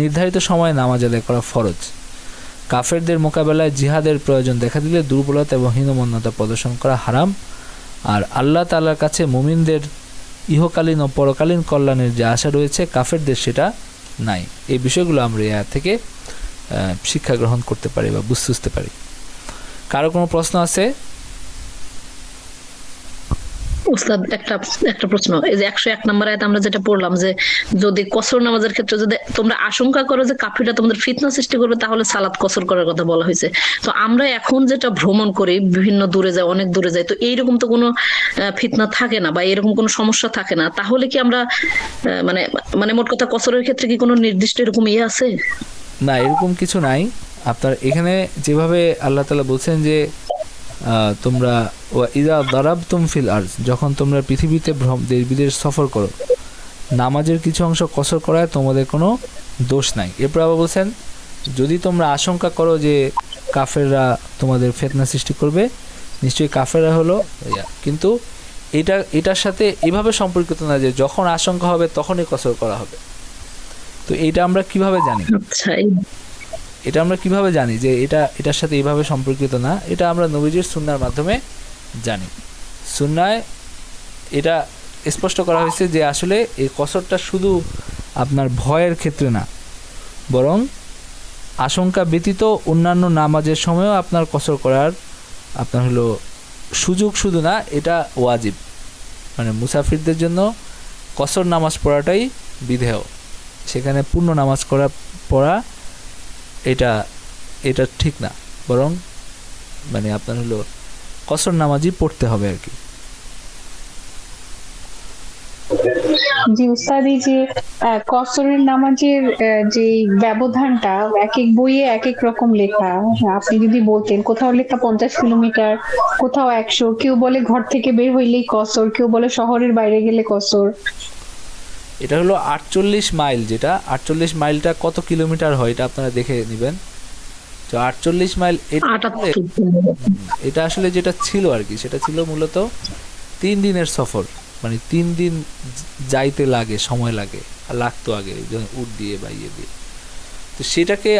নির্ধারিত সময়ে নামাজ আদায় করা ফরজ। কাফেরদের মোকাবেলায় জিহাদের প্রয়োজন দেখা দিলে দুর্বলতা এবং হীনমন্যতা প্রদর্শন করা হারাম। আর আল্লাহ তাআলার কাছে মুমিনদের ইহকালীন ও পরকালীন কল্যাণের যে আশা রয়েছে, কাফেরদের সেটা নাই। এই বিষয়গুলো আমরা এই আয়াত থেকে শিক্ষা গ্রহণ করতে পারি বা বুঝতে পারি। কারো কোনো প্রশ্ন আছে? উস্তাদ, একটা প্রশ্ন। এই যে 101 নম্বর আয়াত আমরা যেটা পড়লাম, যে যদি কসর নামাজের ক্ষেত্রে যদি তোমরা আশঙ্কা করো যে কাফিররা তোমাদের ফিতনা সৃষ্টি করবে, তাহলে সালাত কসর করার কথা বলা হয়েছে। তো আমরা এখন যেটা ভ্রমণ করি, বিভিন্ন দূরে যাই, অনেক দূরে যাই, তো এইরকম তো কোনো ফিতনা থাকে না বা এরকম কোনো সমস্যা থাকে না, তাহলে কি আমরা মানে মোট কথা কসরের ক্ষেত্রে কি কোনো নির্দিষ্ট এরকম আছে? না, এরকম কিছু নাই। আপনার এখানে যেভাবে আল্লাহ তাআলা বলছেন যে তোমরা ইযা দারাবতুম ফিল আরজ, যখন তোমরা পৃথিবীতে দেশ বিদেশ সফর করো, নামাজের কিছু অংশ কসর করায় তোমাদের কোনো দোষ নাই। এরপর আবার বলছেন যদি তোমরা আশঙ্কা করো যে কাফেররা তোমাদের ফিতনা সৃষ্টি করবে, নিশ্চয়ই কাফেররা হলো, কিন্তু এটার সাথে এভাবে সম্পর্কিত না যে যখন আশঙ্কা হবে তখনই কসর করা হবে। তো এটা আমরা কিভাবে জানি? এটা আমরা কিভাবে জানি যে এটার সাথে এইভাবে সম্পর্কিত না? এটা আমরা নবীজির সুন্নাহর মাধ্যমে জানি। সুন্নায় এটা স্পষ্ট করা হয়েছে যে আসলে এই কসরটা শুধু আপনার ভয়ের ক্ষেত্রে না, বরং আশঙ্কা ব্যতীত অন্যান্য নামাজের সময়ও আপনার কসর করার আপনার হলো সুযোগ শুধু না, এটা ওয়াজিব। মানে মুসাফিরদের জন্য কসর নামাজ পড়াটাই বিধেয়, সেখানে পূর্ণ নামাজ পড়া এটা ঠিক না, বরং মানে আপনার হলো কসর নামাজই পড়তে হবে আর কি। জি উস্তাদ, এই যে কসরের নামাজের যে ব্যবধানটা এক এক বইয়ে এক এক রকম লেখা, আপনি যদি বলতেন, কোথাও লেখা 50 কিলোমিটার, কোথাও 100, কেউ বলে ঘর থেকে বের হইলেই কসর, কেউ বলে শহরের বাইরে গেলে কসর। এটা হলো 48 মাইল, যেটা 48 মাইলটা কত কিলোমিটার হয় এটা আপনারা দেখে নেবেন। তো 48 মাইল এটা আসলে যেটা ছিল আর কি, সেটা ছিল মূলত 3 দিনের সফর, মানে 3 দিন যাইতে লাগে, সময় লাগে, আর লাগতো আগে উট দিয়ে বা ইয়ে দিয়ে। তো সেটাকে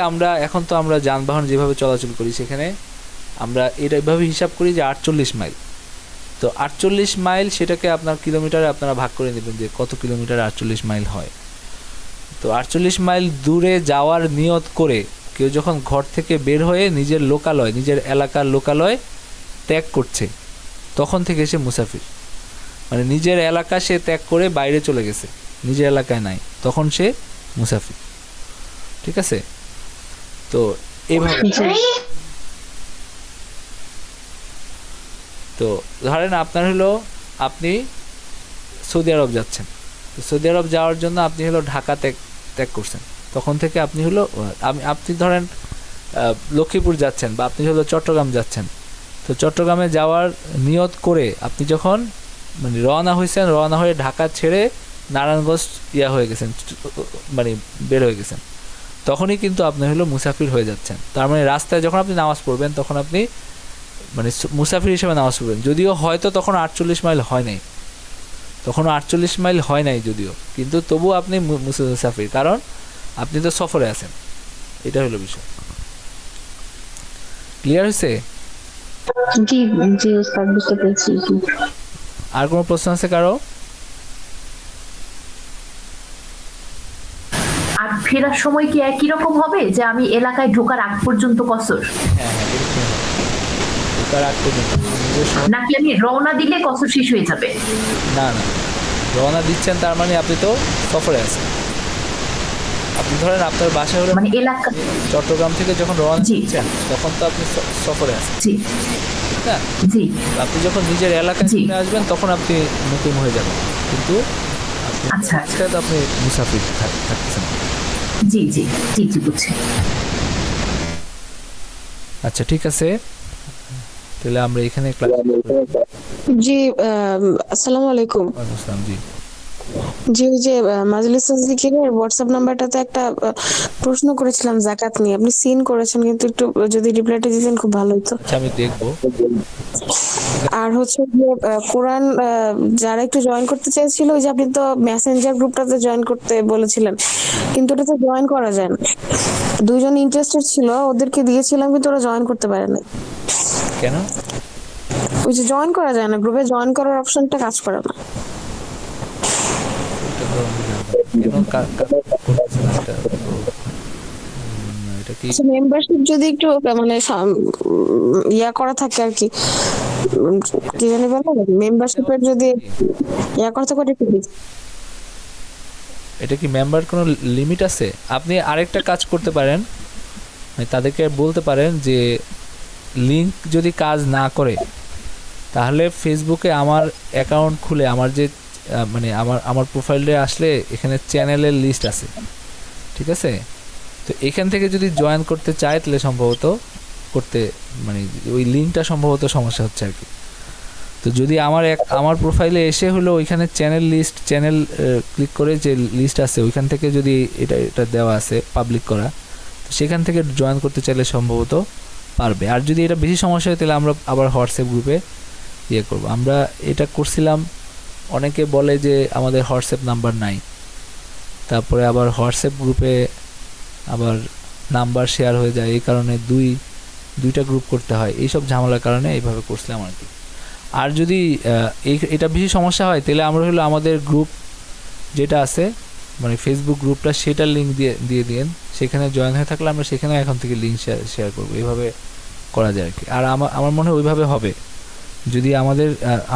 এখন তো আমরা যানবাহন যেভাবে চলাচল করি, সেখানে আমরা এভাবে হিসাব করি যে 48 মাইল। তো 48 মাইল সেটাকে আপনার কিলোমিটারে আপনারা ভাগ করে নেবেন যে কত কিলোমিটার 48 মাইল হয়। তো 48 মাইল দূরে যাওয়ার নিয়ত করে কেউ যখন ঘর থেকে বের হয়ে নিজের লোকালয়, নিজের এলাকার লোকালয় ত্যাগ করছে, তখন থেকে সে মুসাফির। মানে নিজের এলাকা সে ত্যাগ করে বাইরে চলে গেছে, নিজের এলাকায় নাই, তখন সে মুসাফির। ঠিক আছে? তো এইভাবে। তো ধরেন আপনার হলো আপনি সৌদি আরব যাচ্ছেন, তো সৌদি আরব যাওয়ার জন্য আপনি হলো ঢাকা ত্যাগ করছেন, তখন থেকে আপনি হলো আপনি ধরেন লক্ষ্মীপুর যাচ্ছেন বা আপনি হলো চট্টগ্রাম যাচ্ছেন, তো চট্টগ্রামে যাওয়ার নিয়ত করে আপনি যখন মানে রওনা হয়েছেন, রওনা হয়ে ঢাকা ছেড়ে নারায়ণগঞ্জ হয়ে গেছেন, মানে বের হয়ে গেছেন, তখনই কিন্তু আপনি হলো মুসাফির হয়ে যাচ্ছেন। তার মানে রাস্তায় যখন আপনি নামাজ পড়বেন তখন আপনি মানে মুসাফির হিসেবে নামাজ পড়বেন, যদিও হয়তো তখন 48 মাইল হয় নাই, তখনও 48 মাইল হয় নাই যদিও, কিন্তু তবু আপনি মুসাফির, কারণ আপনি তো সফরে আছেন। এটা হলো বিষয়। ক্লিয়ার হয়েছে? জি জি উস্তাদ, বুঝতে পেরেছি। আর কোনো প্রশ্ন আছে কারো? আর ফেরার সময় কি একই রকম হবে যে আমি এলাকায় ঢোকার আগ পর্যন্ত কসর, হ্যাঁ হ্যাঁ, এরকম হবে। ঢোকার আগ পর্যন্ত নিজের সময় নাকি আমি রওনা দিলে কসর শেষ হয়ে যাবে? না না, রওনা দিচ্ছেন তার মানে আপনি তো সফরে আছেন। আপনি ধরেন আপনার বাসা হলো মানে এলাকা, চট্টগ্রাম থেকে যখন রওনা জি। দিচ্ছেন তখন তো আপনি সফরে আছেন, জি ঠিক না? জি আপনি যখন নিজের এলাকায় জি। চলে আসবেন তখন আপনি মুকিম হয়ে যাবেন, কিন্তু আপনি আচ্ছা। আজকে তো আপনি মুসাফির থাকতেছেন। জি জি জি জি বুঝছি। আচ্ছা ঠিক আছে, তাহলে আমরা এখানে ক্লাস জি আসসালামু আলাইকুম। আসলাম। জি জি ওই যে মাজলিসুল জিকিরের হোয়াটসঅ্যাপ নাম্বারটাতে একটা প্রশ্ন করেছিলাম যাকাত নিয়ে, আপনি সিন করেছেন, কিন্তু একটু যদি রিপ্লাইটা দিতেন খুব ভালো হতো। আচ্ছা আমি দেখবো। আর হচ্ছে যে কোরআন যারা একটু জয়েন করতে চাইছিল, ওই যে আপনি তো মেসেঞ্জার গ্রুপটাতে জয়েন করতে বলেছিলেন, কিন্তু ওটাতে জয়েন করা যায় না। দুইজন ইন্টারেস্টেড ছিল, ওদেরকে দিয়েছিলাম কিন্তু ওরা জয়েন করতে পারে না। কেন? ওই যে জয়েন করা যায় না, গ্রুপে জয়েন করার অপশনটা কাজ করে না। এটা তো আমি জানতাম। কেন করতেছে না এটা? এটা কি মেম্বারশিপ যদি একটু মানে ইয়া করা থাকে আর কি, কি জানি বলে, মেম্বারশিপের যদি ইয়া করা থাকে একটু এটা কি মেম্বার কোনো লিমিট আছে? আপনি আরেকটা কাজ করতে পারেন, মানে তাদেরকে বলতে পারেন যে লিংক যদি কাজ না করে তাহলে ফেসবুকে আমার অ্যাকাউন্ট খুলে আমার যে মানে আমার প্রোফাইলে আসলে এখানে চ্যানেলের লিস্ট আছে, ঠিক আছে? তো এখান থেকে যদি জয়েন করতে চায় তাহলে সম্ভবত করতে মানে ওই লিঙ্কটা সম্ভবত সমস্যা হচ্ছে আর কি। তো যদি আমার প্রোফাইলে এসে হলো ওইখানে চ্যানেল ক্লিক করে যে লিস্ট আছে ওইখান থেকে যদি এটা দেওয়া আছে পাবলিক করা, তো সেখান থেকে জয়েন করতে চাইলে সম্ভবত পারবে। আর যদি এটা বেশি সমস্যা হয় তাহলে আমরা আবার হোয়াটসঅ্যাপ গ্রুপে করব। আমরা এটা করছিলাম, অনেকে বলে যে আমাদের হোয়াটসঅ্যাপ নাম্বার নাই, তারপরে আবার হোয়াটসঅ্যাপ গ্রুপে আবার নাম্বার শেয়ার হয়ে যায়, এই কারণে দুইটা গ্রুপ করতে হয়, এইসব ঝামেলার কারণে এইভাবে করছিলাম আর কি। আর যদি এটা বেশি সমস্যা হয় তাহলে আমরা হলো আমাদের গ্রুপ যেটা আছে মানে ফেসবুক গ্রুপটা, সেটার লিঙ্ক দিয়ে দিন, সেখানে জয়েন হয়ে থাকলে আমরা সেখানে এখন থেকে লিঙ্ক শেয়ার করবো, এইভাবে করা যায় আর কি। আর আমার মনে হয় ওইভাবে হবে, যদি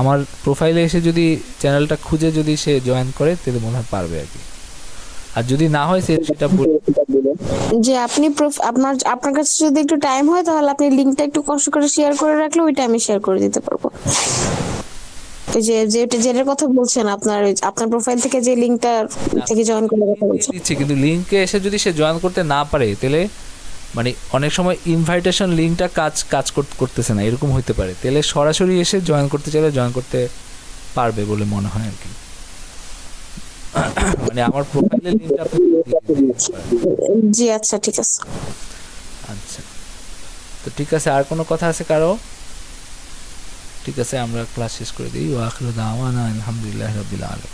আমার প্রোফাইলে এসে যদি চ্যানেলটা খুঁজে যদি সে জয়েন করে তাহলে মনে হয় পারবে আর কি। আর যদি না হয় সেটা যে আপনি আপনার কাছে যদি একটু টাইম হয় তাহলে আপনি লিংকটা একটু কষ্ট করে শেয়ার করে রাখলে ওইটা আমি শেয়ার করে দিতে পারবো। ওই যে যেটার কথা বলছেন, আপনার প্রোফাইল থেকে যে লিংকটা থেকে জয়েন করার কথা বলছেন, কিন্তু লিংকে এসে যদি সে জয়েন করতে না পারে তাহলে মানে অনেক সময় ইনভাইটেশন লিংকটা কাজ করতেছে না, এরকম হইতে পারে। তাহলে সরাসরি এসে জয়েন করতে চাইলে জয়েন করতে পারবে বলে মনে হয় আর কি। মানে আমার প্রোফাইলে লিংকটা আপনি জি আচ্ছা ঠিক আছে। আচ্ছা তো ঠিক আছে, আর কোনো কথা আছে কারো? ঠিক আছে, আমরা ক্লাস শেষ করে দিই। ওয়া আখিরু দাওয়ানা আলহামদুলিল্লাহি রাব্বিল আলামিন।